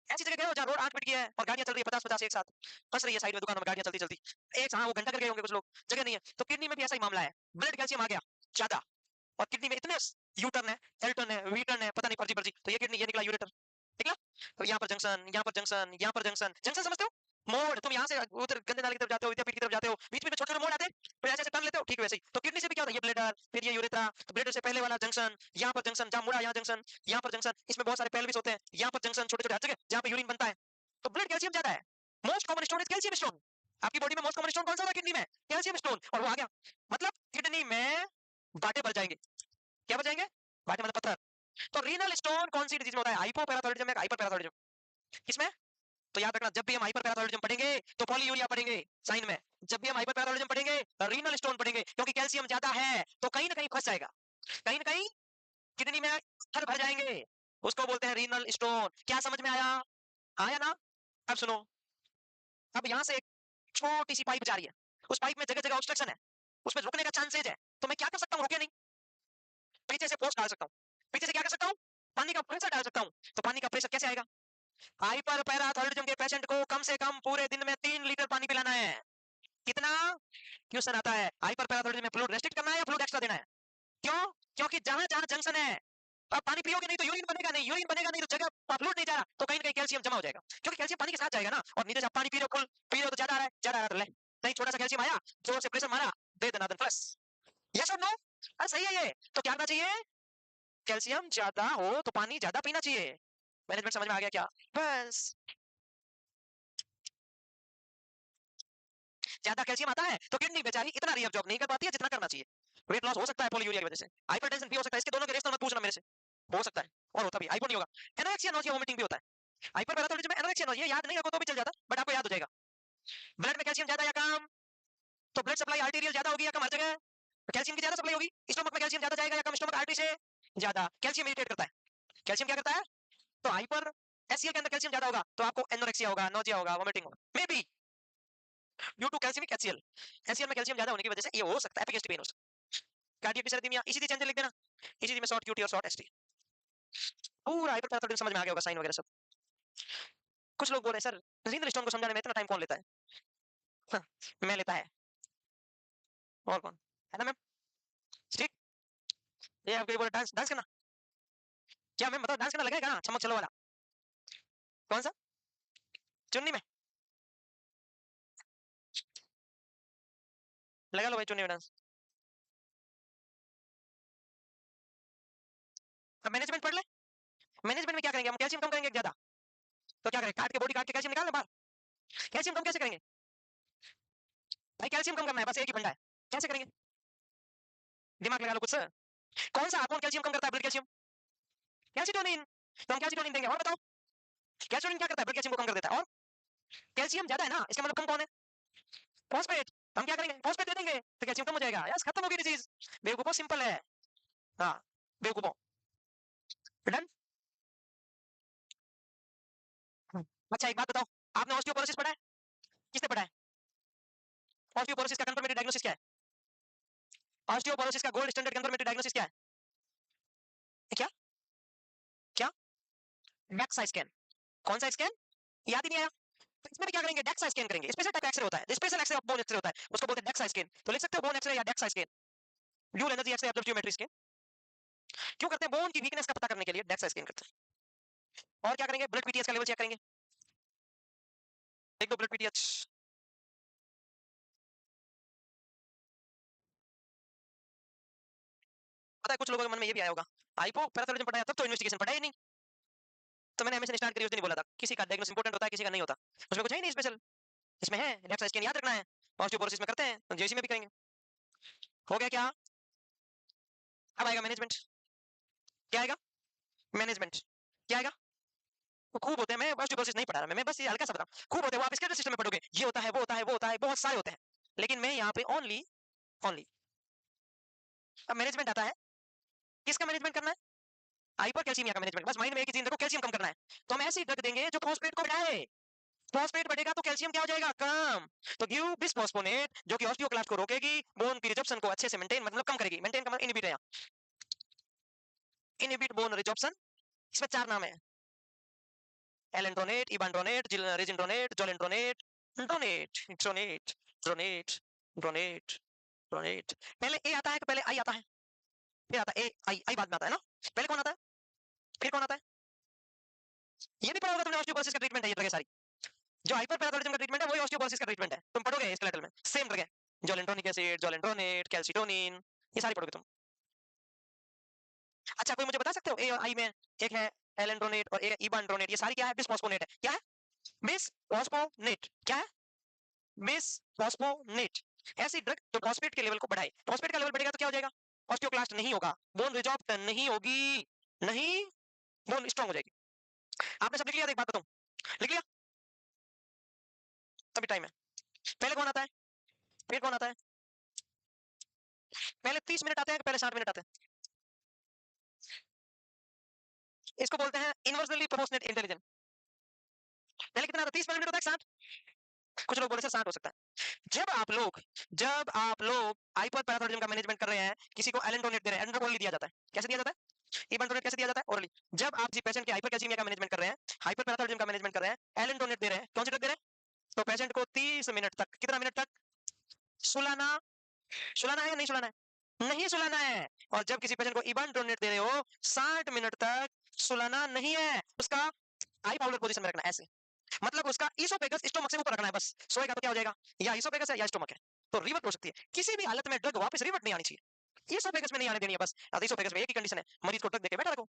ऐसी जगह गए हो जहाँ रोड 8 फीट की है और गाड़ियां चल रही है 50-50 एक साथ, फंस रही है साइड में दुकानों में गाड़ियां चलती चलती एक, हाँ वो घंटा कर गए होंगे कुछ लोग, जगह नहीं है। तो किडनी में भी ऐसा ही मामला है, ब्लड कैल्शियम आ गया ज्यादा, और किडनी में इतने यू टर्न है, एल टर्न है, वी टर्न है, पता नहीं फर्जी फर्जी, तो ये किडनी, ये निकला यूरेटर, निकला। तो यहाँ पर जंक्शन, यहाँ पर जंक्शन, यहाँ पर जंक्शन, जंक्शन समझते हो? मोड़, तुम यहाँ से उधर गंदे नाले की तरफ जाते हो, विद्यापीठ की तरफ जाते हो, बीच में छोटे छोटे मोड़ आते हैं, फिर ऐसे ऐसे टर्न लेते हो, ठीक है वैसे ही। तो किडनी से भी क्या होता है, ये ब्लेडर, फिर ये यूरेथ्रा, तो ब्लेडर से पहले वाला जंक्शन, यहाँ पर जंक्शन, जहाँ मुड़ा यहाँ जंक्शन, यहाँ पर जंक्शन, इसमें बहुत सारे पेल्विस होते हैं, यहाँ पर जंक्शन, छोटे छोटे हर जगह जहाँ पे यूरिन बनता है। तो ब्लड कैल्शियम ज्यादा है, most common stone is calcium stone. आपकी बॉडी में मोस्ट कॉमन स्टोन कौन सा होता है किडनी में? कैल्शियम स्टोन, और वो आ गया, मतलब किडनी में बाटे भर जाएंगे। क्या भर जाएंगे? बाटे मतलब पत्थर। तो रीनल स्टोन कौन सी डिजीज में होता है? हाइपोपैराथायरॉयडिज्म या हाइपरपैराथायरॉयडिज्म? किसमें? तो याद रखना, जब भी हम हाइपरपैराथायरॉयडिज्म पढ़ेंगे तो पॉलीयूरिया पढ़ेंगे साइन में, जब भी हम हाइपरपैराथायरॉयडिज्म पढ़ेंगे तो रीनल स्टोन पढ़ेंगे, क्योंकि कैल्शियम ज्यादा है तो कहीं ना कहीं फंस जाएगा, कहीं ना कहीं किडनी में पत्थर भर जाएंगे, उसको बोलते हैं रीनल स्टोन। क्या समझ में आया? आया ना? अब सुनो, अब यहाँ से एक छोटी सी पाइप जा रही है, उस पाइप में जगह जगह ऑब्स्ट्रक्शन है, उसमें रुकने का चांसेज है, तो मैं क्या कर सकता हूँ, रुके नहीं, पीछे से फोर्स डाल सकता हूँ, पीछे से क्या कर सकता हूँ, पानी का प्रेशर डाल सकता हूँ। तो पानी का प्रेशर कैसे आएगा? हाइपर पैराथायरॉयडिज्म के पेशेंट को कम से कम पूरे दिन में 3 लीटर पानी पिलाना है। कितना? क्वेश्चन आता है, हाइपर पैराथायरॉयडिज्म में फ्लूइड रेस्ट्रिक्ट करना है या फ्लूइड एक्स्ट्रा देना है? क्यों? क्योंकि जहां जहां जंक्शन है, आप पानी पियोगे नहीं तो यूरिन बनेगा नहीं, यूरिन बनेगा नहीं तो जगह फ्लूइड नहीं जा रहा, तो कहीं ना कहीं कैल्शियम जमा हो जाएगा, क्योंकि कैल्शियम पानी के साथ जाएगा ना। और नीचे से आप पानी पी रहे हो, फुल पी रहे हो, तो ज्यादा आ रहा है, ज्यादा आ रहा है, तो ले, नहीं छोटा सा कैल्शियम आया, जोर से प्रेशर मारा, दे देना देन प्लस। यस और नो? अरे सही है ये। तो क्या करना चाहिए? कैल्शियम ज्यादा हो तो पानी ज्यादा पीना चाहिए। मैनेजमेंट समझ में आ गया क्या? बस। ज्यादा कैल्शियम आता है तो किडनी बेचारी इतना रीअब्जॉर्ब नहीं कर पाती है जितना करना चाहिए। वेट लॉस हो सकता है पॉलीयूरिया की वजह से, हाइपरटेंशन भी हो सकता है, इसके दोनों के रेशनल मत पूछना मेरे से, हो सकता है, और होता भी, हाइपो नहीं होगा। एनोरेक्सिया नोजिया वोमिटिंग भी होता है। हाइपरपैराथायरॉयडिज्म में एनोरेक्सिया नोजिया याद नहीं रखो तो भी चल जाता, बट आपको याद हो जाएगा। ब्लड में कैल्शियम ज्यादा या कम? तो ब्लड सप्लाई आर्टेरियल ज्यादा होगी या कम हर जगह? तो कैल्शियम की ज्यादा सप्लाई होगी, स्टोमक में कैल्शियम ज्यादा जाएगा या कम, स्टोमक आर्टरी से ज्यादा। कैल्शियम इरिटेट करता है, कैल्शियम क्या करता है? तो हाइपर एसियल के अंदर कैल्शियम ज्यादा होगा तो आपको एनोरेक्सिया होगा, नोजिया होगा, वोमिटिंग होगा, may be due to calcaemic HCL. HCL में कैल्शियम ज्यादा होने की वजह से ये हो सकता है, एपिगेस्टिक पेन हो सकता है, कार्डियक डिसरथीमिया, इसी चेंज लिख देना, इसी में शॉर्ट क्यूटी और शॉर्ट एसटी। पूरा हाइपरपैराथायरॉयडिज्म समझ में आ गया होगा, साइन वगैरह सब। कुछ लोग बोल रहे हैं सर रीनल स्टोन को समझाने में इतना टाइम कौन लेता है? हाँ, मैं लेता है, और कौन है ना मैम? ठीक। ये आपको बोले डांस, डांस करना, क्या मैम बताओ, डांस करना लगेगा ना, चमक चलो वाला? कौन सा? चुन्नी में लगा लो भाई, चुन्नी में डांस। अब मैनेजमेंट पढ़ ले, मैनेजमेंट में क्या करेंगे हम, कैल्शियम कम करेंगे ज्यादा, तो क्या करें, काट के बॉडी काट के कैल्शियम निकालना बाहर? कैल्शियम कम कैसे करेंगे भाई? कैल्शियम कम करना है, बस एक ही फंडा है, कैसे करेंगे? दिमाग लगा लो कुछ सर। कौन सा हार्मोन कैल्शियम कम करता है? Blood calcium, calcitonin. तो हम कैल्शिटोनिन देंगे, और बताओ कैल्शिटोनिन क्या करता है? ब्लड कैल्शियम को कम कर देता है, और कैल्शियम ज्यादा है ना, इसका मतलब कम कौन है? फॉस्फेट। हम क्या करेंगे, फॉस्फेट दे देंगे तो कैल्शियम कम हो जाएगा, यस खत्म होगी डिजीज। बेवकूफो, सिंपल है। हाँ, बेवकूफो, डन। अच्छा एक बात बताओ, आपने ऑस्टियोपोरोसिस पढ़ा है? किसने पढ़ा है? ऑस्टियोपोरोसिस का कंफर्मेटेड डायग्नोसिस क्या है? ऑस्टियोपोरोसिस का गोल्ड स्टैंडर्ड कंफर्मेटेड डायग्नोसिस क्या है? क्या? क्या? DEXA scan. कौन सा स्कैन? याद ही नहीं आया? तो इसमें भी क्या करेंगे, डेक्सा स्कैन करेंगे। स्पेशल टाइप एक्सरे होता है, special x-ray of bone x-ray होता है, उसको बोलते हैं डेक्सा स्कैन। तो लिख सकते हो बोन एक्सरे या DEXA scan, dual energy x-ray absorptive scan. क्यों करते हैं? बोन की वीकनेस का पता करने के लिए डेक्सा स्कैन करते हैं। और क्या करेंगे? ब्लड पीटीएच का लेवल चेक करेंगे। देख दो ब्लड पीटीएच। पता है कुछ लोगों के मन में ये भी आया होगा, हाइपोपैराथायरॉयडिज्म पढ़ा है तब तो इन्वेस्टिगेशन पढ़ा ही नहीं। तो मैंने एमएसएन स्टार्ट करी उस दिन ही बोला था, किसी का डायग्नोसिस इंपॉर्टेंट होता है, किसी का नहीं होता। उसमें कुछ है ही नहीं स्पेशल। इसमें है डेक्सा स्कैन याद रखना है, ऑस्टियोपोरोसिस में करते हैं तो जेसी में भी करेंगे। हो गया क्या? अब आएगा मैनेजमेंट। क्या आएगा? मैनेजमेंट। क्या आएगा? वो खूब होते हैं, मैं ऑस्टियोपोरोसिस नहीं पढ़ा रहा, मैं बस ये हल्का सा बता, खूब होते हैं वो, आप स्केलेटल सिस्टम में पढ़ोगे, ये होता है, वो होता है, वो होता है, बहुत सारे होते हैं। लेकिन मैं यहाँ पे ओनली ओनली अब मैनेजमेंट आता है। किसका मैनेजमेंट करना है? हाइपर कैल्सीमिया का मैनेजमेंट। बस माइंड में एक ही चीज रखो, कैल्शियम कम करना है। तो हम ऐसी ड्रग देंगे जो फॉस्फेट को बढ़ाए। फॉस्फेट बढ़ेगा तो कैल्शियम क्या हो जाएगा? कम। तो गिव बिसफॉस्फोनेट जो कि ऑस्टियोक्लास्ट को रोकेगी, बोन की रिजॉर्प्शन को अच्छे से मेंटेन, मतलब कम करेगी। मेंटेन का मतलब इनहिबिट है, इनहिबिट बोन रिजॉर्प्शन। इसमें चार नाम है, alendronate, ibandronate, risedronate, zoledronate, dronate, dronate, dronate, dronate, dronate. पहले ए आता है कि पहले आई आता है? फिर आता है ए, आई, आई बाद में आता है ना। पहले कौन आता है, फिर कौन आता है? ये भी पढ़ा होगा तुमने, ऑस्टियोपोरोसिस का ट्रीटमेंट है ये ड्रग सारी। जो हाइपरपैराथायरॉयडिज्म का ट्रीटमेंट है वही ऑस्टियोपोरोसिस का ट्रीटमेंट है, तुम पढ़ोगे स्केलेटल में सेम ड्रग है। जोलेंड्रोनिक एसिड, जोलेंड्रोनेट, कैल्सिटोनिन, ये सारी पढ़ोगे तुम। अच्छा कोई मुझे बता सकते हो ए और आई में? एक है एलेंड्रोनेट और एक इबांड्रोनेट, ये सारी क्या है? बिसफॉस्फोनेट है। क्या है? बिसफॉस्फोनेट। क्या है? बिसफॉस्फोनेट। ऐसी ड्रग जो फॉस्फेट के लेवल को बढ़ाए। फॉस्फेट का लेवल बढ़ेगा तो क्या हो जाएगा? ऑस्टियोक्लास्ट नहीं होगा, बोन रिजॉर्प्शन नहीं होगी, नहीं, बोन स्ट्रांग हो जाएगी। आपने सब लिख लिया? एक बात बताऊं, लिख लिया? अभी टाइम है। पहले कौन आता है, फिर कौन आता है? पहले 30 मिनट आते हैं कि पहले 60 मिनट आते हैं? इसको बोलते हैं इनवर्सली प्रोपोर्शनेट इंटेलिजेंस। पहले कितना आता है? 30 मिनट होता है 60? कुछ लोग बोले सर 60 हो सकता है। जब आप लोग हाइपरपैराथायरॉयडिज्म का मैनेजमेंट कर रहे हैं, किसी को एलेंड्रोनेट दे रहे हैं, एलेंड्रोनेट दिया जाता है, कैसे दिया जाता है? इबंटोनेट कैसे दिया जाता है? ओरली। जब आप किसी पेशेंट के हाइपरकैल्सीमिया का मैनेजमेंट कर रहे हैं, हाइपरपैराथायरॉयडिज्म का मैनेजमेंट कर रहे हैं, एलेंड्रोनेट दे रहे हैं, कौन सी ड्रग दे रहे हैं? तो पेशेंट को 30 मिनट तक, कितना मिनट तक सुलाना? सुलाना है या नहीं सुलाना है? नहीं सुलाना है। और जब किसी पेशेंट को इबंटोनेट दे रहे हो, 60 मिनट तक सुलाना नहीं है, उसका आई पाउडर पोजीशन में रखना है ऐसे। मतलब उसका इसोफेगस स्टोमक से ऊपर रखना है बस। सोएगा तो क्या हो जाएगा? या इसोफेगस है या स्टोमक है, तो रिवर्ट हो सकती है। किसी भी हालत में ड्रग वापस रिवर्ट नहीं आनी चाहिए, इसोफेगस में नहीं आने देनी है बस। इसोफेगस में एक ही कंडीशन है, मरीज को ड्रग देके बैठा रखो,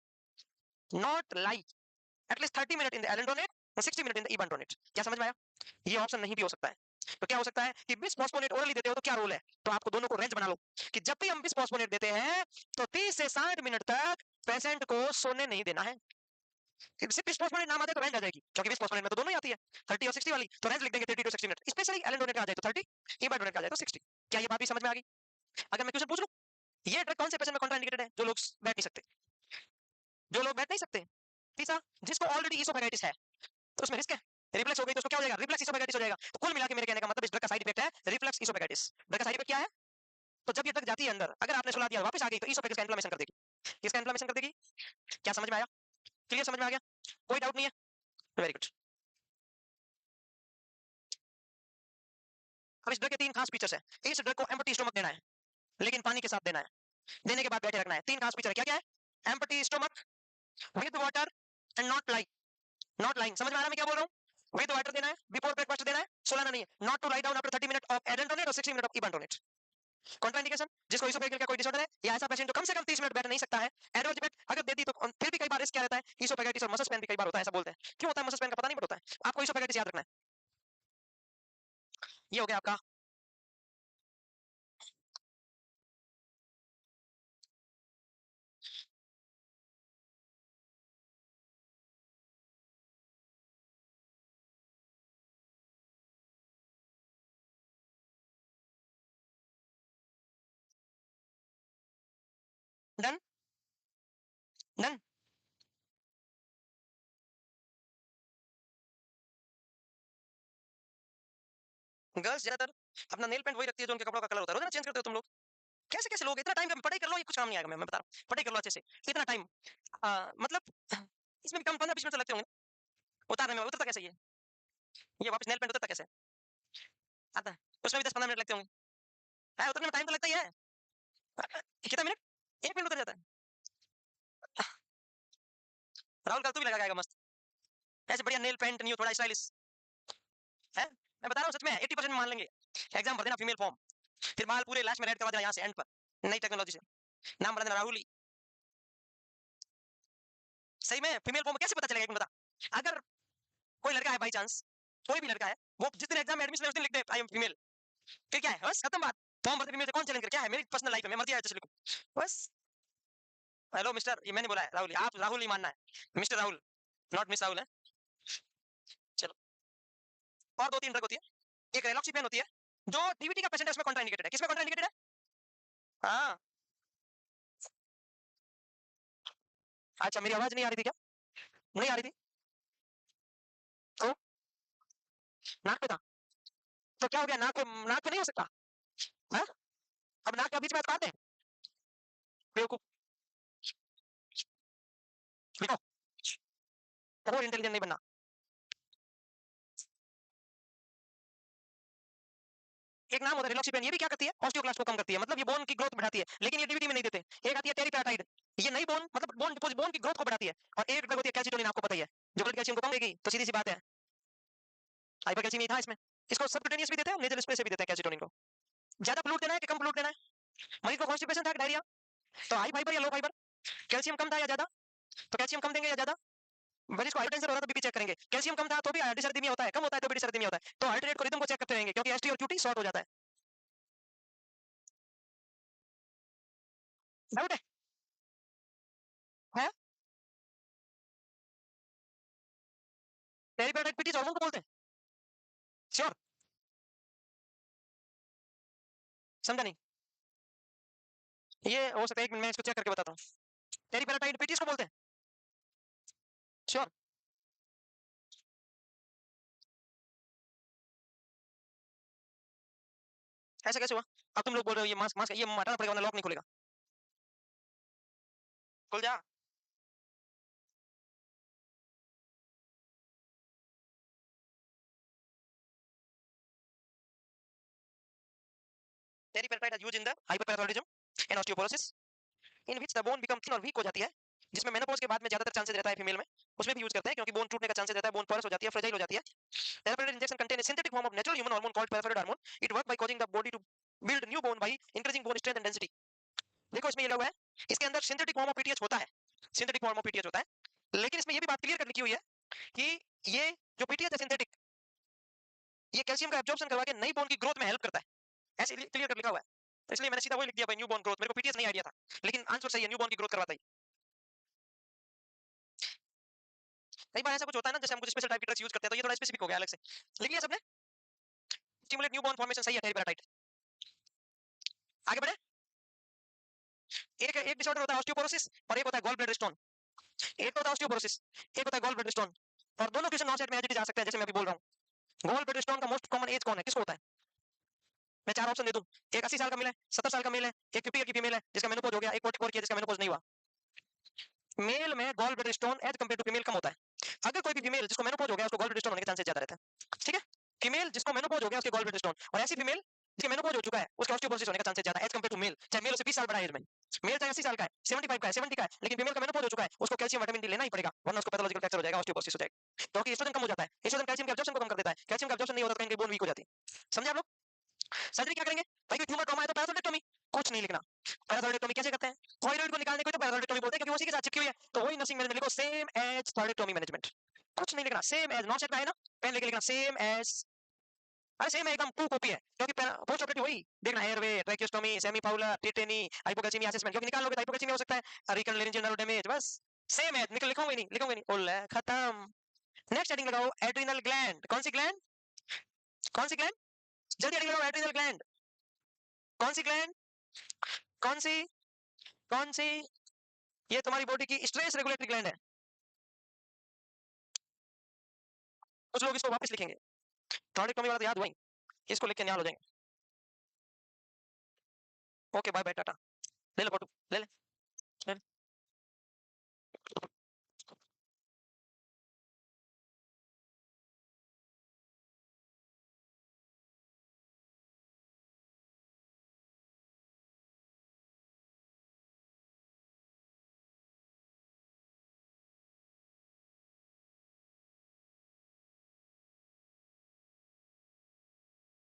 not like at least 30 minute in the alendronate और 60 मिनट इन द इबांटोनेट। क्या समझ में आया? ये ऑप्शन नहीं भी हो सकता है। तो क्या हो सकता है कि बिसफॉस्फोनेट ओरली देते हो तो क्या रूल है? तो आपको दोनों को रेंज बना लो कि जब भी हम बिसफॉस्फोनेट देते हैं तो 30 से 60 मिनट तक पेशेंट को सोने नहीं देना है। सिर्फ बिसफॉस्फोनेट नाम आ जाए तो रेंज आ जाएगी, क्योंकि बिसफॉस्फोनेट में तो दोनों ही आती है, 30 और 60 वाली, तो रेंज लिख देंगे 30 टू 60 मिनट। स्पेशली एलेंड्रोनेट आ जाए तो 30, इबांटोनेट आ जाए तो 60। क्या ये बात भी समझ में आ गई? अगर मैं क्वेश्चन पूछ लूं, ये ड्रग कौन से पेशेंट में कॉन्ट्राइंडिकेटेड है? जो लोग बैठ नहीं सकते, जो लोग बैठ नहीं सकते। तीसरा, जिसको ऑलरेडी इसोफेगाइटिस है, तो उसमें रिस्क है, रिफ्लक्स हो गई तो उसको क्या हो जाएगा? रिफ्लक्स इसोफेगाइटिस हो जाएगा। तो कुल मिला के मेरे कहने का मतलब इस ड्रग का साइड इफेक्ट है रिफ्लक्स इसोफेगाइटिस। ड्रग का साइड इफेक्ट क्या है? तो जब ये ड्रग जाती है अंदर, अगर आपने सुला दिया वापस आ गई तो इसोफेगस का इन्फ्लेमेशन कर देगी। किसका इन्फ्लेमेशन कर देगी? क्या समझ में आया? क्लियर समझ में आ गया? कोई डाउट नहीं है? Very good. अब इस ड्रग के तीन खास फीचर्स है। इस ड्रग को एम्प्टी स्टोमक देना है, लेकिन पानी के साथ देना है, देने के बाद बैठे रखना है। तीन खास फीचर है, क्या क्या है? Empty stomach, with water and not lying. Not lying समझ में आ रहा है मैं क्या बोल रहा हूँ? विद वाटर देना है, बिफोर ब्रेकफास्ट देना है, सोलाना नहीं है। Not to lie down after 30 minute of alendronate और 60 मिनट ऑफ इबांटोनेट। कॉन्ट्राइंडिकेशन, जिसको इसोफेगल का कोई डिसऑर्डर है या ऐसा पेशेंट जो कम से कम 30 मिनट बैठ नहीं सकता है, एडवर्स इफेक्ट अगर दे दी तो फिर भी कई बार रिस्क क्या रहता है? इसोफेगाइटिस और मसल स्पैन भी कई बार होता है, ऐसा बोलते हैं। क्यों होता है मसल स्पैन का पता नहीं पड़ता है। आपको इसोफेगाइटिस याद रखना है। ये हो गया आपका डन। डन। गर्ल्स ज्यादातर अपना नेल पेंट वही रखती है जो उनके कपड़ों का कलर होता है, रोजाना चेंज करते हो तुम लोग। कैसे कैसे लोग इतना टाइम, पढ़ाई कर लो, ये कुछ काम नहीं आएगा। मैं बता रहा हूँ, पढ़ाई कर लो अच्छे से। इतना टाइम मतलब इसमें भी कम 15-20 मिनट तो लगते होंगे उतारने में। उतरता कैसे ये वापस नेल पेंट उतरता कैसे? आता है, उसमें भी 10-15 मिनट लगते होंगे। है, उतरने में टाइम तो लगता ही है। कितना मिनट? 1 मिनट उतर जाता है। राहुल कल तू भी लगा के आएगा मस्त, ऐसे बढ़िया नेल पेंट नहीं हो, थोड़ा स्टाइलिश है, मैं बता रहा हूँ सच में 80% में मान लेंगे। एग्जाम भर देना फीमेल फॉर्म, फिर बाल पूरे लास्ट में रेड करवा देना यहाँ से एंड पर, नई टेक्नोलॉजी से नाम बना देना राहुल ही। सही में फीमेल फॉर्म कैसे पता चलेगा एक बता, अगर कोई लड़का है बाई चांस, कोई भी लड़का है, वो जिस दिन एग्जाम में एडमिशन उस दिन लिख दे आई एम फीमेल, फिर क्या है बस खत्म बात, फॉर्म भरते फीमेल से कौन चैलेंज कर, क्या है मेरी पर्सनल लाइफ है, मैं मर्जी आया जैसे लिखूं बस। हेलो मिस्टर, ये मैंने बोला है राहुल, आप राहुल ही मानना है, mister Rahul not miss Rahul है। चलो, और दो तीन ड्रग होती है, एक रेलॉक्सिपेन होती है जो डीवीटी का पेशेंट है उसमें कॉन्ट्राइंडिकेटेड है, किसमें कॉन्ट्राइंडिकेटेड है? हाँ। अच्छा मेरी आवाज नहीं आ रही थी क्या? नहीं आ रही थी तो नाक पे था, तो क्या हो गया, नाक पे नहीं हो सकता? हाँ, अब नाक के बीच में काट दें? बेवकूफ, देखो और इंटेलिजेंट नहीं बनना। एक नाम होता है रिलॉक्सिपेन, ये भी क्या करती है, ऑस्टियोक्लास्ट को कम करती है, मतलब ये बोन की ग्रोथ बढ़ाती है, लेकिन ये डीवीटी में नहीं देते। एक आती है टेरिपेराटाइड, ये नई बोन मतलब बोन की ग्रोथ को बढ़ाती है, और एक ड्रग होती है कैल्सिटोनिन, आपको पता ही है, जो ब्लड कैल्शियम को कम देगी, तो सीधी सी बात है हाइपरकैल्सीमिया था इसमें। इसको सबक्यूटेनियस भी देते हैं, नेजल स्प्रे से भी देते हैं कैल्सिटोनिन को। ज्यादा फ्लूइड देना है कि कम फ्लूइड देना है? मरीज को कॉन्स्टिपेशन था, डायरिया, तो हाई फाइबर या लो फाइबर, कैल्शियम कम था या ज्यादा, तो कैल्शियम कम देंगे या ज्यादा। मरीज को हाइपरटेंशन हो रहा है तो बीपी चेक करेंगे, कैल्शियम कम था तो भी डिसर्दीमिया होता है, कम होता है तो भी डिसर्दीमिया होता है, तो हार्ट रेट को रिदम को चेक करते रहेंगे, क्योंकि एसटी और क्यूटी शॉर्ट हो जाता है। डाउट है? टेरिपेराटाइड पीटी हार्मोन को बोलते हैं, श्योर? समझा नहीं? ये हो सकता है, एक मिनट मैं इसको चेक करके बताता हूँ। टेरिपेराटाइड पीटी को बोलते हैं, श्योर? ऐसा कैसे हुआ? अब तुम लोग बोल रहे हो ये मास्क मास्क ये हटाना पड़ेगा वरना लॉक नहीं खुलेगा। खुल जा। Teriparatide use in the hyperparathyroidism and osteoporosis in which the bone become thin और वीक हो जाती है, जिसमें मेनोपॉज के बाद में ज्यादातर चांसेस रहता है फीमेल में, उसमें भी यूज करते हैं क्योंकि बोन टूटने का चांसेस रहता है, बोन पोरस हो जाती है, फ्रेजाइल हो जाती है। Teriparatide injection contain a synthetic form of natural human hormone called parathyroid hormone. It works by causing the body to build new bone by increasing bone strength and density. देखो इसमें ये लगा हुआ है, इसके अंदर सिंथेटिक फॉर्म ऑफ पीटीएच होता है, सिंथेटिक फॉर्म ऑफ पीटीएच होता है, लेकिन इसमें ये भी बात क्लियर कर लिखी हुई है कि ये जो पीटीएच है सिंथेटिक, ये कैल्शियम का एब्जॉर्प्शन करवा के नई बोन की ग्रोथ में हेल्प करता है, ऐसे क्लियर कर लिखा हुआ है। तो इसलिए मैंने सीधा वही लिख दिया भाई, न्यू बोन ग्रोथ, मेरे को पीटीएच नहीं आइडिया था, लेकिन आंसर सही है, न्यू बोन की ग्रोथ करवाता है। कई बार ऐसा कुछ होता है ना, जैसे हम कुछ स्पेशल टाइप की ड्रग्स यूज करते हैं, तो ये थोड़ा स्पेसिफिक हो गया अलग से, लिख लिया सबने? स्टिमुलेट न्यू बोन फॉर्मेशन, सही है टेरिपेराटाइड। आगे बढ़े। एक एक डिसऑर्डर होता है ऑस्टियोपोरोसिस और एक होता है गॉल ब्लैडर स्टोन, एक होता है ऑस्टियोपोरोसिस, एक होता है गॉल ब्लैडर स्टोन, और दोनों क्वेश्चन नॉन सेट में एज इट इज आ सकते हैं, जैसे मैं अभी बोल रहा हूँ। गॉल ब्लैडर स्टोन का मोस्ट कॉमन एज कौन है, किसको होता है? मैं चार ऑप्शन दे दूं, एक 80 साल का मेल है, 70 साल का मेल है, एक 50 ईयर की फीमेल है जिसका मेनोपॉज हो गया, एक 44 की है जिसका मेनोपॉज नहीं हुआ। मेल में gall bladder stone as compare to female कम होता है। अगर कोई भी फीमेल जिसको मेनोपॉज हो गया उसको गॉल ब्लैडर स्टोन होने के चांसेस ज्यादा रहते हैं, ठीक है? फीमेल जिसको मेनोपॉज हो गया उसके गॉल ब्लैडर स्टोन, और ऐसी फीमेल जिसके मेनोपॉज हो चुका है उसके ऑस्टियोपोरोसिस होने का चांसेस ज्यादा एज कंपेयर टू मेल, चाहे मेल से 20 साल बड़ा एज में, मेल चाहे 80 साल का है, 75 का है, 70 का है, लेकिन फीमेल का मेनोपॉज हो चुका है, उसको कैल्शियम विटामिन डी लेना ही पड़ेगा, वरना उसको पैथोलॉजिकल फ्रैक्चर हो जाएगा, ऑस्टियोपोरोसिस हो जाएगा, क्योंकि एस्ट्रोजन कम हो जाता है, एस्ट्रोजन कैल्शियम के एब्जॉर्प्शन को कम कर देता है, कैल्शियम का एब्जॉर्प्शन नहीं होता तो कहीं बोन वीक हो जाती है। समझे आप लोग? सर्जरी क्या करेंगे भाई, कोई ट्यूमर ट्रॉमा है तो पैराथोरेक्टोमी, कुछ नहीं लिखना। पैराथोरेक्टोमी कैसे करते हैं, थायराइड को निकालने को तो पैराथोरेक्टोमी बोलते हैं, क्योंकि उसी के साथ चिपकी हुई है, तो वही नर्सिंग मैनेजमेंट लिखो, सेम एज थायराइडक्टोमी मैनेजमेंट, कुछ नहीं लिखना, सेम एज, नॉट सेट में है ना, पेन लेके लिखना सेम एज, अरे सेम एकदम टू कॉपी है, क्योंकि पोस्ट ऑपरेटिव वही देखना, airway, tracheostomy, semi Fowler, tetany, hypocalcaemia assessment, क्योंकि निकाल लोगे तो हाइपोकैल्सीमिया हो सकता है, रिकल लेरिंजियल नर्व डैमेज, बस सेम है, निकल लिखोगे नहीं, ओले खत्म। नेक्स्ट हेडिंग लगाओ एड्रिनल ग्लैंड, कौन सी ग्लैंड, कौन सी ग्लैंड, जल्दी हेडिंग लगाओ एड्रिनल ग्लैंड, कौन सी ग्लैंड, कौन सी, कौन सी, ये तुम्हारी बॉडी की स्ट्रेस रेगुलेटरी ग्लैंड है। कुछ लोग इसको वापस लिखेंगे, थॉरेक्टोमी वाला तो याद हुआ ही, इसको लिख के निहाल हो जाएंगे। ओके बाय बाय टाटा, ले लो फोटो ले ले।